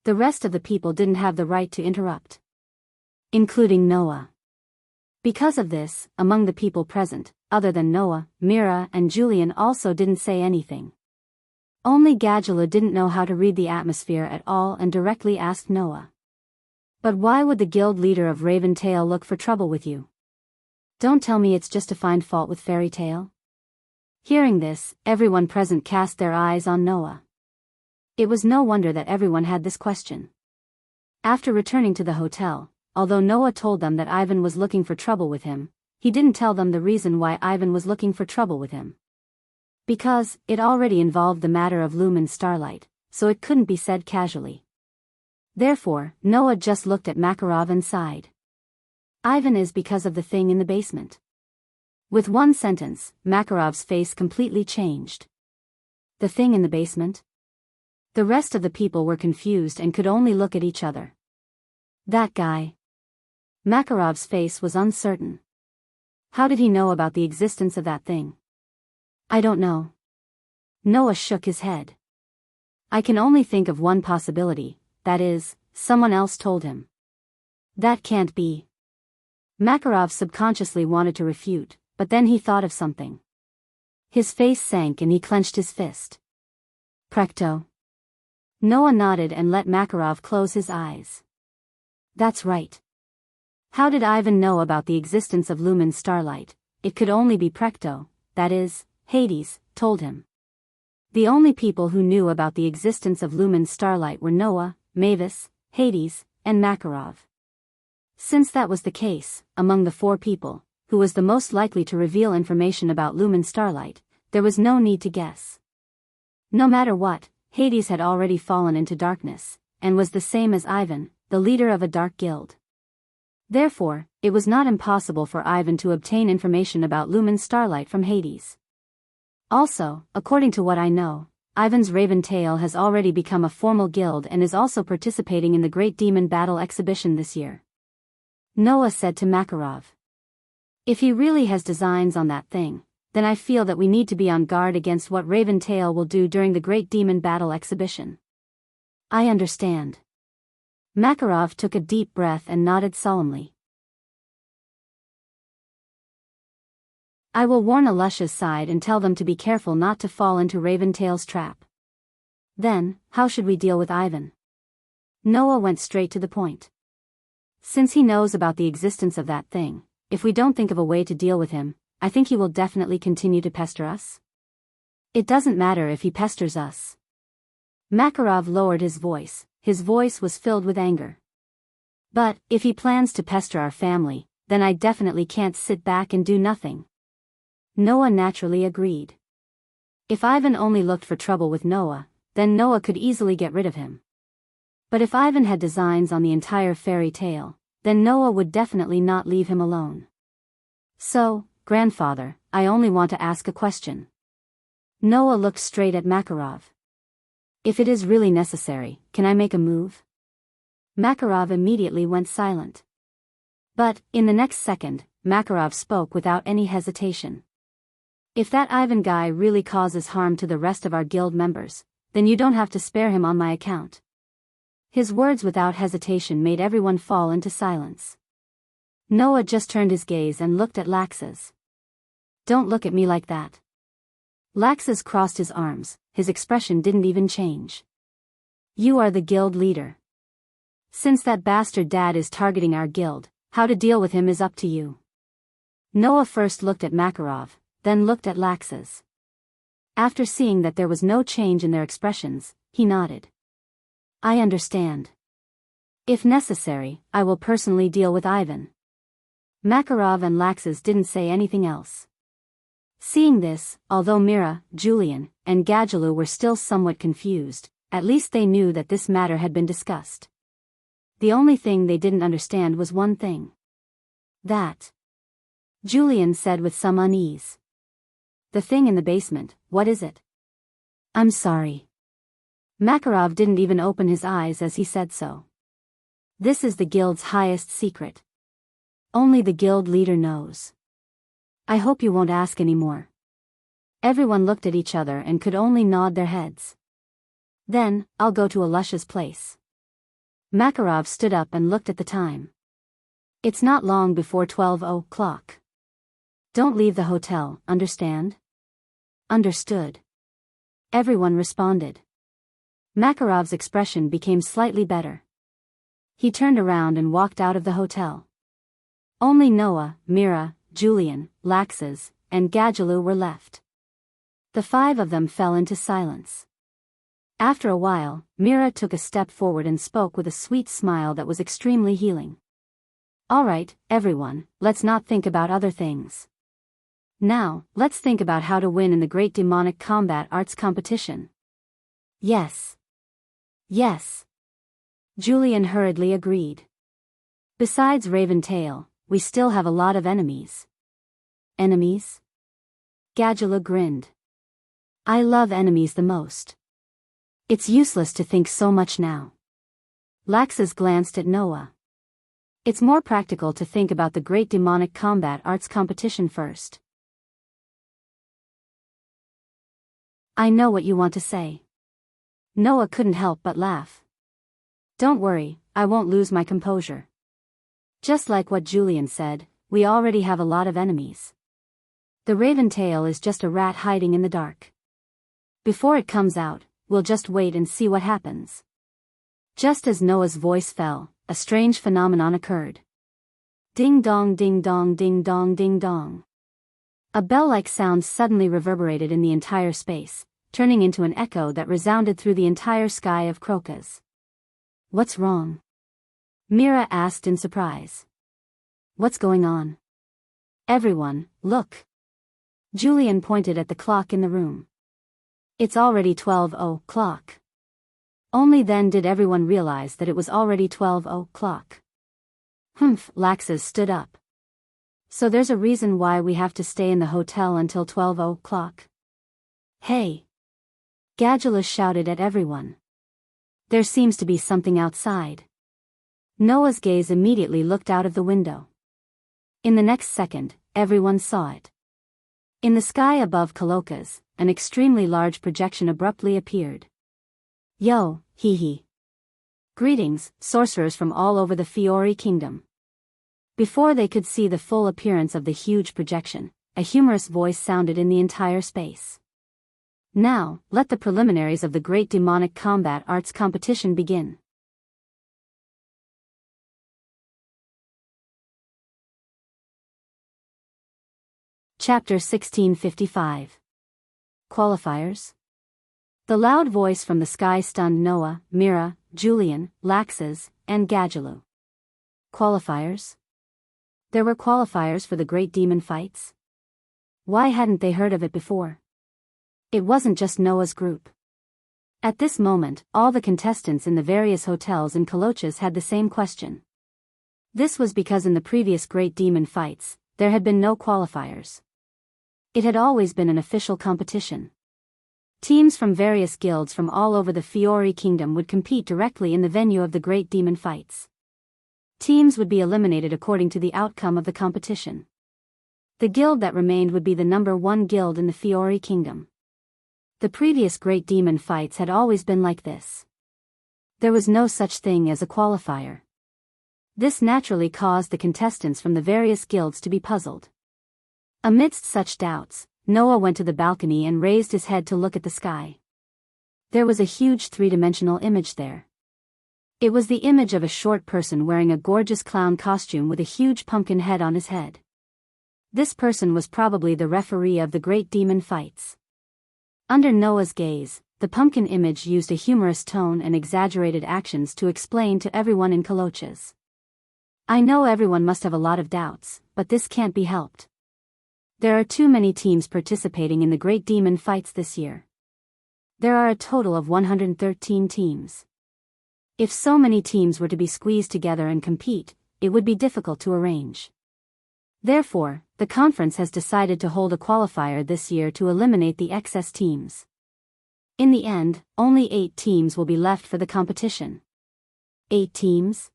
The rest of the people didn't have the right to interrupt. Including Noah. Because of this, among the people present, other than Noah, Mira and Julian also didn't say anything. Only Gadula didn't know how to read the atmosphere at all and directly asked Noah. "But why would the guild leader of Raven Tail look for trouble with you? Don't tell me it's just to find fault with Fairy Tale?" Hearing this, everyone present cast their eyes on Noah. It was no wonder that everyone had this question. After returning to the hotel, although Noah told them that Ivan was looking for trouble with him, he didn't tell them the reason why Ivan was looking for trouble with him. Because it already involved the matter of lumen starlight, so it couldn't be said casually. Therefore, Noah just looked at Makarov and sighed. Ivan is because of the thing in the basement. With one sentence, Makarov's face completely changed. The thing in the basement? The rest of the people were confused and could only look at each other. That guy. Makarov's face was uncertain. How did he know about the existence of that thing? I don't know. Noah shook his head. I can only think of one possibility, that is, someone else told him. That can't be. Makarov subconsciously wanted to refute, but then he thought of something. His face sank and he clenched his fist. Precto. Noah nodded and let Makarov close his eyes. That's right. How did Ivan know about the existence of lumen starlight? It could only be Precto, that is, Hades, told him. The only people who knew about the existence of lumen starlight were Noah, Mavis, Hades, and Makarov. Since that was the case, among the four people, who was the most likely to reveal information about lumen starlight, there was no need to guess. No matter what, Hades had already fallen into darkness, and was the same as Ivan, the leader of a dark guild. Therefore, it was not impossible for Ivan to obtain information about lumen starlight from Hades. Also, according to what I know, Ivan's Raven Tail has already become a formal guild and is also participating in the Great Demon Battle exhibition this year. Noah said to Makarov. If he really has designs on that thing, then I feel that we need to be on guard against what Raven Tail will do during the Great Demon Battle exhibition. I understand. Makarov took a deep breath and nodded solemnly. I will warn Alusha's side and tell them to be careful not to fall into Raventail's trap. Then, how should we deal with Ivan? Noah went straight to the point. Since he knows about the existence of that thing, if we don't think of a way to deal with him, I think he will definitely continue to pester us. It doesn't matter if he pesters us. Makarov lowered his voice was filled with anger. But, if he plans to pester our family, then I definitely can't sit back and do nothing. Noah naturally agreed. If Ivan only looked for trouble with Noah, then Noah could easily get rid of him. But if Ivan had designs on the entire fairy tale, then Noah would definitely not leave him alone. So, grandfather, I only want to ask a question. Noah looked straight at Makarov. If it is really necessary, can I make a move? Makarov immediately went silent. But, in the next second, Makarov spoke without any hesitation. If that Ivan guy really causes harm to the rest of our guild members, then you don't have to spare him on my account. His words without hesitation made everyone fall into silence. Noah just turned his gaze and looked at Laxus. Don't look at me like that. Laxus crossed his arms, his expression didn't even change. You are the guild leader. Since that bastard dad is targeting our guild, how to deal with him is up to you. Noah first looked at Makarov, then looked at Laxus. After seeing that there was no change in their expressions, he nodded. I understand. If necessary, I will personally deal with Ivan. Makarov and Laxus didn't say anything else. Seeing this, although Mira, Julian, and Gadjalu were still somewhat confused, at least they knew that this matter had been discussed. The only thing they didn't understand was one thing. That. Julian said with some unease. The thing in the basement, what is it? I'm sorry. Makarov didn't even open his eyes as he said so. This is the guild's highest secret. Only the guild leader knows. I hope you won't ask anymore. Everyone looked at each other and could only nod their heads. Then, I'll go to Alusha's place. Makarov stood up and looked at the time. It's not long before 12 o'clock. Don't leave the hotel, understand? Understood. Everyone responded. Makarov's expression became slightly better. He turned around and walked out of the hotel. Only Noah, Mira, Julian, Laxus, and Gadjalu were left. The five of them fell into silence. After a while, Mira took a step forward and spoke with a sweet smile that was extremely healing. Alright, everyone, let's not think about other things. Now, let's think about how to win in the Great Demonic Combat Arts Competition. Yes. Yes. Julian hurriedly agreed. Besides Raventail, we still have a lot of enemies. Enemies? Gadula grinned. I love enemies the most. It's useless to think so much now. Laxus glanced at Noah. It's more practical to think about the Great Demonic Combat Arts Competition first. I know what you want to say. Noah couldn't help but laugh. Don't worry, I won't lose my composure. Just like what Julian said, we already have a lot of enemies. The Raventail is just a rat hiding in the dark. Before it comes out, we'll just wait and see what happens. Just as Noah's voice fell, a strange phenomenon occurred. Ding dong ding dong ding dong ding dong. A bell-like sound suddenly reverberated in the entire space, turning into an echo that resounded through the entire sky of Crocus. What's wrong? Mira asked in surprise. What's going on? Everyone, look. Julian pointed at the clock in the room. It's already 12 o'clock. Only then did everyone realize that it was already 12 o'clock. Humph, Laxus stood up. So there's a reason why we have to stay in the hotel until 12 o'clock. Hey! Gadula shouted at everyone. There seems to be something outside. Noah's gaze immediately looked out of the window. In the next second, everyone saw it. In the sky above Coloca's, an extremely large projection abruptly appeared. Yo, hee hee. Greetings, sorcerers from all over the Fiori Kingdom. Before they could see the full appearance of the huge projection, a humorous voice sounded in the entire space. Now, let the preliminaries of the Great Demonic Combat Arts Competition begin. Chapter 1655. Qualifiers. The loud voice from the sky stunned Noah, Mira, Julian, Laxus, and Gadulu. Qualifiers? There were qualifiers for the Great Demon Fights? Why hadn't they heard of it before? It wasn't just Noah's group. At this moment, all the contestants in the various hotels in Colochas had the same question. This was because in the previous Great Demon Fights, there had been no qualifiers. It had always been an official competition. Teams from various guilds from all over the Fiori Kingdom would compete directly in the venue of the Great Demon Fights. Teams would be eliminated according to the outcome of the competition. The guild that remained would be the number one guild in the Fiori Kingdom. The previous Great Demon Fights had always been like this. There was no such thing as a qualifier. This naturally caused the contestants from the various guilds to be puzzled. Amidst such doubts, Noah went to the balcony and raised his head to look at the sky. There was a huge three-dimensional image there. It was the image of a short person wearing a gorgeous clown costume with a huge pumpkin head on his head. This person was probably the referee of the Great Demon Fights. Under Noah's gaze, the pumpkin image used a humorous tone and exaggerated actions to explain to everyone in Colochas. I know everyone must have a lot of doubts, but this can't be helped. There are too many teams participating in the Great Demon Fights this year. There are a total of 113 teams. If so many teams were to be squeezed together and compete, it would be difficult to arrange. Therefore, the conference has decided to hold a qualifier this year to eliminate the excess teams. In the end, only 8 teams will be left for the competition. 8 teams?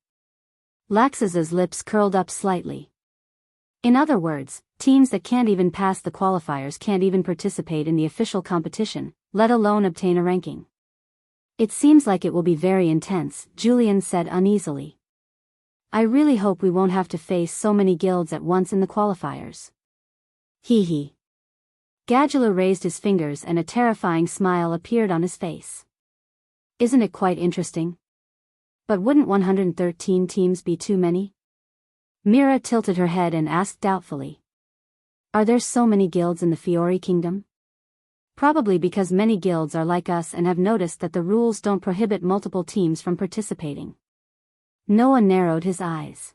Laxus's lips curled up slightly. In other words, teams that can't even pass the qualifiers can't even participate in the official competition, let alone obtain a ranking. It seems like it will be very intense, Julian said uneasily. I really hope we won't have to face so many guilds at once in the qualifiers. Hee hee. Gadula raised his fingers and a terrifying smile appeared on his face. Isn't it quite interesting? But wouldn't 113 teams be too many? Mira tilted her head and asked doubtfully. Are there so many guilds in the Fiori Kingdom? Probably because many guilds are like us and have noticed that the rules don't prohibit multiple teams from participating. Noah narrowed his eyes.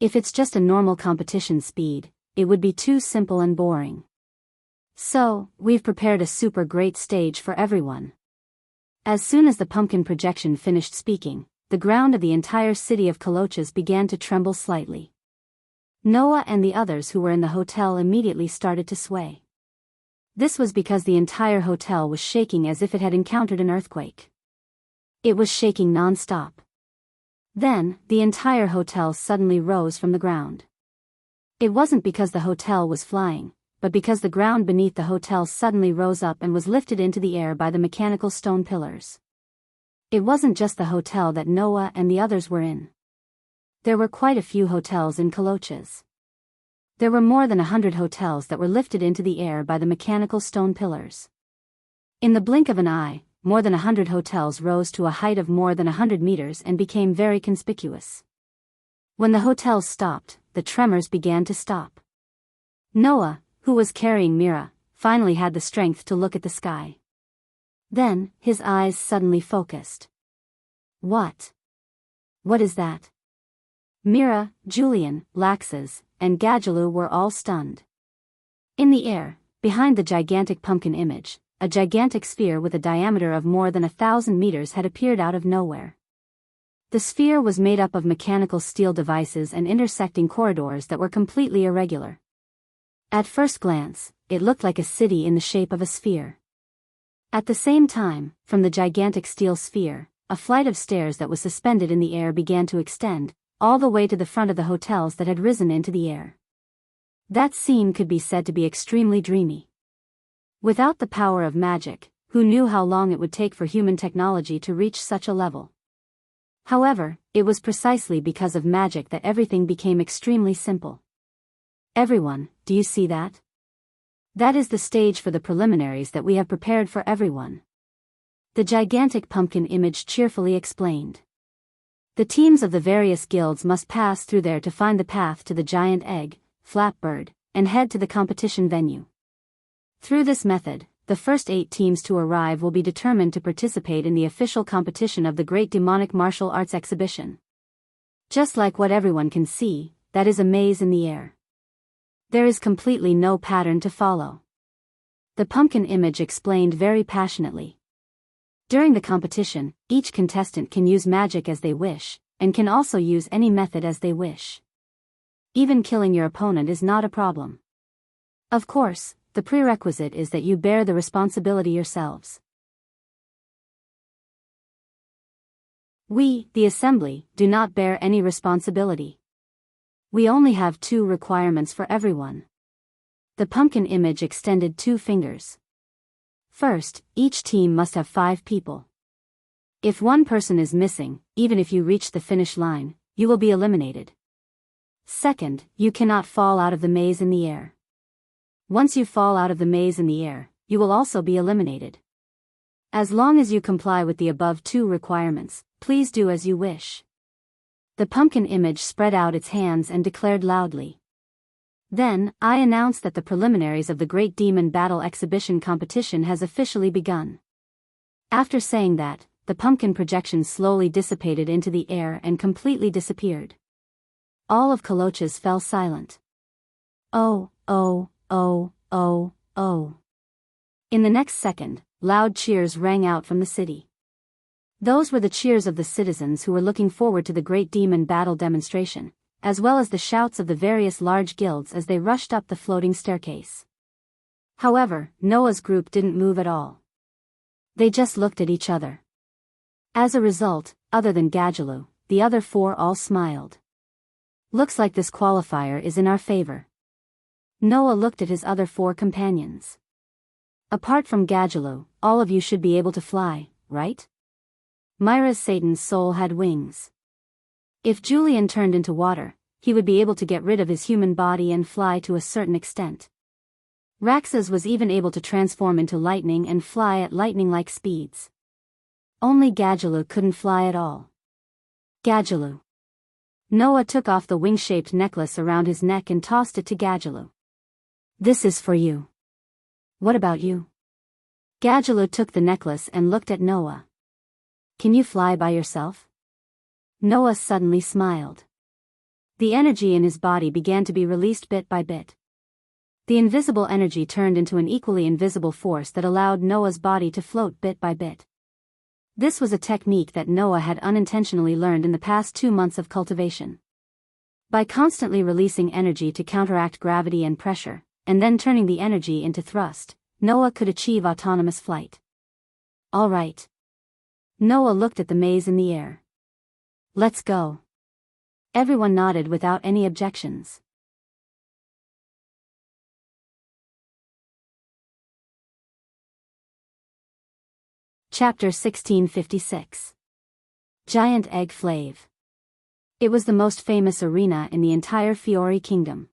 If it's just a normal competition speed, it would be too simple and boring. So, we've prepared a super great stage for everyone. As soon as the pumpkin projection finished speaking, the ground of the entire city of Coloches began to tremble slightly. Noah and the others who were in the hotel immediately started to sway. This was because the entire hotel was shaking as if it had encountered an earthquake. It was shaking non-stop. Then, the entire hotel suddenly rose from the ground. It wasn't because the hotel was flying, but because the ground beneath the hotel suddenly rose up and was lifted into the air by the mechanical stone pillars. It wasn't just the hotel that Noah and the others were in. There were quite a few hotels in Coloches. There were more than 100 hotels that were lifted into the air by the mechanical stone pillars. In the blink of an eye, more than 100 hotels rose to a height of more than 100 meters and became very conspicuous. When the hotels stopped, the tremors began to stop. Noah, who was carrying Mira, finally had the strength to look at the sky. Then, his eyes suddenly focused. What? What is that? Mira, Julian, Laxas, and Gadjaloo were all stunned. In the air, behind the gigantic pumpkin image, a gigantic sphere with a diameter of more than 1,000 meters had appeared out of nowhere. The sphere was made up of mechanical steel devices and intersecting corridors that were completely irregular. At first glance, it looked like a city in the shape of a sphere. At the same time, from the gigantic steel sphere, a flight of stairs that was suspended in the air began to extend, all the way to the front of the hotels that had risen into the air. That scene could be said to be extremely dreamy. Without the power of magic, who knew how long it would take for human technology to reach such a level? However, it was precisely because of magic that everything became extremely simple. Everyone, do you see that? That is the stage for the preliminaries that we have prepared for everyone. The gigantic pumpkin image cheerfully explained. The teams of the various guilds must pass through there to find the path to the giant egg, Flapbird, and head to the competition venue. Through this method, the first 8 teams to arrive will be determined to participate in the official competition of the Great Demonic Martial Arts Exhibition. Just like what everyone can see, that is a maze in the air. There is completely no pattern to follow. The pumpkin image explained very passionately. During the competition, each contestant can use magic as they wish, and can also use any method as they wish. Even killing your opponent is not a problem. Of course, the prerequisite is that you bear the responsibility yourselves. We, the assembly, do not bear any responsibility. We only have 2 requirements for everyone. The pumpkin image extended 2 fingers. First, each team must have 5 people. If one person is missing, even if you reach the finish line, you will be eliminated. Second, you cannot fall out of the maze in the air. Once you fall out of the maze in the air, you will also be eliminated. As long as you comply with the above 2 requirements, please do as you wish. The pumpkin image spread out its hands and declared loudly. Then, I announce that the preliminaries of the Great Demon Battle Exhibition competition has officially begun. After saying that, the pumpkin projection slowly dissipated into the air and completely disappeared. All of Coloches fell silent. Oh, oh, oh, oh, oh. In the next second, loud cheers rang out from the city. Those were the cheers of the citizens who were looking forward to the Great Demon Battle demonstration, as well as the shouts of the various large guilds as they rushed up the floating staircase. However, Noah's group didn't move at all. They just looked at each other. As a result, other than Gadjaloo, the other 4 all smiled. Looks like this qualifier is in our favor. Noah looked at his other 4 companions. Apart from Gadgelu, all of you should be able to fly, right? Myra's Satan's soul had wings. If Julian turned into water, he would be able to get rid of his human body and fly to a certain extent. Rax's was even able to transform into lightning and fly at lightning-like speeds. Only Gadgelu couldn't fly at all. Gadgelu. Noah took off the wing-shaped necklace around his neck and tossed it to Gadgelu. This is for you. What about you? Gadgelu took the necklace and looked at Noah. Can you fly by yourself? Noah suddenly smiled. The energy in his body began to be released bit by bit. The invisible energy turned into an equally invisible force that allowed Noah's body to float bit by bit. This was a technique that Noah had unintentionally learned in the past 2 months of cultivation. By constantly releasing energy to counteract gravity and pressure, and then turning the energy into thrust, Noah could achieve autonomous flight. All right. Noah looked at the maze in the air. Let's go. Everyone nodded without any objections. Chapter 1656. Giant Egg Flave. It was the most famous arena in the entire Fiori Kingdom.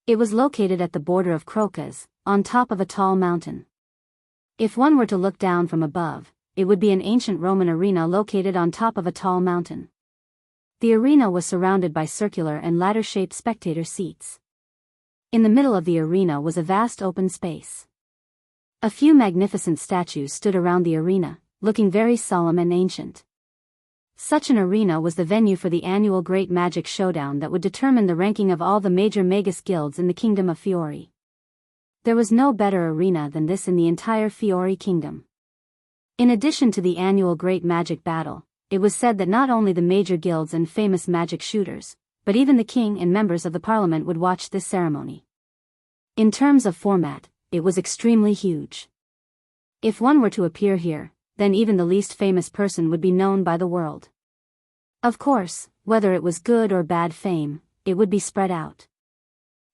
It was located at the border of Crocus, on top of a tall mountain. If one were to look down from above, it would be an ancient Roman arena located on top of a tall mountain. The arena was surrounded by circular and ladder-shaped spectator seats. In the middle of the arena was a vast open space. A few magnificent statues stood around the arena, looking very solemn and ancient. Such an arena was the venue for the annual Great Magic Showdown that would determine the ranking of all the major Magus guilds in the Kingdom of Fiori. There was no better arena than this in the entire Fiori Kingdom. In addition to the annual Great Magic Battle, it was said that not only the major guilds and famous magic shooters, but even the king and members of the parliament would watch this ceremony. In terms of format, it was extremely huge. If one were to appear here, then even the least famous person would be known by the world. Of course, whether it was good or bad fame, it would be spread out.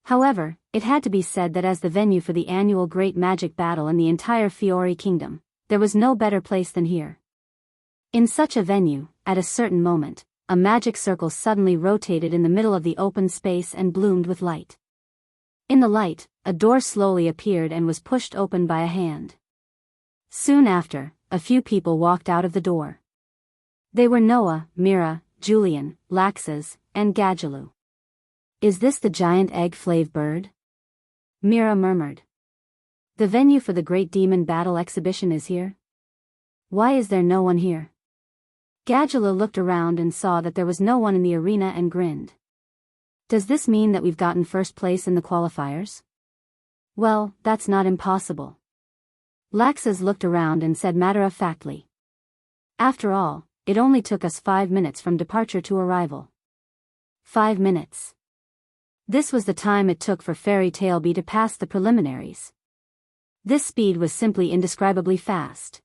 However, it had to be said that as the venue for the annual Great Magic Battle in the entire Fiori Kingdom, there was no better place than here. In such a venue, at a certain moment, a magic circle suddenly rotated in the middle of the open space and bloomed with light. In the light, a door slowly appeared and was pushed open by a hand. Soon after, a few people walked out of the door. They were Noah, Mira, Julian, Laxas, and Gadgelu. Is this the giant egg-flave bird? Mira murmured. The venue for the Great Demon Battle exhibition is here? Why is there no one here? Gadgelu looked around and saw that there was no one in the arena and grinned. Does this mean that we've gotten first place in the qualifiers? Well, that's not impossible. Laxas looked around and said matter-of-factly. After all, it only took us 5 minutes from departure to arrival. 5 minutes. This was the time it took for Fairy Tale B to pass the preliminaries. This speed was simply indescribably fast.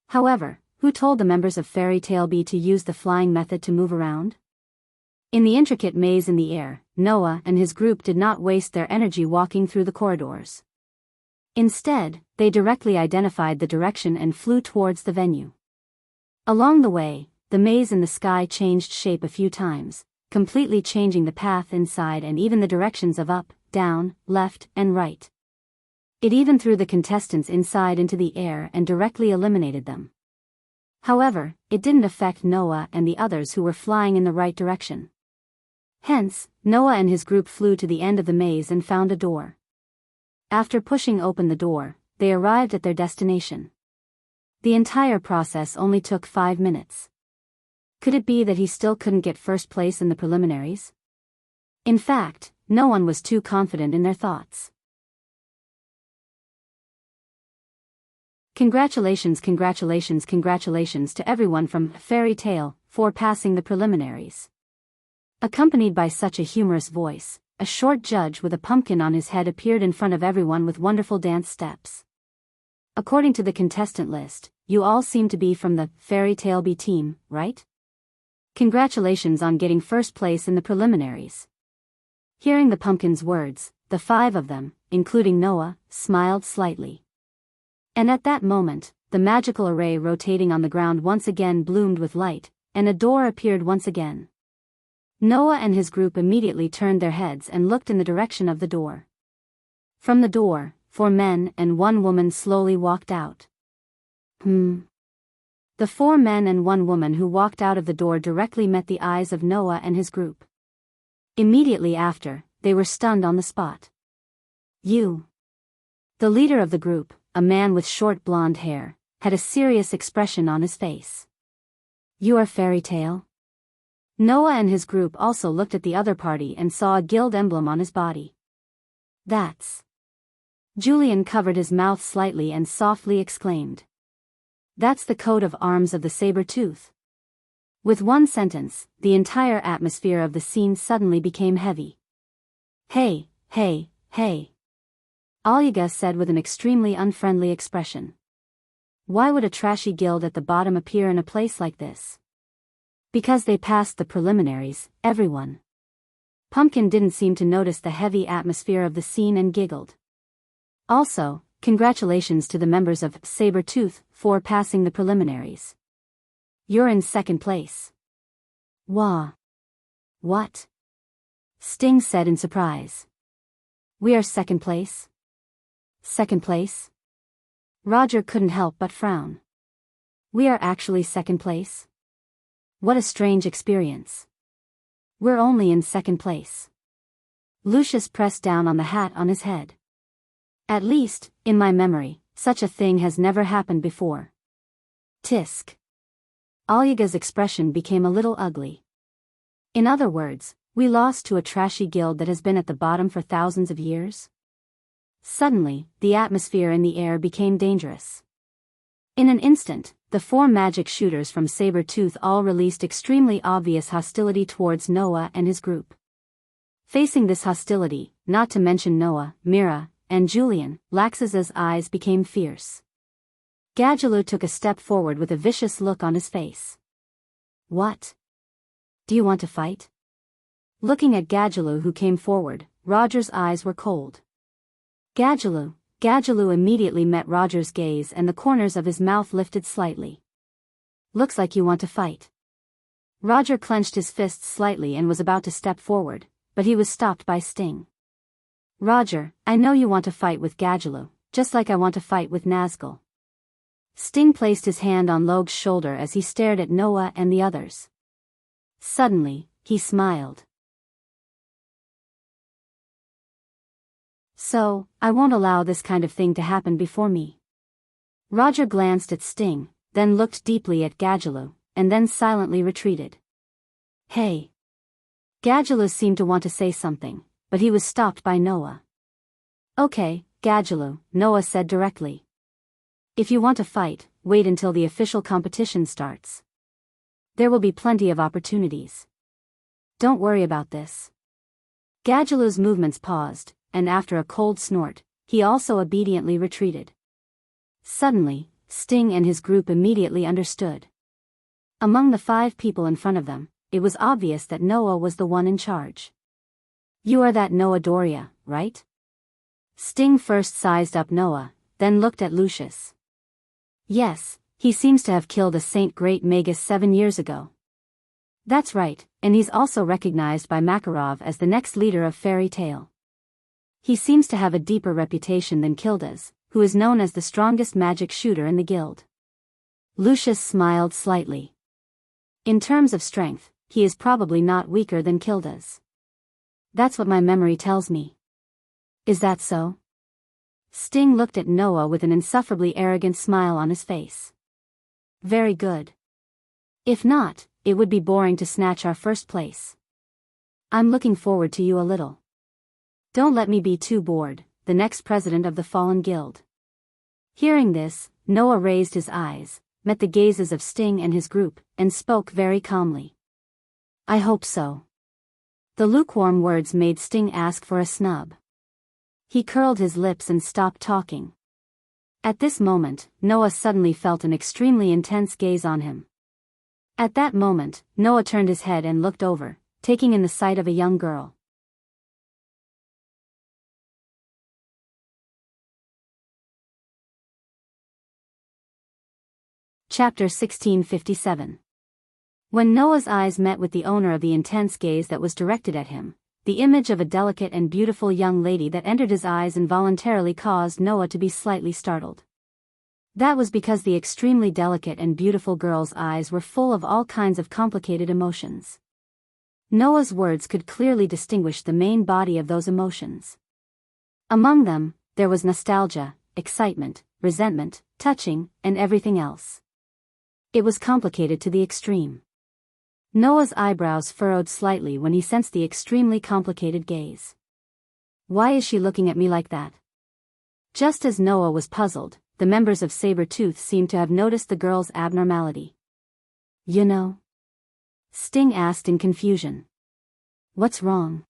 However, who told the members of Fairy Tale B to use the flying method to move around? In the intricate maze in the air, Noah and his group did not waste their energy walking through the corridors. Instead, they directly identified the direction and flew towards the venue. Along the way, the maze in the sky changed shape a few times, completely changing the path inside and even the directions of up, down, left, and right. It even threw the contestants inside into the air and directly eliminated them. However, it didn't affect Noah and the others who were flying in the right direction. Hence, Noah and his group flew to the end of the maze and found a door. After pushing open the door, they arrived at their destination. The entire process only took 5 minutes. Could it be that he still couldn't get first place in the preliminaries? In fact, no one was too confident in their thoughts. Congratulations to everyone from Fairy Tale for passing the preliminaries. Accompanied by such a humorous voice, a short judge with a pumpkin on his head appeared in front of everyone with wonderful dance steps. According to the contestant list, you all seem to be from the Fairy Tale B team, right? Congratulations on getting first place in the preliminaries." Hearing the pumpkin's words, the 5 of them, including Noah, smiled slightly. And at that moment, the magical array rotating on the ground once again bloomed with light, and a door appeared once again. Noah and his group immediately turned their heads and looked in the direction of the door. From the door, 4 men and 1 woman slowly walked out. The 4 men and 1 woman who walked out of the door directly met the eyes of Noah and his group. Immediately after, they were stunned on the spot. "You." The leader of the group, a man with short blonde hair, had a serious expression on his face. "You are Fairy Tale?" Noah and his group also looked at the other party and saw a guild emblem on his body. "That's..." Julian covered his mouth slightly and softly exclaimed. "That's the coat of arms of the saber-tooth." With one sentence, the entire atmosphere of the scene suddenly became heavy. "Hey, hey, hey," Audiobook said with an extremely unfriendly expression. "Why would a trashy guild at the bottom appear in a place like this?" "Because they passed the preliminaries, everyone." Pumpkin didn't seem to notice the heavy atmosphere of the scene and giggled. "Also, congratulations to the members of Saber-Tooth for passing the preliminaries. You're in 2nd place." "Wah. What?" Sting said in surprise. "We are 2nd place?" "2nd place?" Roger couldn't help but frown. "We are actually 2nd place? What a strange experience. We're only in 2nd place." Lucius pressed down on the hat on his head. "At least, in my memory, such a thing has never happened before." Tisk. Audiobook's expression became a little ugly. "In other words, we lost to a trashy guild that has been at the bottom for thousands of years?" Suddenly, the atmosphere in the air became dangerous. In an instant, the 4 magic shooters from Saber-Tooth all released extremely obvious hostility towards Noah and his group. Facing this hostility, not to mention Noah, Mira, and Julian, Laxus's eyes became fierce. Gadjaloo took a step forward with a vicious look on his face. "What? Do you want to fight?" Looking at Gadjaloo who came forward, Roger's eyes were cold. Gadjaloo immediately met Roger's gaze and the corners of his mouth lifted slightly. "Looks like you want to fight." Roger clenched his fists slightly and was about to step forward, but he was stopped by Sting. "Roger, I know you want to fight with Gadjaloo, just like I want to fight with Nazgul." Sting placed his hand on Logue's shoulder as he stared at Noah and the others. Suddenly, he smiled. "So, I won't allow this kind of thing to happen before me." Roger glanced at Sting, then looked deeply at Gadjaloo, and then silently retreated. "Hey." Gadjaloo seemed to want to say something, but he was stopped by Noah. "Okay, Gadjaloo," Noah said directly. "If you want to fight, wait until the official competition starts. There will be plenty of opportunities. Don't worry about this." Gadjaloo's movements paused, and after a cold snort, he also obediently retreated. Suddenly, Sting and his group immediately understood. Among the 5 people in front of them, it was obvious that Noah was the one in charge. "You are that Noah Doria, right?" Sting first sized up Noah, then looked at Lucius. "Yes, he seems to have killed a Saint Great Magus 7 years ago." "That's right, and he's also recognized by Makarov as the next leader of Fairy Tale. He seems to have a deeper reputation than Kilda's, who is known as the strongest magic shooter in the guild." Lucius smiled slightly. "In terms of strength, he is probably not weaker than Kilda's. That's what my memory tells me." "Is that so?" Sting looked at Noah with an insufferably arrogant smile on his face. "Very good. If not, it would be boring to snatch our first place. I'm looking forward to you a little. Don't let me be too bored, the next president of the Fallen Guild." Hearing this, Noah raised his eyes, met the gazes of Sting and his group, and spoke very calmly. "I hope so." The lukewarm words made Sting ask for a snub. He curled his lips and stopped talking. At this moment, Noah suddenly felt an extremely intense gaze on him. At that moment, Noah turned his head and looked over, taking in the sight of a young girl. Chapter 1657. When Noah's eyes met with the owner of the intense gaze that was directed at him, the image of a delicate and beautiful young lady that entered his eyes involuntarily caused Noah to be slightly startled. That was because the extremely delicate and beautiful girl's eyes were full of all kinds of complicated emotions. Noah's words could clearly distinguish the main body of those emotions. Among them, there was nostalgia, excitement, resentment, touching, and everything else. It was complicated to the extreme. Noah's eyebrows furrowed slightly when he sensed the extremely complicated gaze. Why is she looking at me like that? Just as Noah was puzzled, the members of Saber-Tooth seemed to have noticed the girl's abnormality. You know? Sting asked in confusion. What's wrong?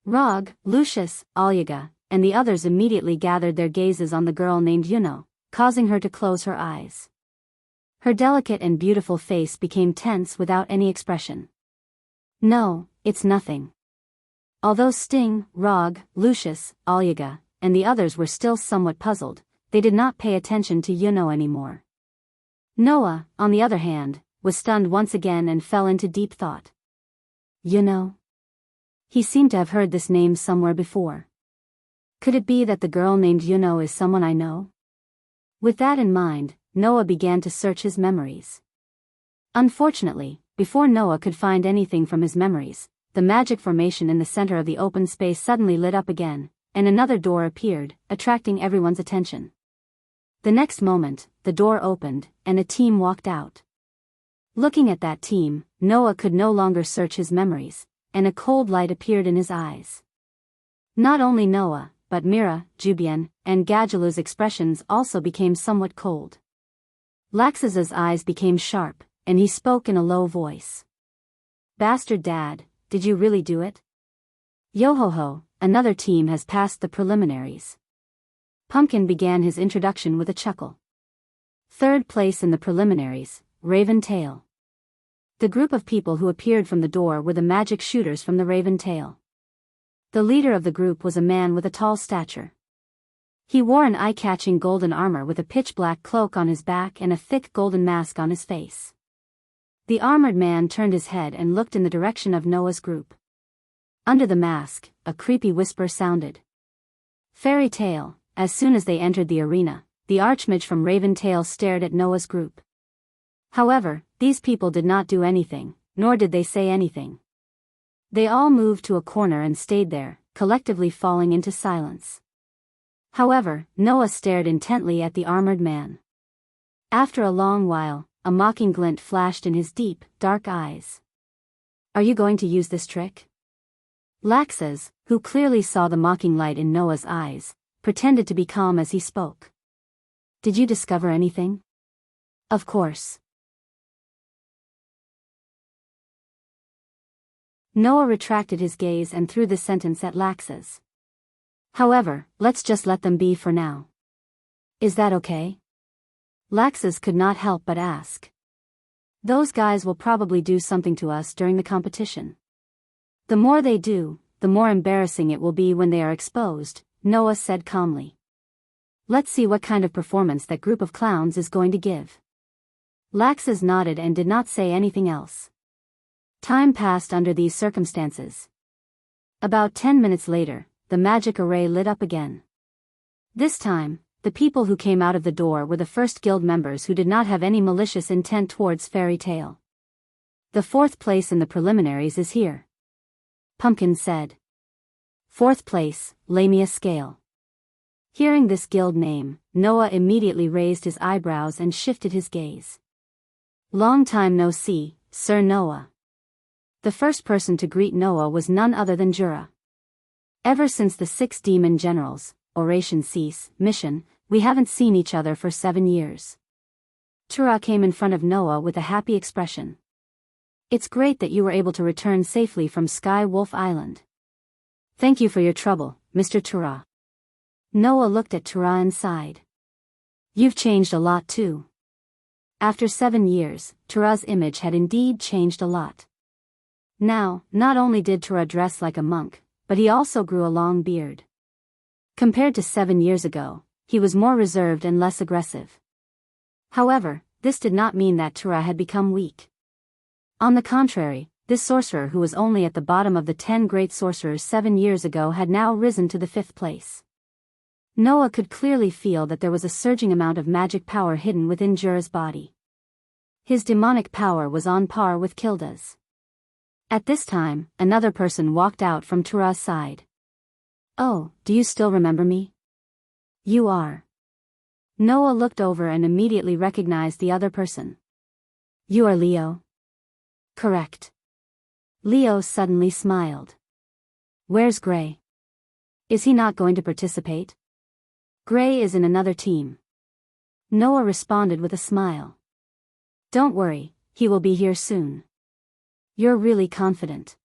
Rog, Lucius, Alyaga, and the others immediately gathered their gazes on the girl named Yuno, causing her to close her eyes. Her delicate and beautiful face became tense without any expression. No, it's nothing. Although Sting, Rog, Lucius, Alyaga, and the others were still somewhat puzzled, they did not pay attention to Yuno anymore. Noah, on the other hand, was stunned once again and fell into deep thought. Yuno? He seemed to have heard this name somewhere before. Could it be that the girl named Yuno is someone I know? With that in mind, Noah began to search his memories. Unfortunately, before Noah could find anything from his memories, the magic formation in the center of the open space suddenly lit up again, and another door appeared, attracting everyone's attention. The next moment, the door opened, and a team walked out. Looking at that team, Noah could no longer search his memories, and a cold light appeared in his eyes. Not only Noah, but Mira, Jubian, and Gadjalu's expressions also became somewhat cold. Laxa's eyes became sharp, and he spoke in a low voice. Bastard Dad, did you really do it? Yo-ho-ho, another team has passed the preliminaries. Pumpkin began his introduction with a chuckle. Third place in the preliminaries, Raven Tail. The group of people who appeared from the door were the magic shooters from the Raven Tail. The leader of the group was a man with a tall stature. He wore an eye-catching golden armor with a pitch-black cloak on his back and a thick golden mask on his face. The armored man turned his head and looked in the direction of Noah's group. Under the mask, a creepy whisper sounded. Fairy Tale. As soon as they entered the arena, the Archmage from Raven Tail stared at Noah's group. However, these people did not do anything, nor did they say anything. They all moved to a corner and stayed there, collectively falling into silence. However, Noah stared intently at the armored man. After a long while, a mocking glint flashed in his deep, dark eyes. Are you going to use this trick? Laxas, who clearly saw the mocking light in Noah's eyes, pretended to be calm as he spoke. Did you discover anything? Of course. Noah retracted his gaze and threw this sentence at Laxas. However, let's just let them be for now. Is that okay? Laxas could not help but ask. Those guys will probably do something to us during the competition. The more they do, the more embarrassing it will be when they are exposed, Noah said calmly. Let's see what kind of performance that group of clowns is going to give. Laxas nodded and did not say anything else. Time passed under these circumstances. About 10 minutes later, the magic array lit up again. This time, the people who came out of the door were the first guild members who did not have any malicious intent towards Fairy Tale. The fourth place in the preliminaries is here. Pumpkin said. Fourth place, Lamia Scale. Hearing this guild name, Noah immediately raised his eyebrows and shifted his gaze. Long time no see, Sir Noah. The first person to greet Noah was none other than Jura. Ever since the 6 demon generals, Oration Cease, mission, we haven't seen each other for 7 years. Tura came in front of Noah with a happy expression. It's great that you were able to return safely from Sky Wolf Island. Thank you for your trouble, Mr. Tura. Noah looked at Tura and sighed. You've changed a lot too. After 7 years, Tura's image had indeed changed a lot. Now, not only did Tura dress like a monk, but he also grew a long beard. Compared to 7 years ago, he was more reserved and less aggressive. However, this did not mean that Tura had become weak. On the contrary, this sorcerer who was only at the bottom of the 10 great sorcerers 7 years ago had now risen to the 5th place. Noah could clearly feel that there was a surging amount of magic power hidden within Jura's body. His demonic power was on par with Kilda's. At this time, another person walked out from Tura's side. "Oh, do you still remember me?" "You are." Noah looked over and immediately recognized the other person. "You are Leo?" "Correct." Leo suddenly smiled. "Where's Gray? Is he not going to participate?" "Gray is in another team." Noah responded with a smile. "Don't worry, he will be here soon." "You're really confident."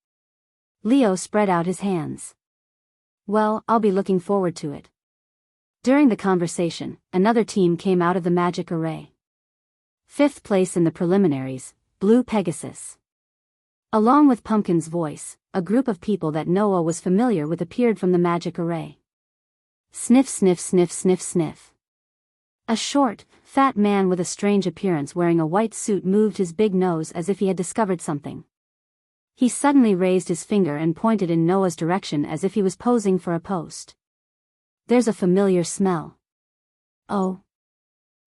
Leo spread out his hands. "Well, I'll be looking forward to it." During the conversation, another team came out of the magic array. 5th place in the preliminaries, Blue Pegasus. Along with Pumpkin's voice, a group of people that Noah was familiar with appeared from the magic array. Sniff, sniff, sniff, sniff, sniff. A short, fat man with a strange appearance wearing a white suit moved his big nose as if he had discovered something. He suddenly raised his finger and pointed in Noah's direction as if he was posing for a post. "There's a familiar smell." "Oh."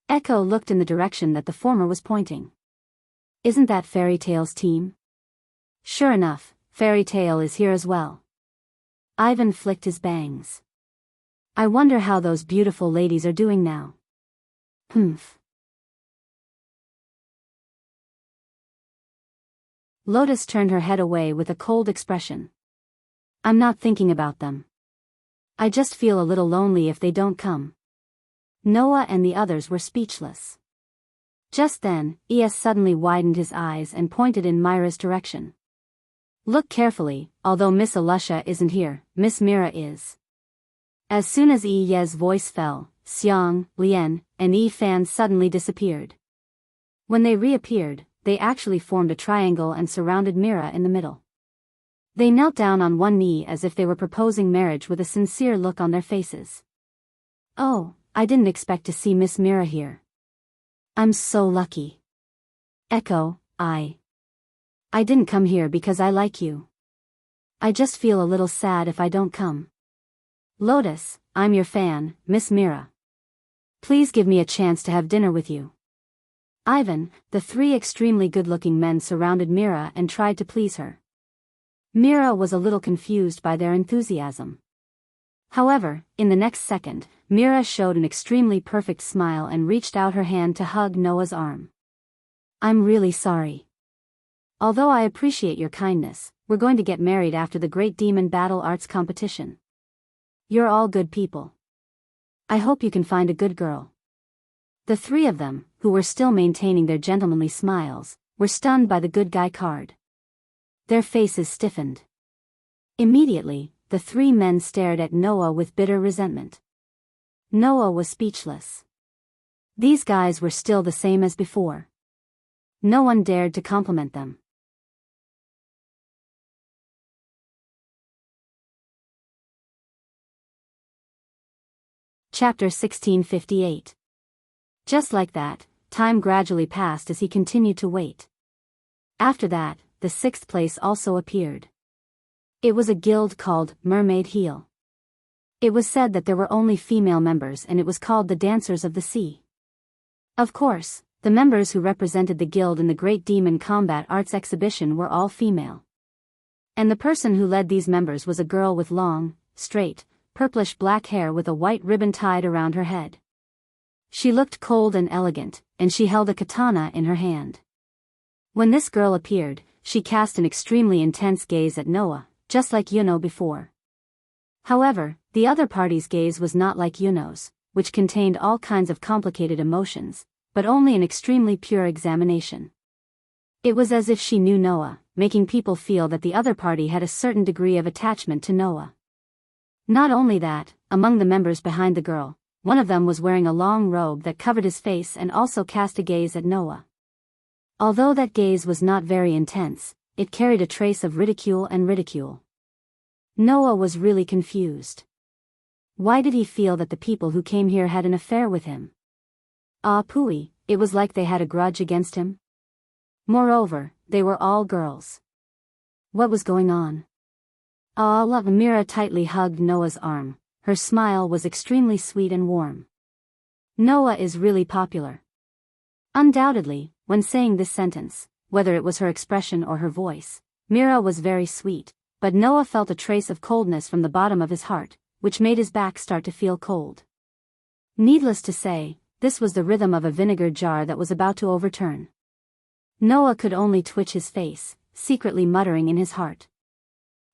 Echo looked in the direction that the former was pointing. "Isn't that Fairy Tale's team?" "Sure enough, Fairy Tale is here as well." Ivan flicked his bangs. "I wonder how those beautiful ladies are doing now." "Humph." Lotus turned her head away with a cold expression. "I'm not thinking about them. I just feel a little lonely if they don't come." Noah and the others were speechless. Just then, Es suddenly widened his eyes and pointed in Myra's direction. "Look carefully, although Miss Alusha isn't here, Miss Mira is." As soon as Ye's voice fell, Xiang, Lian, and Fan suddenly disappeared. When they reappeared, they actually formed a triangle and surrounded Mira in the middle. They knelt down on one knee as if they were proposing marriage with a sincere look on their faces. "Oh, I didn't expect to see Miss Mira here. I'm so lucky." "Echo, I didn't come here because I like you. I just feel a little sad if I don't come." "Lotus, I'm your fan, Miss Mira. Please give me a chance to have dinner with you." Ivan, the 3 extremely good-looking men surrounded Mira and tried to please her. Mira was a little confused by their enthusiasm. However, in the next second, Mira showed an extremely perfect smile and reached out her hand to hug Noah's arm. "I'm really sorry. Although I appreciate your kindness, we're going to get married after the Great Demon Battle Arts competition. You're all good people. I hope you can find a good girl." The 3 of them, who were still maintaining their gentlemanly smiles, were stunned by the good guy card. Their faces stiffened. Immediately, the 3 men stared at Noah with bitter resentment. Noah was speechless. These guys were still the same as before. No one dared to compliment them. Chapter 1658. Just like that, time gradually passed as he continued to wait. After that, the 6th place also appeared. It was a guild called Mermaid Heel. It was said that there were only female members and it was called the Dancers of the Sea. Of course, the members who represented the guild in the Great Demon Combat Arts exhibition were all female. And the person who led these members was a girl with long, straight, purplish-black hair with a white ribbon tied around her head. She looked cold and elegant, and she held a katana in her hand. When this girl appeared, she cast an extremely intense gaze at Noah, just like Yuno before. However, the other party's gaze was not like Yuno's, which contained all kinds of complicated emotions, but only an extremely pure examination. It was as if she knew Noah, making people feel that the other party had a certain degree of attachment to Noah. Not only that, among the members behind the girl, One of them was wearing a long robe that covered his face and also cast a gaze at Noah. Although that gaze was not very intense, it carried a trace of ridicule and ridicule. Noah was really confused. Why did he feel that the people who came here had an affair with him? Ah pooey, it was like they had a grudge against him. Moreover, they were all girls. What was going on? Mira tightly hugged Noah's arm. Her smile was extremely sweet and warm. Noah is really popular. Undoubtedly, when saying this sentence, whether it was her expression or her voice, Mira was very sweet, but Noah felt a trace of coldness from the bottom of his heart, which made his back start to feel cold. Needless to say, this was the rhythm of a vinegar jar that was about to overturn. Noah could only twitch his face, secretly muttering in his heart.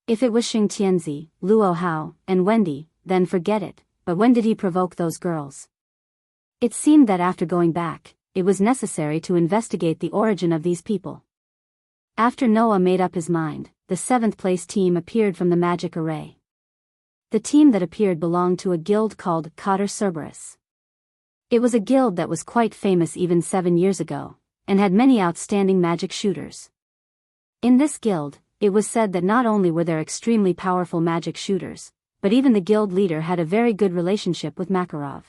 If it was Xing Tianzi, Luo Hao, and Wendy, then forget it, but when did he provoke those girls? It seemed that after going back, it was necessary to investigate the origin of these people. After Noah made up his mind, the 7th place team appeared from the magic array. The team that appeared belonged to a guild called Cotter Cerberus. It was a guild that was quite famous even 7 years ago, and had many outstanding magic shooters. In this guild, it was said that not only were there extremely powerful magic shooters, but even the guild leader had a very good relationship with Makarov.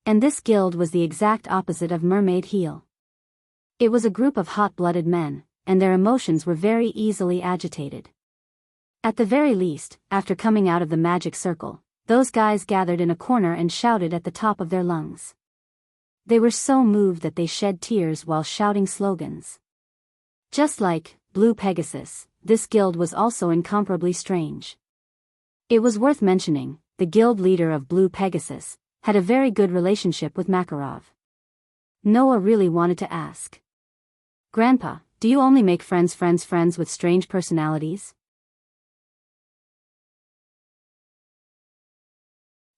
And this guild was the exact opposite of Mermaid Heel. It was a group of hot-blooded men, and their emotions were very easily agitated. At the very least, after coming out of the magic circle, those guys gathered in a corner and shouted at the top of their lungs. They were so moved that they shed tears while shouting slogans. Just like Blue Pegasus, this guild was also incomparably strange. It was worth mentioning, the guild leader of Blue Pegasus had a very good relationship with Makarov. Noah really wanted to ask, "Grandpa, do you only make friends with strange personalities?"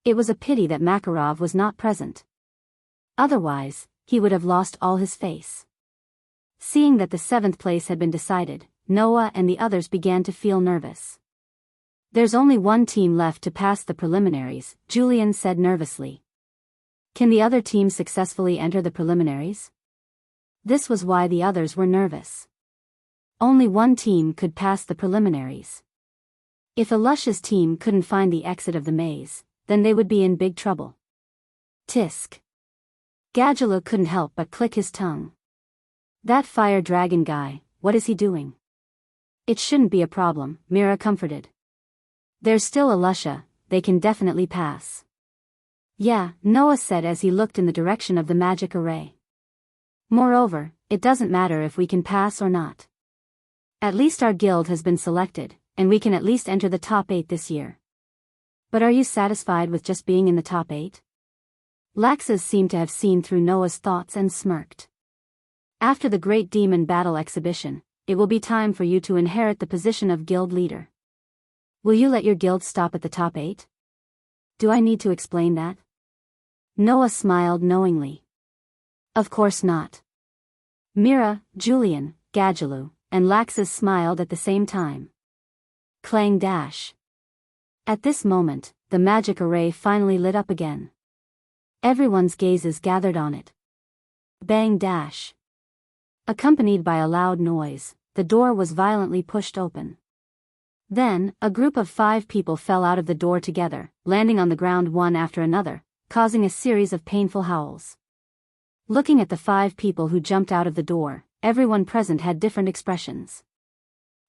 It was a pity that Makarov was not present. Otherwise, he would have lost all his face. Seeing that the 7th place had been decided, Noah and the others began to feel nervous. "There's only one team left to pass the preliminaries," Julian said nervously. "Can the other team successfully enter the preliminaries?" This was why the others were nervous. Only one team could pass the preliminaries. If Alusha's team couldn't find the exit of the maze, then they would be in big trouble. Tisk. Gadgelu couldn't help but click his tongue. That fire dragon guy, what is he doing? It shouldn't be a problem, Mira comforted. There's still Alusha, they can definitely pass. Yeah, Noah said as he looked in the direction of the magic array. Moreover, it doesn't matter if we can pass or not. At least our guild has been selected, and we can at least enter the top 8 this year. But are you satisfied with just being in the top 8? Laxus seemed to have seen through Noah's thoughts and smirked. After the Great Demon Battle exhibition, it will be time for you to inherit the position of guild leader. Will you let your guild stop at the top 8? Do I need to explain that? Noah smiled knowingly. Of course not. Mira, Julian, Gadgelu, and Laxus smiled at the same time. Clang dash. At this moment, the magic array finally lit up again. Everyone's gazes gathered on it. Bang dash. Accompanied by a loud noise, the door was violently pushed open. Then, a group of 5 people fell out of the door together, landing on the ground one after another, causing a series of painful howls. Looking at the 5 people who jumped out of the door, everyone present had different expressions.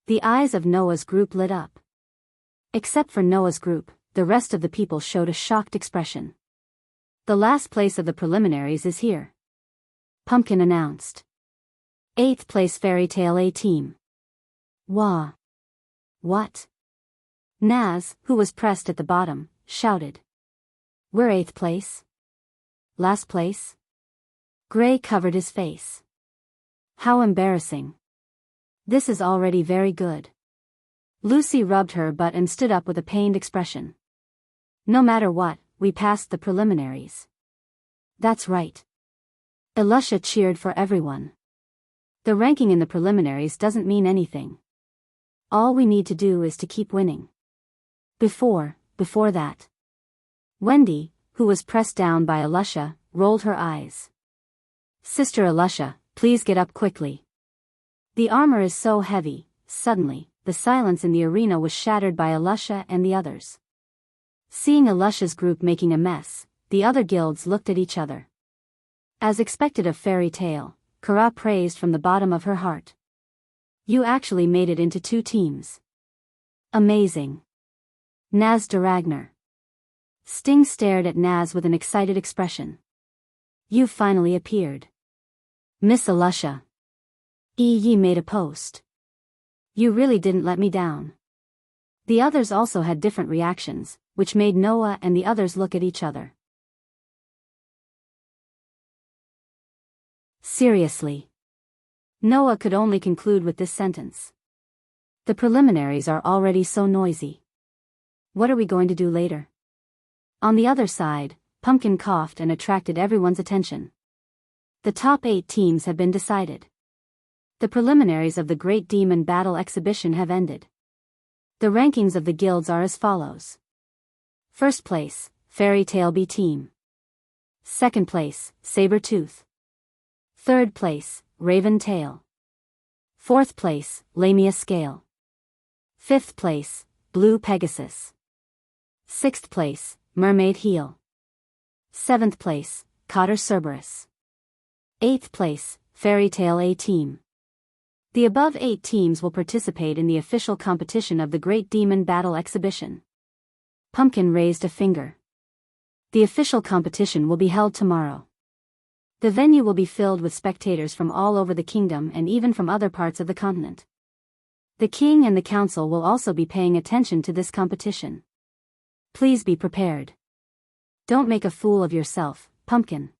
The eyes of Noah's group lit up. Except for Noah's group, the rest of the people showed a shocked expression. The last place of the preliminaries is here, Pumpkin announced. 8th place Fairy Tale A team. Wah. What? Naz, who was pressed at the bottom, shouted. We're 8th place? Last place? Gray covered his face. How embarrassing. This is already very good. Lucy rubbed her butt and stood up with a pained expression. No matter what, we passed the preliminaries. That's right. Alusha cheered for everyone. The ranking in the preliminaries doesn't mean anything. All we need to do is to keep winning. Before that. Wendy, who was pressed down by Alusha, rolled her eyes. Sister Alusha, please get up quickly. The armor is so heavy. Suddenly, the silence in the arena was shattered by Alusha and the others. Seeing Alusha's group making a mess, the other guilds looked at each other. As expected of Fairy Tale, Kara praised from the bottom of her heart. You actually made it into 2 teams. Amazing. Naz de Ragnar. Sting stared at Naz with an excited expression. You finally appeared. Miss Alusha. Ye made a post. You really didn't let me down. The others also had different reactions, which made Noah and the others look at each other. Seriously. Noah could only conclude with this sentence. The preliminaries are already so noisy. What are we going to do later? On the other side, Pumpkin coughed and attracted everyone's attention. The top 8 teams have been decided. The preliminaries of the Great Demon Battle Exhibition have ended. The rankings of the guilds are as follows. First place, Fairy Tale B Team. Second place, Saber-Tooth. Third place, Raven Tail. Fourth place, Lamia Scale. Fifth place, Blue Pegasus. Sixth place, Mermaid Heel. Seventh place, Cotter Cerberus. Eighth place, Fairy Tale A Team. The above 8 teams will participate in the official competition of the Great Demon Battle Exhibition. Pumpkin raised a finger. The official competition will be held tomorrow. The venue will be filled with spectators from all over the kingdom and even from other parts of the continent. The king and the council will also be paying attention to this competition. Please be prepared. Don't make a fool of yourself, Pumpkin.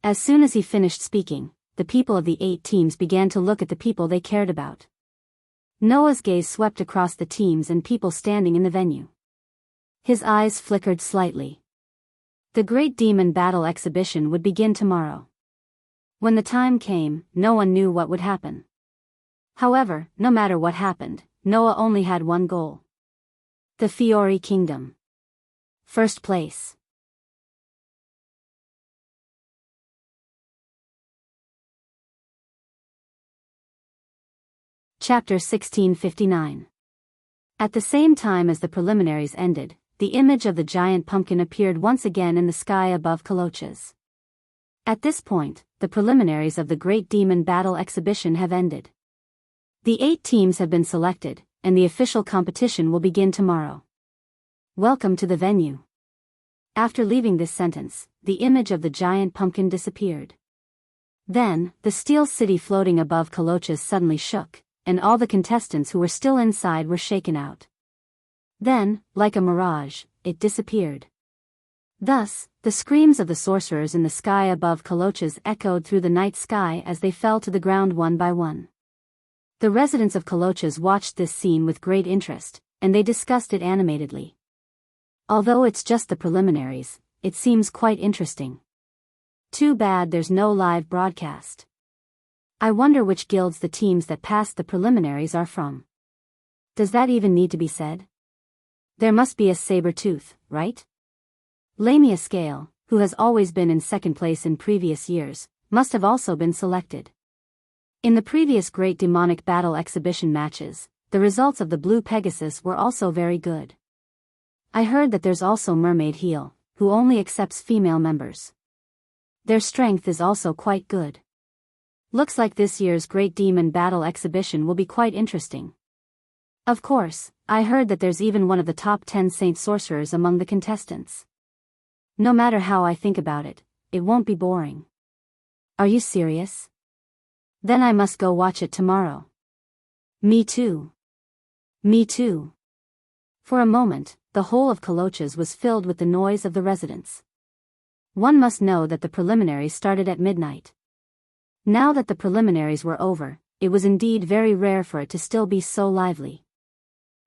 As soon as he finished speaking, the people of the 8 teams began to look at the people they cared about. Noah's gaze swept across the teams and people standing in the venue. His eyes flickered slightly. The Great Demon Battle Exhibition would begin tomorrow. When the time came, no one knew what would happen. However, no matter what happened, Noah only had one goal. The Fiori Kingdom. First place. Chapter 1659. At the same time as the preliminaries ended, the image of the giant pumpkin appeared once again in the sky above Kolochas. At this point, the preliminaries of the Great Demon Battle Exhibition have ended. The 8 teams have been selected, and the official competition will begin tomorrow. Welcome to the venue. After leaving this sentence, the image of the giant pumpkin disappeared. Then, the steel city floating above Kolochas suddenly shook, and all the contestants who were still inside were shaken out. Then, like a mirage, it disappeared. Thus, the screams of the sorcerers in the sky above Kolochas echoed through the night sky as they fell to the ground one by one. The residents of Kolochas watched this scene with great interest, and they discussed it animatedly. Although it's just the preliminaries, it seems quite interesting. Too bad there's no live broadcast. I wonder which guilds the teams that passed the preliminaries are from. Does that even need to be said? There must be a Saber-Tooth, right? Lamia Scale, who has always been in second place in previous years, must have also been selected. In the previous Great Demonic Battle Exhibition matches, the results of the Blue Pegasus were also very good. I heard that there's also Mermaid Heel, who only accepts female members. Their strength is also quite good. Looks like this year's Great Demon Battle Exhibition will be quite interesting. Of course, I heard that there's even one of the top 10 Saint Sorcerers among the contestants. No matter how I think about it, it won't be boring. Are you serious? Then I must go watch it tomorrow. Me too. Me too. For a moment, the whole of Kolochas was filled with the noise of the residents. One must know that the preliminaries started at midnight. Now that the preliminaries were over, it was indeed very rare for it to still be so lively.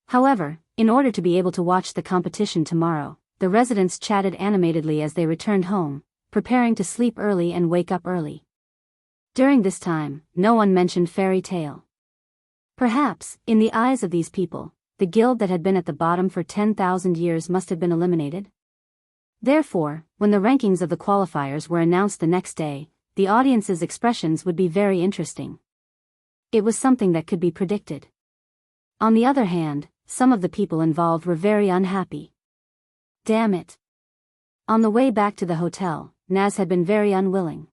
However, in order to be able to watch the competition tomorrow, the residents chatted animatedly as they returned home, preparing to sleep early and wake up early. During this time, no one mentioned Fairy Tale. Perhaps, in the eyes of these people, the guild that had been at the bottom for 10,000 years must have been eliminated. Therefore, when the rankings of the qualifiers were announced the next day, the audience's expressions would be very interesting. It was something that could be predicted. On the other hand, some of the people involved were very unhappy. Damn it. On the way back to the hotel, Naz had been very unwilling.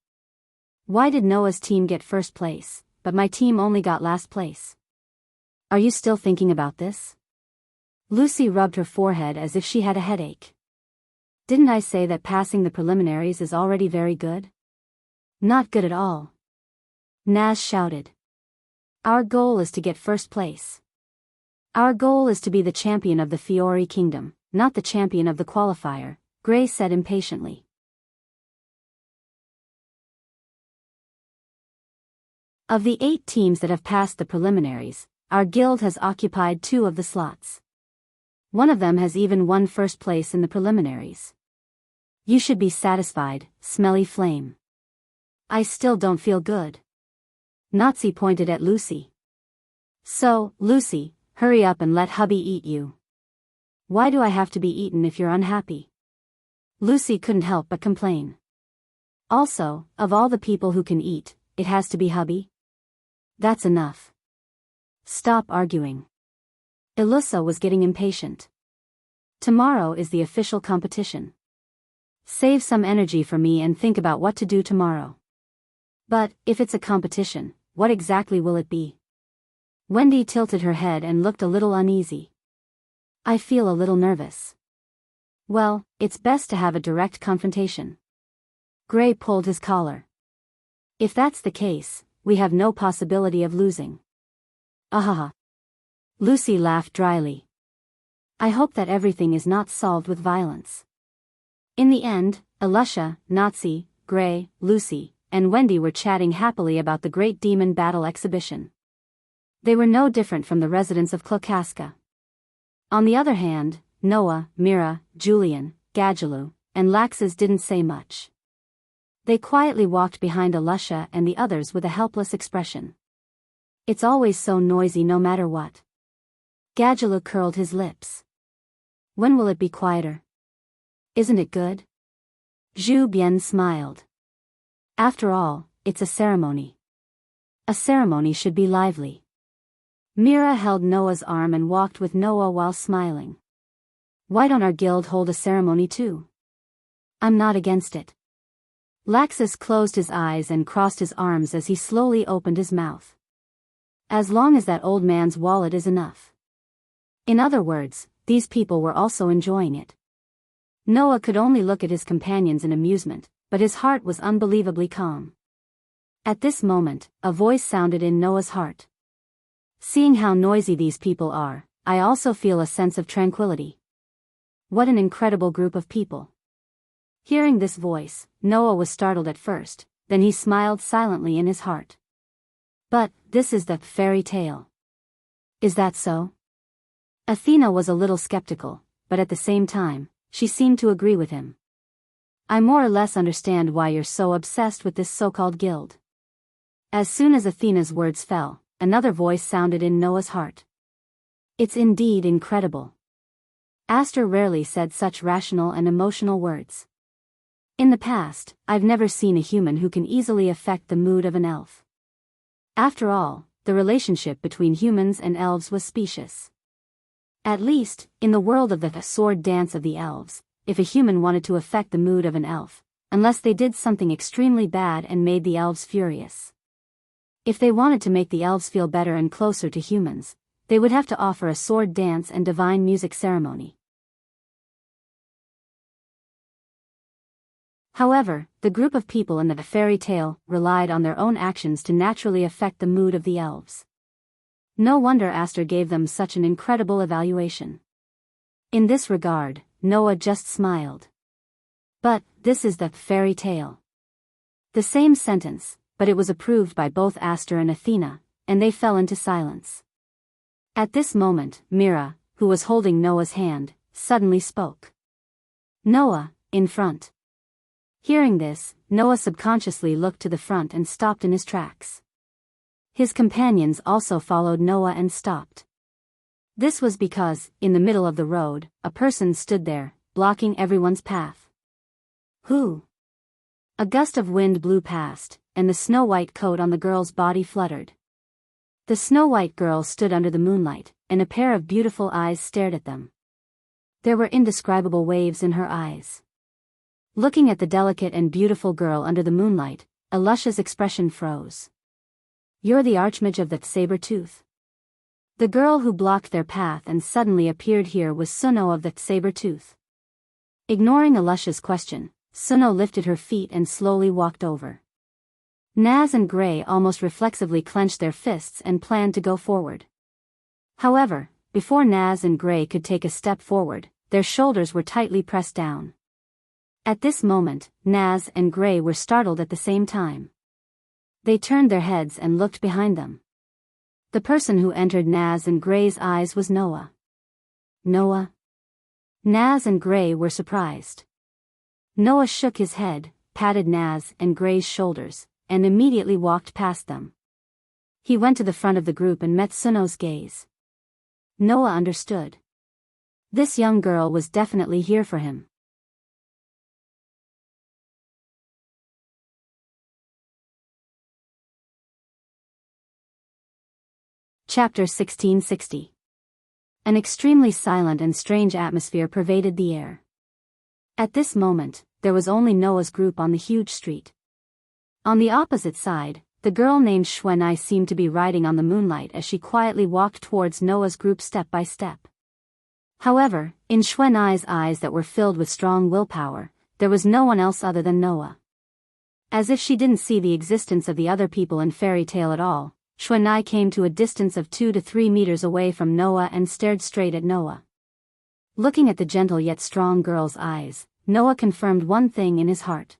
Why did Noah's team get first place, but my team only got last place? Are you still thinking about this? Lucy rubbed her forehead as if she had a headache. Didn't I say that passing the preliminaries is already very good? Not good at all. Naz shouted. Our goal is to get first place. Our goal is to be the champion of the Fiori Kingdom, not the champion of the qualifier, Gray said impatiently. Of the 8 teams that have passed the preliminaries, our guild has occupied 2 of the slots. One of them has even won first place in the preliminaries. You should be satisfied, smelly flame. I still don't feel good. Nazi pointed at Lucy. So, Lucy, hurry up and let hubby eat you. Why do I have to be eaten if you're unhappy? Lucy couldn't help but complain. Also, of all the people who can eat, it has to be hubby? That's enough. Stop arguing. Ilusa was getting impatient. Tomorrow is the official competition. Save some energy for me and think about what to do tomorrow. But, if it's a competition, what exactly will it be? Wendy tilted her head and looked a little uneasy. I feel a little nervous. Well, it's best to have a direct confrontation. Gray pulled his collar. If that's the case, we have no possibility of losing. Ahaha. Lucy laughed dryly. I hope that everything is not solved with violence. In the end, Elusha, Nazi, Gray, Lucy, and Wendy were chatting happily about the Great Demon Battle exhibition. They were no different from the residents of Klokaska. On the other hand, Noah, Mira, Julian, Gadjalu, and Laxus didn't say much. They quietly walked behind Elusha and the others with a helpless expression. It's always so noisy no matter what. Gadjalu curled his lips. When will it be quieter? Isn't it good? Zhu Bian smiled. After all, it's a ceremony. A ceremony should be lively. Mira held Noah's arm and walked with Noah while smiling. Why don't our guild hold a ceremony too? I'm not against it. Laxus closed his eyes and crossed his arms as he slowly opened his mouth. As long as that old man's wallet is enough. In other words, these people were also enjoying it. Noah could only look at his companions in amusement, but his heart was unbelievably calm. At this moment, a voice sounded in Noah's heart. Seeing how noisy these people are, I also feel a sense of tranquility. What an incredible group of people. Hearing this voice, Noah was startled at first, then he smiled silently in his heart. But, this is the fairy tale. Is that so? Athena was a little skeptical, but at the same time, she seemed to agree with him. I more or less understand why you're so obsessed with this so-called guild. As soon as Athena's words fell, another voice sounded in Noah's heart. It's indeed incredible. Aster rarely said such rational and emotional words. In the past, I've never seen a human who can easily affect the mood of an elf. After all, the relationship between humans and elves was specious. At least, in the world of the sword dance of the elves, if a human wanted to affect the mood of an elf, unless they did something extremely bad and made the elves furious. If they wanted to make the elves feel better and closer to humans, they would have to offer a sword dance and divine music ceremony. However, the group of people in the fairy tale relied on their own actions to naturally affect the mood of the elves. No wonder Aster gave them such an incredible evaluation. In this regard, Noah just smiled. But, this is the fairy tale. The same sentence, but it was approved by both Aster and Athena, and they fell into silence. At this moment, Mira, who was holding Noah's hand, suddenly spoke. Noah, in front. Hearing this, Noah subconsciously looked to the front and stopped in his tracks. His companions also followed Noah and stopped. This was because, in the middle of the road, a person stood there, blocking everyone's path. Who? A gust of wind blew past, and the snow-white coat on the girl's body fluttered. The snow-white girl stood under the moonlight, and a pair of beautiful eyes stared at them. There were indescribable waves in her eyes. Looking at the delicate and beautiful girl under the moonlight, Alusha's expression froze. You're the archmage of the saber-tooth. The girl who blocked their path and suddenly appeared here was Suno of the saber-tooth. Ignoring Alusha's question, Suno lifted her feet and slowly walked over. Naz and Gray almost reflexively clenched their fists and planned to go forward. However, before Naz and Gray could take a step forward, their shoulders were tightly pressed down. At this moment, Naz and Gray were startled at the same time. They turned their heads and looked behind them. The person who entered Naz and Gray's eyes was Noah. Noah? Naz and Gray were surprised. Noah shook his head, patted Naz and Gray's shoulders, and immediately walked past them. He went to the front of the group and met Suno's gaze. Noah understood. This young girl was definitely here for him. Chapter 1660. An extremely silent and strange atmosphere pervaded the air. At this moment, there was only Noah's group on the huge street. On the opposite side, the girl named Xuanai seemed to be riding on the moonlight as she quietly walked towards Noah's group step by step. However, in Xuanai's eyes that were filled with strong willpower, there was no one else other than Noah. As if she didn't see the existence of the other people in Fairy Tale at all, Xuanai came to a distance of 2 to 3 meters away from Noah and stared straight at Noah. Looking at the gentle yet strong girl's eyes, Noah confirmed one thing in his heart.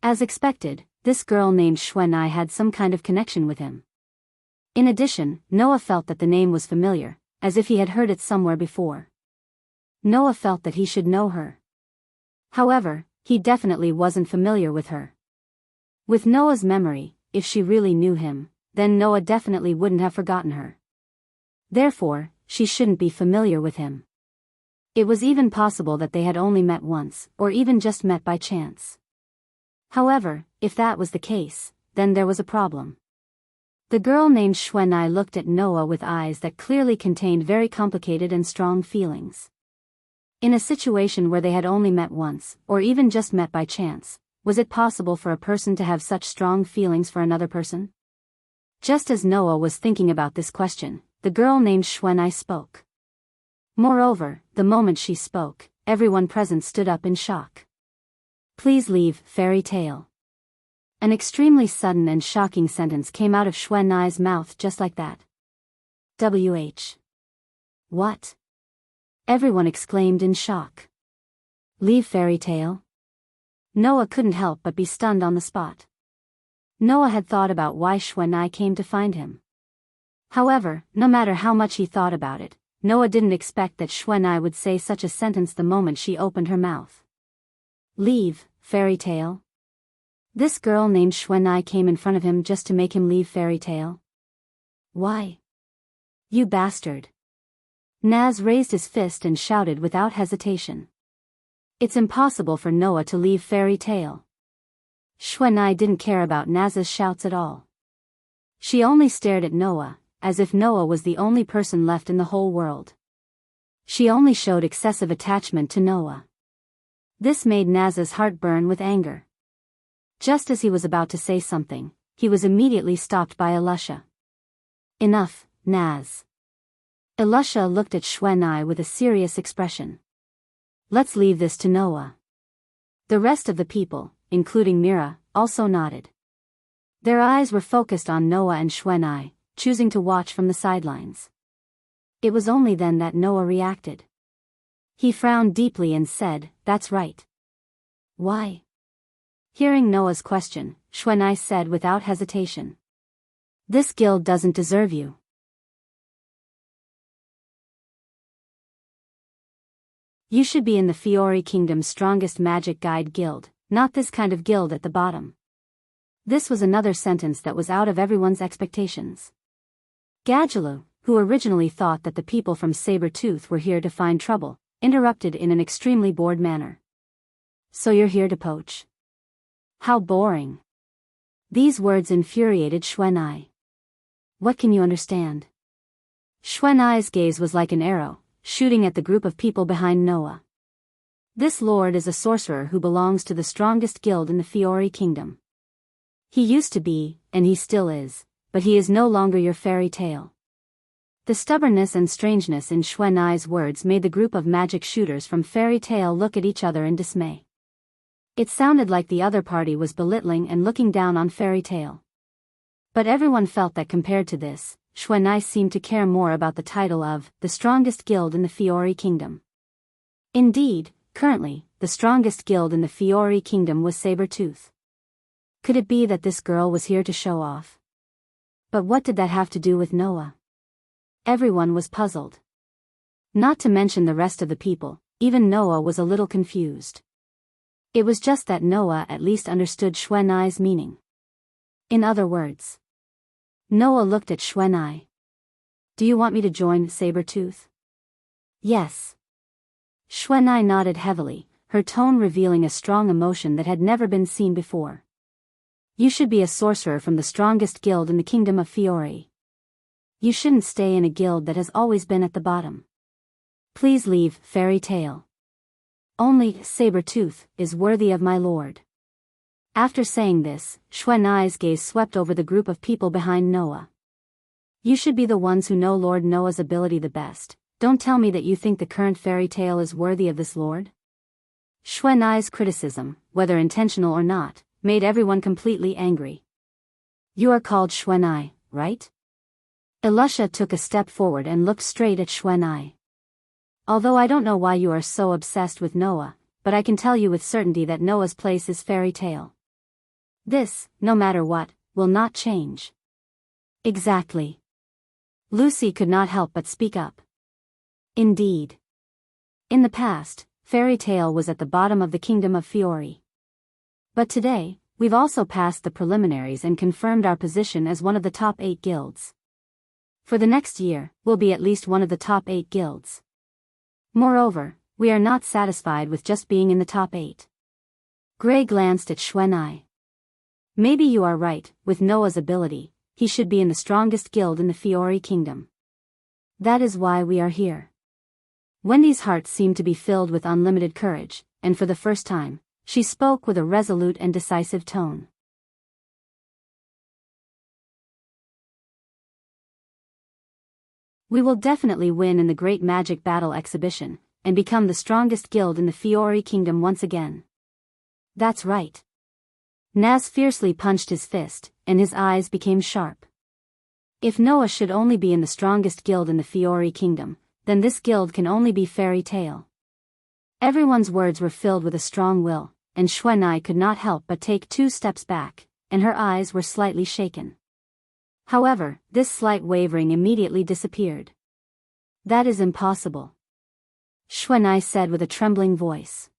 As expected, this girl named Xuanai had some kind of connection with him. In addition, Noah felt that the name was familiar, as if he had heard it somewhere before. Noah felt that he should know her. However, he definitely wasn't familiar with her. With Noah's memory, if she really knew him, then Noah definitely wouldn't have forgotten her. Therefore, she shouldn't be familiar with him. It was even possible that they had only met once, or even just met by chance. However, if that was the case, then there was a problem. The girl named Xuanai looked at Noah with eyes that clearly contained very complicated and strong feelings. In a situation where they had only met once, or even just met by chance, was it possible for a person to have such strong feelings for another person? Just as Noah was thinking about this question, the girl named Xuanai spoke. Moreover, the moment she spoke, everyone present stood up in shock. Please leave, Fairy Tale. An extremely sudden and shocking sentence came out of Xuanai's mouth just like that. WH. What? Everyone exclaimed in shock. Leave Fairy Tale? Noah couldn't help but be stunned on the spot. Noah had thought about why Xuanai came to find him. However, no matter how much he thought about it, Noah didn't expect that Xuanai would say such a sentence the moment she opened her mouth. Leave, Fairy Tale? This girl named Xuanai came in front of him just to make him leave Fairy Tale? Why? You bastard. Naz raised his fist and shouted without hesitation. It's impossible for Noah to leave Fairy Tale. Xuanai didn't care about Naz's shouts at all. She only stared at Noah, as if Noah was the only person left in the whole world. She only showed excessive attachment to Noah. This made Naz's heart burn with anger. Just as he was about to say something, he was immediately stopped by Alusha. Enough, Naz. Alusha looked at Xuanai with a serious expression. Let's leave this to Noah. The rest of the people, including Mira, also nodded. Their eyes were focused on Noah and Xuanai, choosing to watch from the sidelines. It was only then that Noah reacted. He frowned deeply and said, "That's right." Why? Hearing Noah's question, Xuanai said without hesitation. This guild doesn't deserve you. You should be in the Fiori Kingdom's strongest magic guide guild, not this kind of guild at the bottom. This was another sentence that was out of everyone's expectations. Gadjalu, who originally thought that the people from Saber-Tooth were here to find trouble, interrupted in an extremely bored manner. So you're here to poach? How boring. These words infuriated Xuanai. What can you understand? Xuanai's gaze was like an arrow, shooting at the group of people behind Noah. This lord is a sorcerer who belongs to the strongest guild in the Fiori kingdom. He used to be, and he still is, but he is no longer your fairy tale. The stubbornness and strangeness in Xuanai's words made the group of magic shooters from Fairy Tale look at each other in dismay. It sounded like the other party was belittling and looking down on Fairy Tale. But everyone felt that compared to this, Xuanai seemed to care more about the title of the strongest guild in the Fiori kingdom. Indeed, currently, the strongest guild in the Fiori kingdom was Sabertooth. Could it be that this girl was here to show off? But what did that have to do with Noah? Everyone was puzzled. Not to mention the rest of the people, even Noah was a little confused. It was just that Noah at least understood Xuanai's meaning. In other words, Noah looked at Xuanai. Do you want me to join Sabertooth? Yes. Xuanai nodded heavily, her tone revealing a strong emotion that had never been seen before. You should be a sorcerer from the strongest guild in the kingdom of Fiori. You shouldn't stay in a guild that has always been at the bottom. Please leave Fairy Tale. Only Sabertooth is worthy of my lord. After saying this, Xuanai's gaze swept over the group of people behind Noah. You should be the ones who know Lord Noah's ability the best. Don't tell me that you think the current Fairy Tale is worthy of this lord. Xuanai's criticism, whether intentional or not, made everyone completely angry. You are called Xuanai, right? Elisha took a step forward and looked straight at Xuanai. Although I don't know why you are so obsessed with Noah, but I can tell you with certainty that Noah's place is Fairy Tale. This, no matter what, will not change. Exactly. Lucy could not help but speak up. Indeed. In the past, Fairy Tale was at the bottom of the kingdom of Fiori. But today, we've also passed the preliminaries and confirmed our position as one of the top 8 guilds. For the next year, we'll be at least one of the top 8 guilds. Moreover, we are not satisfied with just being in the top 8. Gray glanced at Xuanai. Maybe you are right, with Noah's ability, he should be in the strongest guild in the Fiori kingdom. That is why we are here. Wendy's heart seemed to be filled with unlimited courage, and for the first time, she spoke with a resolute and decisive tone. We will definitely win in the Great Magic Battle exhibition, and become the strongest guild in the Fiori kingdom once again. That's right. Naz fiercely punched his fist, and his eyes became sharp. If Noah should only be in the strongest guild in the Fiori kingdom, then this guild can only be Fairy Tale. Everyone's words were filled with a strong will, and Xuanai could not help but take 2 steps back, and her eyes were slightly shaken. However, this slight wavering immediately disappeared. That is impossible. Xuanai said with a trembling voice.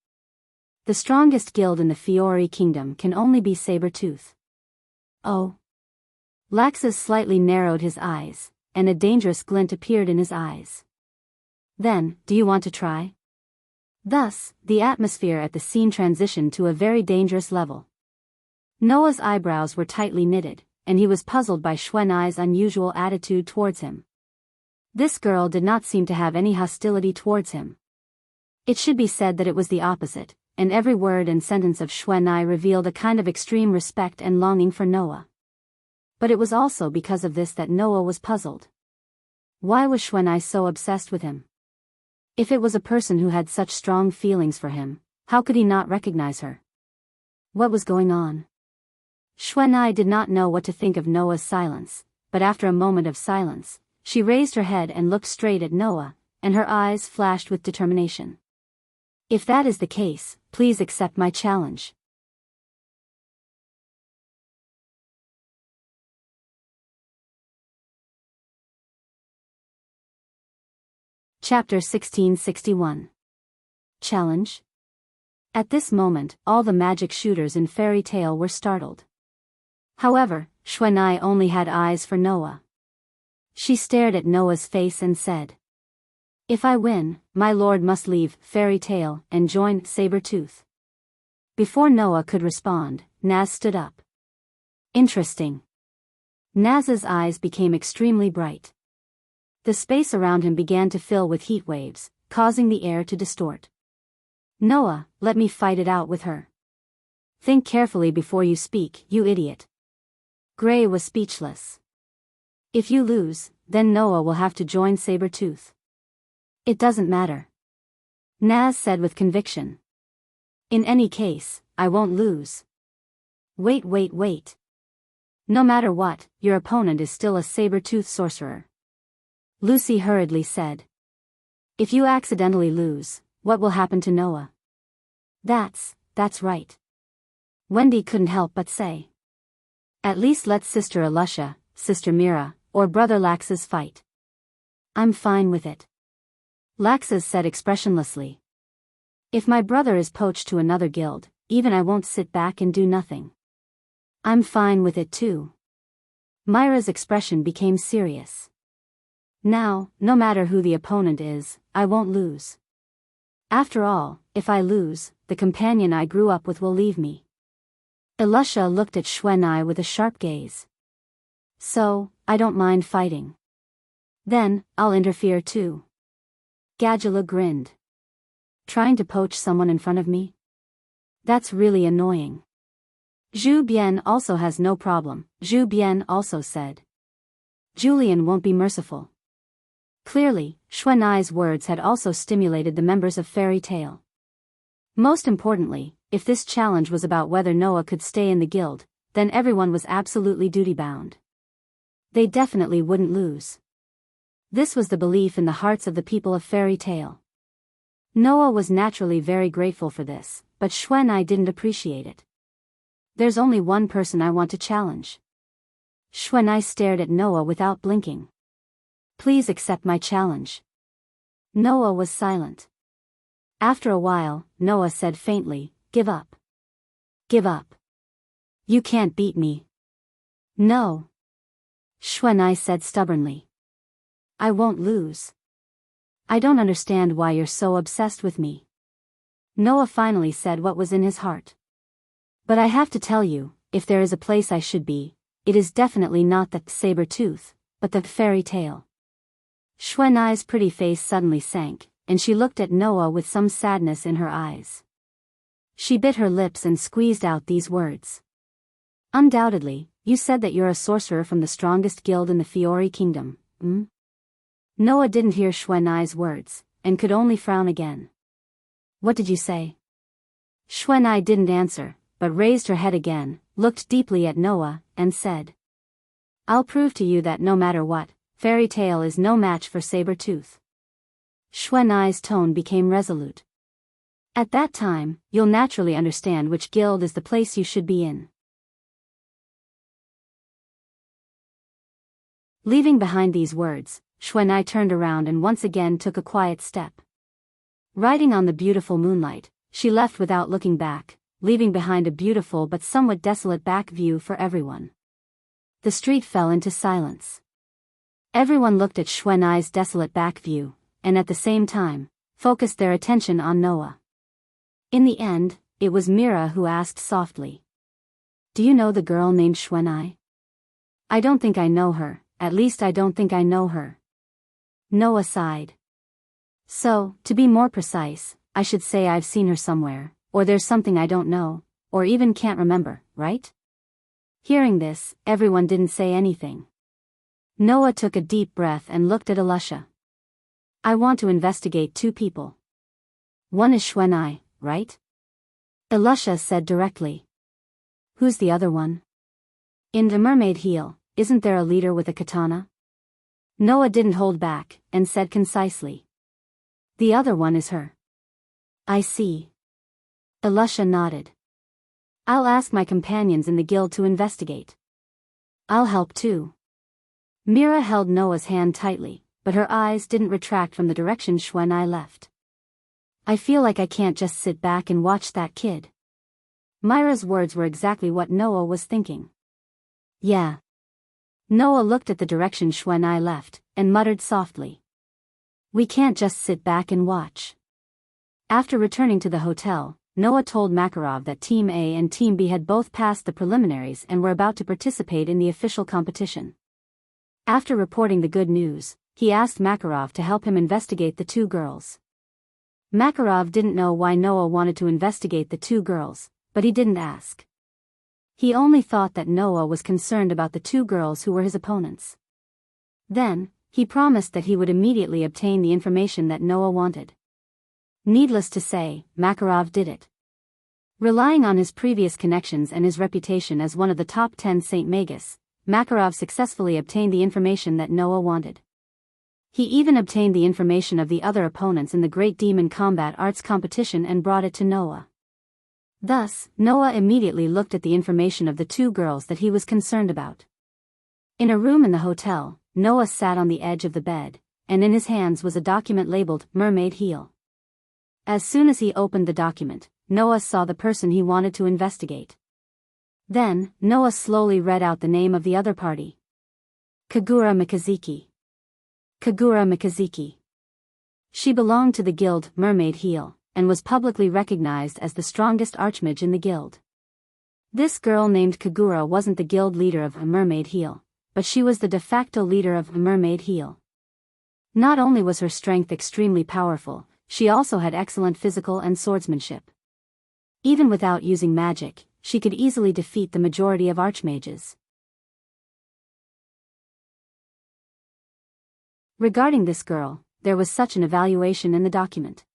The strongest guild in the Fiori kingdom can only be Sabertooth. Oh. Laxus slightly narrowed his eyes, and a dangerous glint appeared in his eyes. Then, do you want to try? Thus, the atmosphere at the scene transitioned to a very dangerous level. Noah's eyebrows were tightly knitted, and he was puzzled by Xuanai's unusual attitude towards him. This girl did not seem to have any hostility towards him. It should be said that it was the opposite, and every word and sentence of Xuanai revealed a kind of extreme respect and longing for Noah. But it was also because of this that Noah was puzzled. Why was Xuanai so obsessed with him? If it was a person who had such strong feelings for him, how could he not recognize her? What was going on? Xuanai did not know what to think of Noah's silence, but after a moment of silence, she raised her head and looked straight at Noah, and her eyes flashed with determination. If that is the case, please accept my challenge. Chapter 1661. Challenge? At this moment, all the magic shooters in Fairy Tale were startled. However, Xuanai only had eyes for Noah. She stared at Noah's face and said, If I win, my lord must leave Fairy Tale and join Sabertooth. Before Noah could respond, Naz stood up. Interesting. Naz's eyes became extremely bright. The space around him began to fill with heat waves, causing the air to distort. Noah, let me fight it out with her. Think carefully before you speak, you idiot. Gray was speechless. If you lose, then Noah will have to join Sabretooth. It doesn't matter. Naz said with conviction. In any case, I won't lose. Wait. No matter what, your opponent is still a Sabretooth sorcerer. Lucy hurriedly said. If you accidentally lose, what will happen to Noah? That's right. Wendy couldn't help but say. At least let Sister Alusha, Sister Mira, or Brother Laxus fight. I'm fine with it. Laxus said expressionlessly. If my brother is poached to another guild, even I won't sit back and do nothing. I'm fine with it too. Myra's expression became serious. Now, no matter who the opponent is, I won't lose. After all, if I lose, the companion I grew up with will leave me. Alusha looked at Xuanai with a sharp gaze. So, I don't mind fighting. Then, I'll interfere too. Gadula grinned. Trying to poach someone in front of me? That's really annoying. Zhu Bian also has no problem, Zhu Bian also said. Julian won't be merciful. Clearly, Xuanai's words had also stimulated the members of Fairy Tale. Most importantly, if this challenge was about whether Noah could stay in the guild, then everyone was absolutely duty-bound. They definitely wouldn't lose. This was the belief in the hearts of the people of Fairy Tale. Noah was naturally very grateful for this, but Xuanai didn't appreciate it. There's only one person I want to challenge. Xuanai stared at Noah without blinking. Please accept my challenge. Noah was silent. After a while, Noah said faintly, Give up. Give up. You can't beat me. No. Xuanai said stubbornly. I won't lose. I don't understand why you're so obsessed with me. Noah finally said what was in his heart. But I have to tell you, if there is a place I should be, it is definitely not the Sabretooth, but the Fairy Tale. Xuanai's pretty face suddenly sank, and she looked at Noah with some sadness in her eyes. She bit her lips and squeezed out these words. Undoubtedly, you said that you're a sorcerer from the strongest guild in the Fiori Kingdom, hmm? Noah didn't hear Xuanai's words, and could only frown again. What did you say? Xuanai didn't answer, but raised her head again, looked deeply at Noah, and said. I'll prove to you that no matter what, Fairy Tale is no match for Sabretooth. Xuanai's tone became resolute. At that time, you'll naturally understand which guild is the place you should be in. Leaving behind these words, Xuanai turned around and once again took a quiet step. Riding on the beautiful moonlight, she left without looking back, leaving behind a beautiful but somewhat desolate back view for everyone. The street fell into silence. Everyone looked at Xuanai's desolate back view, and at the same time, focused their attention on Noah. In the end, it was Mira who asked softly. Do you know the girl named Xuanai? I don't think I know her, at least I don't think I know her. Noah sighed. So, to be more precise, I should say I've seen her somewhere, or there's something I don't know, or even can't remember, right? Hearing this, everyone didn't say anything. Noah took a deep breath and looked at Alusha. I want to investigate two people. One is Xuanai, right? Alusha said directly. Who's the other one? In the Mermaid Heel, isn't there a leader with a katana? Noah didn't hold back, and said concisely. The other one is her. I see. Alusha nodded. I'll ask my companions in the guild to investigate. I'll help too. Mira held Noah's hand tightly, but her eyes didn't retract from the direction Xuanai left. I feel like I can't just sit back and watch that kid. Myra's words were exactly what Noah was thinking. Yeah. Noah looked at the direction Xuanai left, and muttered softly. We can't just sit back and watch. After returning to the hotel, Noah told Makarov that Team A and Team B had both passed the preliminaries and were about to participate in the official competition. After reporting the good news, he asked Makarov to help him investigate the two girls. Makarov didn't know why Noah wanted to investigate the two girls, but he didn't ask. He only thought that Noah was concerned about the two girls who were his opponents. Then, he promised that he would immediately obtain the information that Noah wanted. Needless to say, Makarov did it. Relying on his previous connections and his reputation as one of the top 10 Saint Magus, Makarov successfully obtained the information that Noah wanted. He even obtained the information of the other opponents in the Great Demon Combat Arts competition and brought it to Noah. Thus, Noah immediately looked at the information of the two girls that he was concerned about. In a room in the hotel, Noah sat on the edge of the bed, and in his hands was a document labeled Mermaid Heel. As soon as he opened the document, Noah saw the person he wanted to investigate. Then, Noah slowly read out the name of the other party. Kagura Mikazuki. Kagura Mikazuki. She belonged to the guild Mermaid Heel, and was publicly recognized as the strongest archmage in the guild. This girl named Kagura wasn't the guild leader of Mermaid Heel, but she was the de facto leader of Mermaid Heel. Not only was her strength extremely powerful, she also had excellent physical and swordsmanship. Even without using magic, she could easily defeat the majority of archmages. Regarding this girl, there was such an evaluation in the document.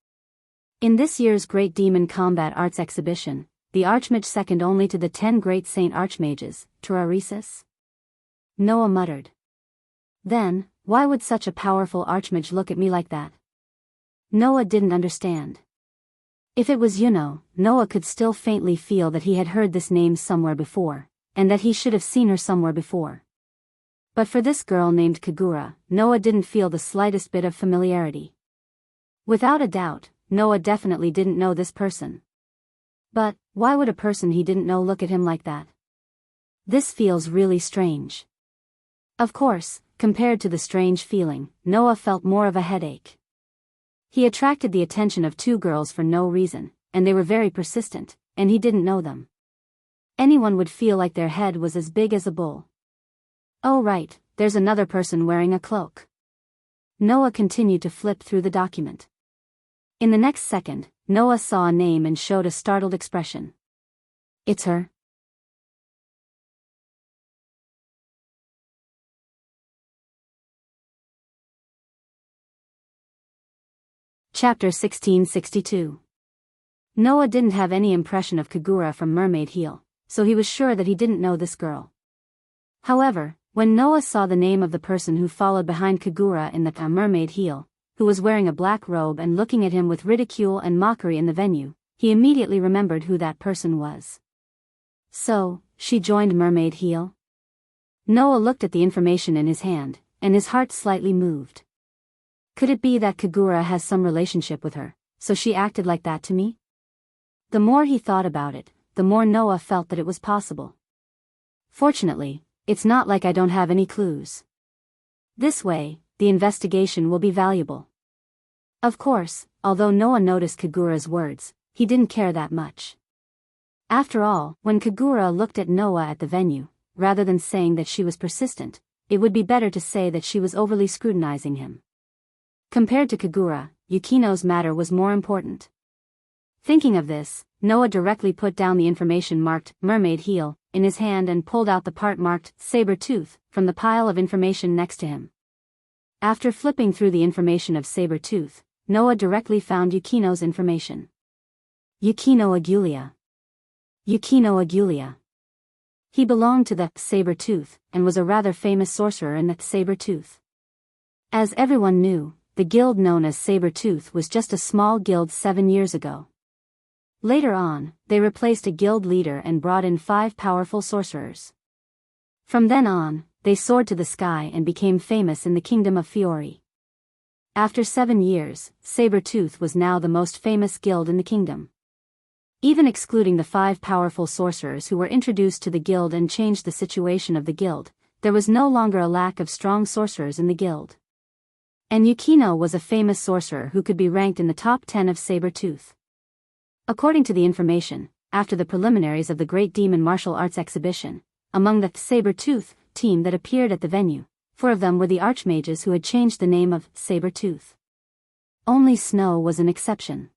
In this year's Great Demon Combat Arts exhibition, the archmage second only to the 10 great saint archmages, Teraresis? Noah muttered. Then, why would such a powerful archmage look at me like that? Noah didn't understand. If it was Yuno, Noah could still faintly feel that he had heard this name somewhere before, and that he should have seen her somewhere before. But for this girl named Kagura, Noah didn't feel the slightest bit of familiarity. Without a doubt, Noah definitely didn't know this person. But, why would a person he didn't know look at him like that? This feels really strange. Of course, compared to the strange feeling, Noah felt more of a headache. He attracted the attention of two girls for no reason, and they were very persistent, and he didn't know them. Anyone would feel like their head was as big as a bull. Oh right, there's another person wearing a cloak. Noah continued to flip through the document. In the next second, Noah saw a name and showed a startled expression. It's her. Chapter 1662. Noah didn't have any impression of Kagura from Mermaid Heel, so he was sure that he didn't know this girl. However, when Noah saw the name of the person who followed behind Kagura in the Mermaid Heel, who was wearing a black robe and looking at him with ridicule and mockery in the venue, he immediately remembered who that person was. So, she joined Mermaid Heel? Noah looked at the information in his hand, and his heart slightly moved. Could it be that Kagura has some relationship with her, so she acted like that to me? The more he thought about it, the more Noah felt that it was possible. Fortunately, it's not like I don't have any clues. This way, the investigation will be valuable. Of course, although Noah noticed Kagura's words, he didn't care that much. After all, when Kagura looked at Noah at the venue, rather than saying that she was persistent, it would be better to say that she was overly scrutinizing him. Compared to Kagura, Yukino's matter was more important. Thinking of this, Noah directly put down the information marked Mermaid Heel in his hand and pulled out the part marked Saber Tooth from the pile of information next to him. After flipping through the information of Saber Tooth, Noah directly found Yukino's information. Yukino Agulia. Yukino Agulia. He belonged to the Saber Tooth and was a rather famous sorcerer in the Saber Tooth. As everyone knew, the guild known as Saber Tooth was just a small guild 7 years ago. Later on, they replaced a guild leader and brought in 5 powerful sorcerers. From then on, they soared to the sky and became famous in the kingdom of Fiori. After 7 years, Saber Tooth was now the most famous guild in the kingdom. Even excluding the 5 powerful sorcerers who were introduced to the guild and changed the situation of the guild, there was no longer a lack of strong sorcerers in the guild. And Yukino was a famous sorcerer who could be ranked in the top 10 of Saber Tooth. According to the information, after the preliminaries of the Great Demon Martial Arts Exhibition, among the Saber-Tooth team that appeared at the venue, 4 of them were the Archmages who had changed the name of Saber-Tooth. Only Snow was an exception.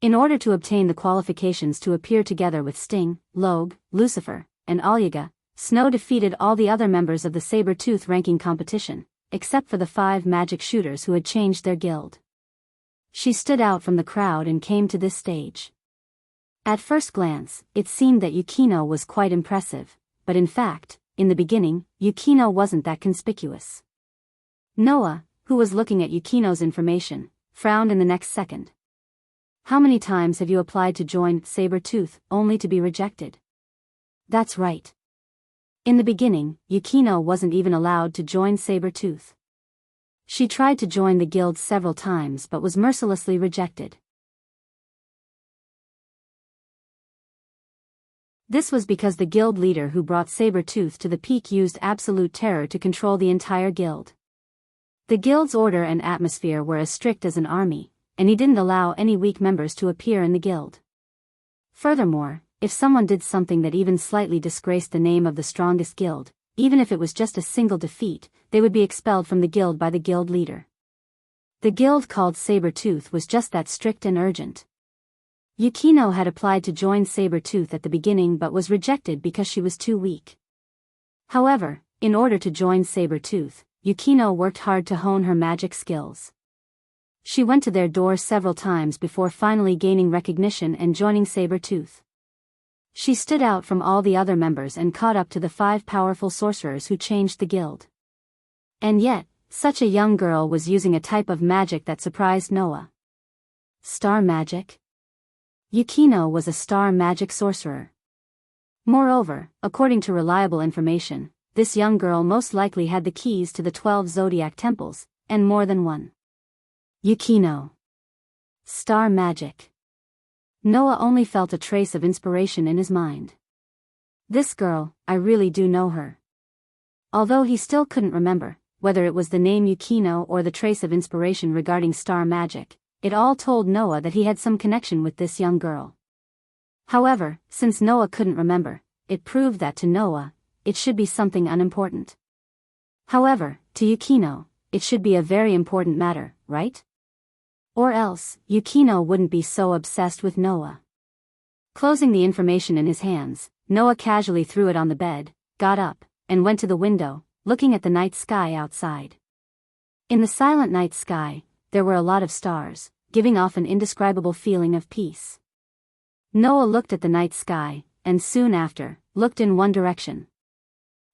In order to obtain the qualifications to appear together with Sting, Logue, Lucifer, and Alyaga, Snow defeated all the other members of the Saber-Tooth ranking competition, except for the 5 magic shooters who had changed their guild. She stood out from the crowd and came to this stage. At first glance, it seemed that Yukino was quite impressive, but in fact, in the beginning, Yukino wasn't that conspicuous. Noah, who was looking at Yukino's information, frowned in the next second. How many times have you applied to join Saber-Tooth only to be rejected? That's right. In the beginning, Yukino wasn't even allowed to join Saber-Tooth. She tried to join the guild several times but was mercilessly rejected. This was because the guild leader who brought Saber-Tooth to the peak used absolute terror to control the entire guild. The guild's order and atmosphere were as strict as an army, and he didn't allow any weak members to appear in the guild. Furthermore, if someone did something that even slightly disgraced the name of the strongest guild, even if it was just a single defeat, they would be expelled from the guild by the guild leader. The guild called Saber-Tooth was just that strict and urgent. Yukino had applied to join Saber-Tooth at the beginning but was rejected because she was too weak. However, in order to join Saber-Tooth, Yukino worked hard to hone her magic skills. She went to their door several times before finally gaining recognition and joining Saber-Tooth. She stood out from all the other members and caught up to the 5 powerful sorcerers who changed the guild. And yet, such a young girl was using a type of magic that surprised Noah. Star magic? Yukino was a star magic sorcerer. Moreover, according to reliable information, this young girl most likely had the keys to the 12 zodiac temples, and more than one. Yukino. Star magic. Noah only felt a trace of inspiration in his mind. This girl, I really do know her. Although he still couldn't remember whether it was the name Yukino or the trace of inspiration regarding star magic, it all told Noah that he had some connection with this young girl. However, since Noah couldn't remember, it proved that to Noah, it should be something unimportant. However, to Yukino, it should be a very important matter, right? Or else, Yukino wouldn't be so obsessed with Noah. Closing the information in his hands, Noah casually threw it on the bed, got up, and went to the window, looking at the night sky outside. In the silent night sky, there were a lot of stars, giving off an indescribable feeling of peace. Noah looked at the night sky, and soon after, looked in one direction.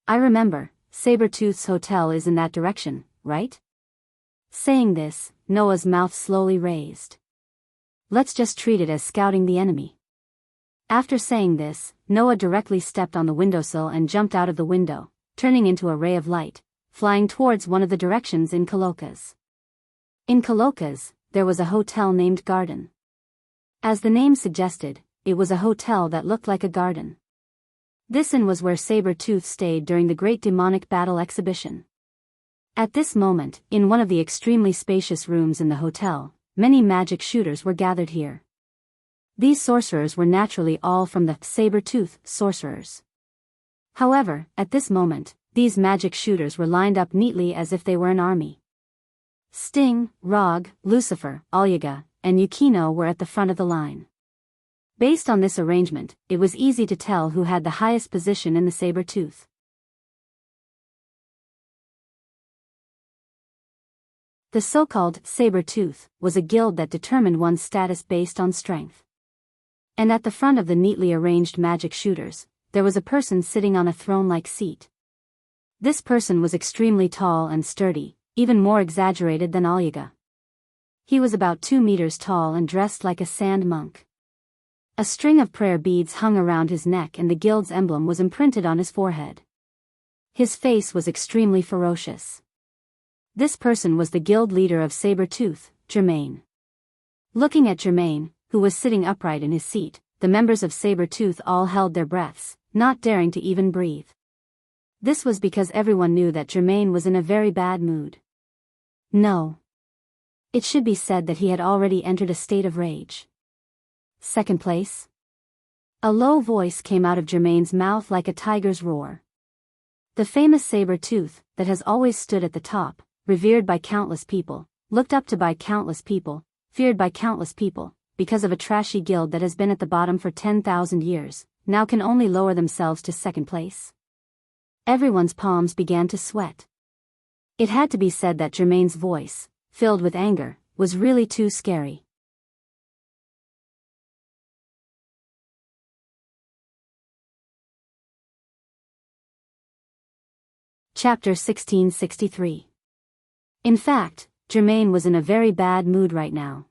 I remember, Saber-Tooth's hotel is in that direction, right? Saying this, Noah's mouth slowly raised. Let's just treat it as scouting the enemy. After saying this, Noah directly stepped on the windowsill and jumped out of the window, turning into a ray of light, flying towards one of the directions in Coloca's. In Coloca's, there was a hotel named Garden. As the name suggested, it was a hotel that looked like a garden. This inn was where Saber-Tooth stayed during the Great Demonic Battle Exhibition. At this moment, in one of the extremely spacious rooms in the hotel, many magic shooters were gathered here. These sorcerers were naturally all from the Saber-Tooth sorcerers. However, at this moment, these magic shooters were lined up neatly as if they were an army. Sting, Rogue, Lucifer, Alyaga, and Yukino were at the front of the line. Based on this arrangement, it was easy to tell who had the highest position in the Saber-Tooth. The so-called Saber-Tooth was a guild that determined one's status based on strength. And at the front of the neatly arranged magic shooters, there was a person sitting on a throne-like seat. This person was extremely tall and sturdy, even more exaggerated than Alyaga. He was about 2 meters tall and dressed like a sand monk. A string of prayer beads hung around his neck and the guild's emblem was imprinted on his forehead. His face was extremely ferocious. This person was the guild leader of Saber-Tooth, Germain. Looking at Germain, who was sitting upright in his seat, the members of Saber-Tooth all held their breaths, not daring to even breathe. This was because everyone knew that Germain was in a very bad mood. No. It should be said that he had already entered a state of rage. second place? A low voice came out of Germain's mouth like a tiger's roar. The famous saber-tooth, that has always stood at the top, revered by countless people, looked up to by countless people, feared by countless people, because of a trashy guild that has been at the bottom for 10,000 years, now can only lower themselves to second place. Everyone's palms began to sweat. It had to be said that Germain's voice, filled with anger, was really too scary. Chapter 1663. In fact, Germain was in a very bad mood right now.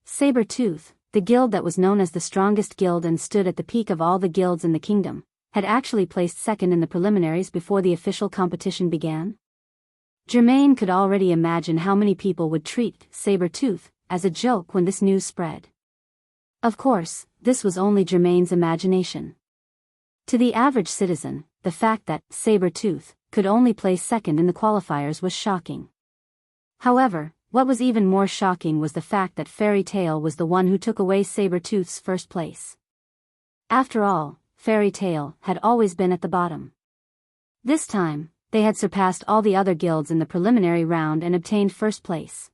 Saber-tooth, the guild that was known as the strongest guild and stood at the peak of all the guilds in the kingdom, had actually placed second in the preliminaries before the official competition began. Germain could already imagine how many people would treat Saber-tooth as a joke when this news spread. Of course, this was only Germain's imagination. To the average citizen, the fact that Saber-tooth could only place second in the qualifiers was shocking. However, what was even more shocking was the fact that Fairy Tail was the one who took away Saber-tooth's first place. After all, Fairy Tail had always been at the bottom. This time, they had surpassed all the other guilds in the preliminary round and obtained first place.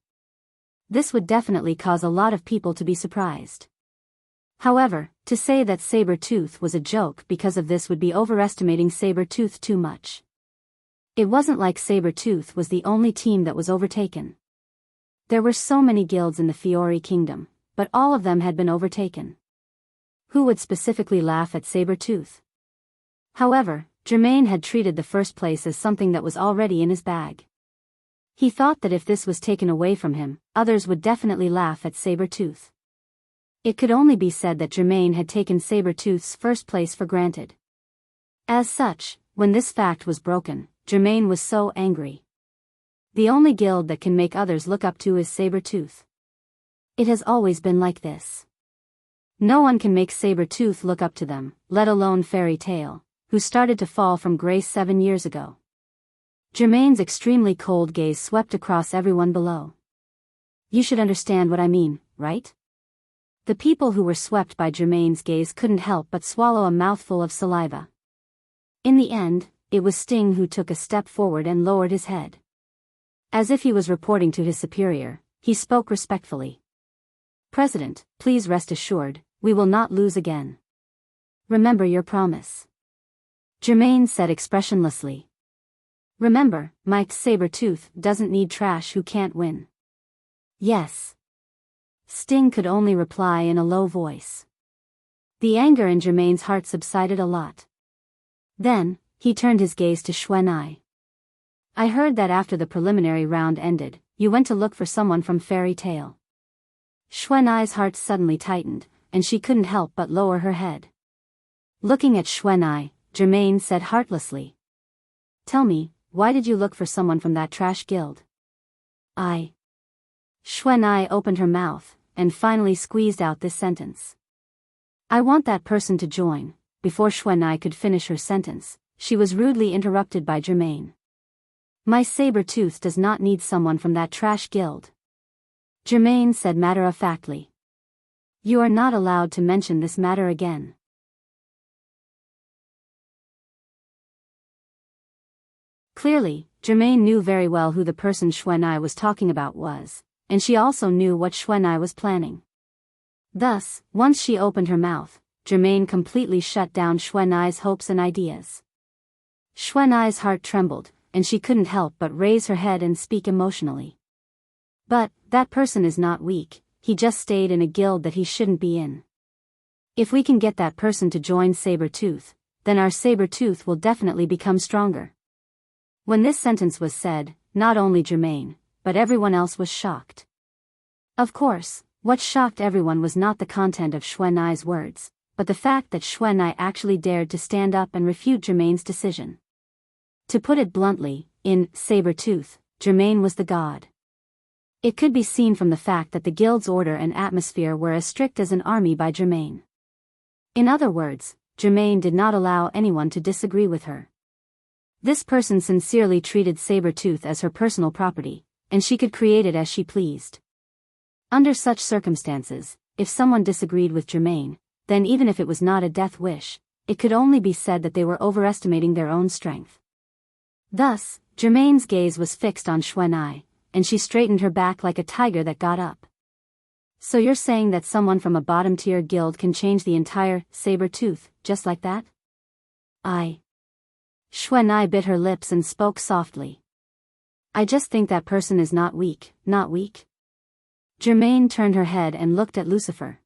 This would definitely cause a lot of people to be surprised. However, to say that Saber-tooth was a joke because of this would be overestimating Saber-tooth too much. It wasn't like Saber-tooth was the only team that was overtaken. There were so many guilds in the Fiori Kingdom, but all of them had been overtaken. Who would specifically laugh at Saber-tooth? However, Germain had treated the first place as something that was already in his bag. He thought that if this was taken away from him, others would definitely laugh at Saber-tooth. It could only be said that Germain had taken Saber-tooth's first place for granted. As such, when this fact was broken, Germain was so angry. The only guild that can make others look up to is Saber-tooth. It has always been like this. No one can make Saber-tooth look up to them, let alone Fairy Tail, who started to fall from grace 7 years ago. Germain's extremely cold gaze swept across everyone below. You should understand what I mean, right? The people who were swept by Germain's gaze couldn't help but swallow a mouthful of saliva. In the end, it was Sting who took a step forward and lowered his head. As if he was reporting to his superior, he spoke respectfully. President, please rest assured, we will not lose again. Remember your promise. Germain said expressionlessly. Remember, Mike Saber-tooth doesn't need trash who can't win. Yes. Sting could only reply in a low voice. The anger in Germain's heart subsided a lot. Then, he turned his gaze to Xuanai. I heard that after the preliminary round ended, you went to look for someone from Fairy Tail. Xuanai's heart suddenly tightened, and she couldn't help but lower her head. Looking at Xuanai, Germain said heartlessly. Tell me, why did you look for someone from that trash guild? Xuanai opened her mouth, and finally squeezed out this sentence. I want that person to join. Before Xuanai could finish her sentence, she was rudely interrupted by Germain. My Saber-tooth does not need someone from that trash guild. Germain said matter-of-factly. You are not allowed to mention this matter again. Clearly, Germain knew very well who the person Xuanai was talking about was, and she also knew what Xuanai was planning. Thus, once she opened her mouth, Germain completely shut down Xuanai's hopes and ideas. Xuanai's heart trembled, and she couldn't help but raise her head and speak emotionally. But, that person is not weak, he just stayed in a guild that he shouldn't be in. If we can get that person to join Saber-tooth, then our Saber-tooth will definitely become stronger. When this sentence was said, not only Germain, but everyone else was shocked. Of course, what shocked everyone was not the content of Xuanai's words, but the fact that Xuanai actually dared to stand up and refute Germain's decision. To put it bluntly, in Saber-tooth, Germain was the god. It could be seen from the fact that the guild's order and atmosphere were as strict as an army by Germain. In other words, Germain did not allow anyone to disagree with her. This person sincerely treated Saber-tooth as her personal property, and she could create it as she pleased. Under such circumstances, if someone disagreed with Germain, then even if it was not a death wish, it could only be said that they were overestimating their own strength. Thus, Germain's gaze was fixed on Xuan'ai, and she straightened her back like a tiger that got up. So you're saying that someone from a bottom-tier guild can change the entire saber-tooth, just like that? Xuan'ai bit her lips and spoke softly. I just think that person is not weak, not weak. Germain turned her head and looked at Lucifer.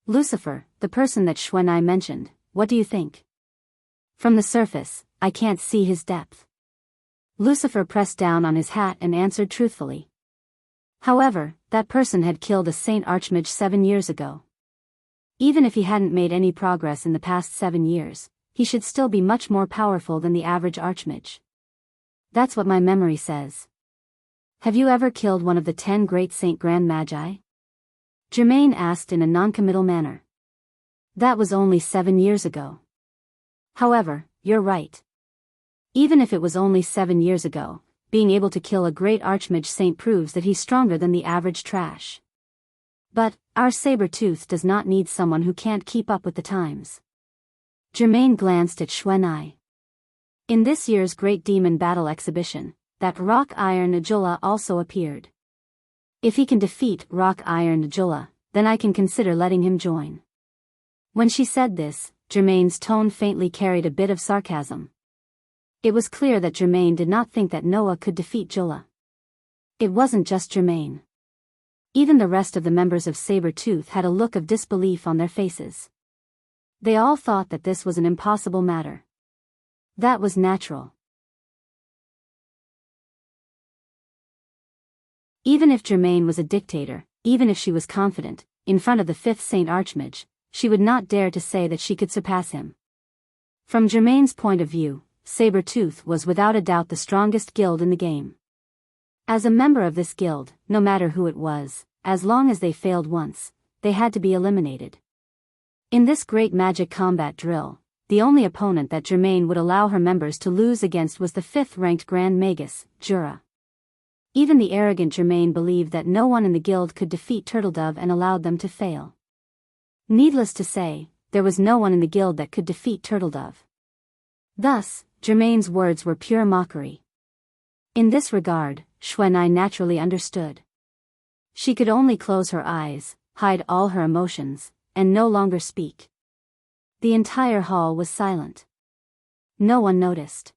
Lucifer, the person that Xuan'ai mentioned, what do you think? From the surface, I can't see his depth. Lucifer pressed down on his hat and answered truthfully. However, that person had killed a Saint Archmage 7 years ago. Even if he hadn't made any progress in the past 7 years, he should still be much more powerful than the average Archmage. That's what my memory says. Have you ever killed one of the 10 great Saint Grand Magi? Germain asked in a non-committal manner. That was only 7 years ago. However, you're right. Even if it was only 7 years ago, being able to kill a great Archmage Saint proves that he's stronger than the average trash. But, our saber-tooth does not need someone who can't keep up with the times. Germain glanced at Xuan'ai. In this year's Great Demon Battle exhibition, that Rock Iron Najola also appeared. If he can defeat Rock Iron Najola, then I can consider letting him join. When she said this, Germain's tone faintly carried a bit of sarcasm. It was clear that Germain did not think that Noah could defeat Jola. It wasn't just Germain. Even the rest of the members of Saber-Tooth had a look of disbelief on their faces. They all thought that this was an impossible matter. That was natural. Even if Germain was a dictator, even if she was confident, in front of the 5th Saint Archmage, she would not dare to say that she could surpass him. From Germain's point of view, Saber-Tooth was without a doubt the strongest guild in the game. As a member of this guild, no matter who it was, as long as they failed once, they had to be eliminated. In this great magic combat drill, the only opponent that Germain would allow her members to lose against was the 5th-ranked Grand Magus, Jura. Even the arrogant Germain believed that no one in the guild could defeat Turtledove and allowed them to fail. Needless to say, there was no one in the guild that could defeat Turtledove. Thus, Germain's words were pure mockery. In this regard, Xuan'ai naturally understood. She could only close her eyes, hide all her emotions, and no longer speak. The entire hall was silent. No one noticed.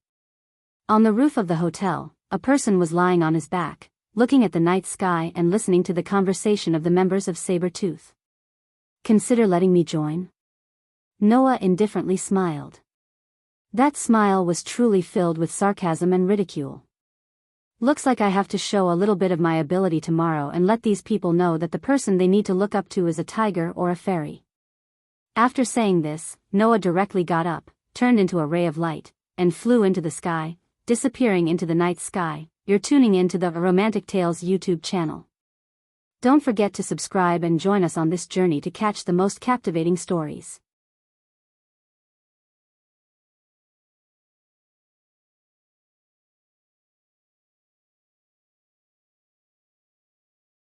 On the roof of the hotel, a person was lying on his back, looking at the night sky and listening to the conversation of the members of Saber-Tooth. Consider letting me join? Noah indifferently smiled. That smile was truly filled with sarcasm and ridicule. Looks like I have to show a little bit of my ability tomorrow and let these people know that the person they need to look up to is a tiger or a fairy. After saying this, Noah directly got up, turned into a ray of light, and flew into the sky, disappearing into the night sky. You're tuning in to the Romantic Tales YouTube channel. Don't forget to subscribe and join us on this journey to catch the most captivating stories.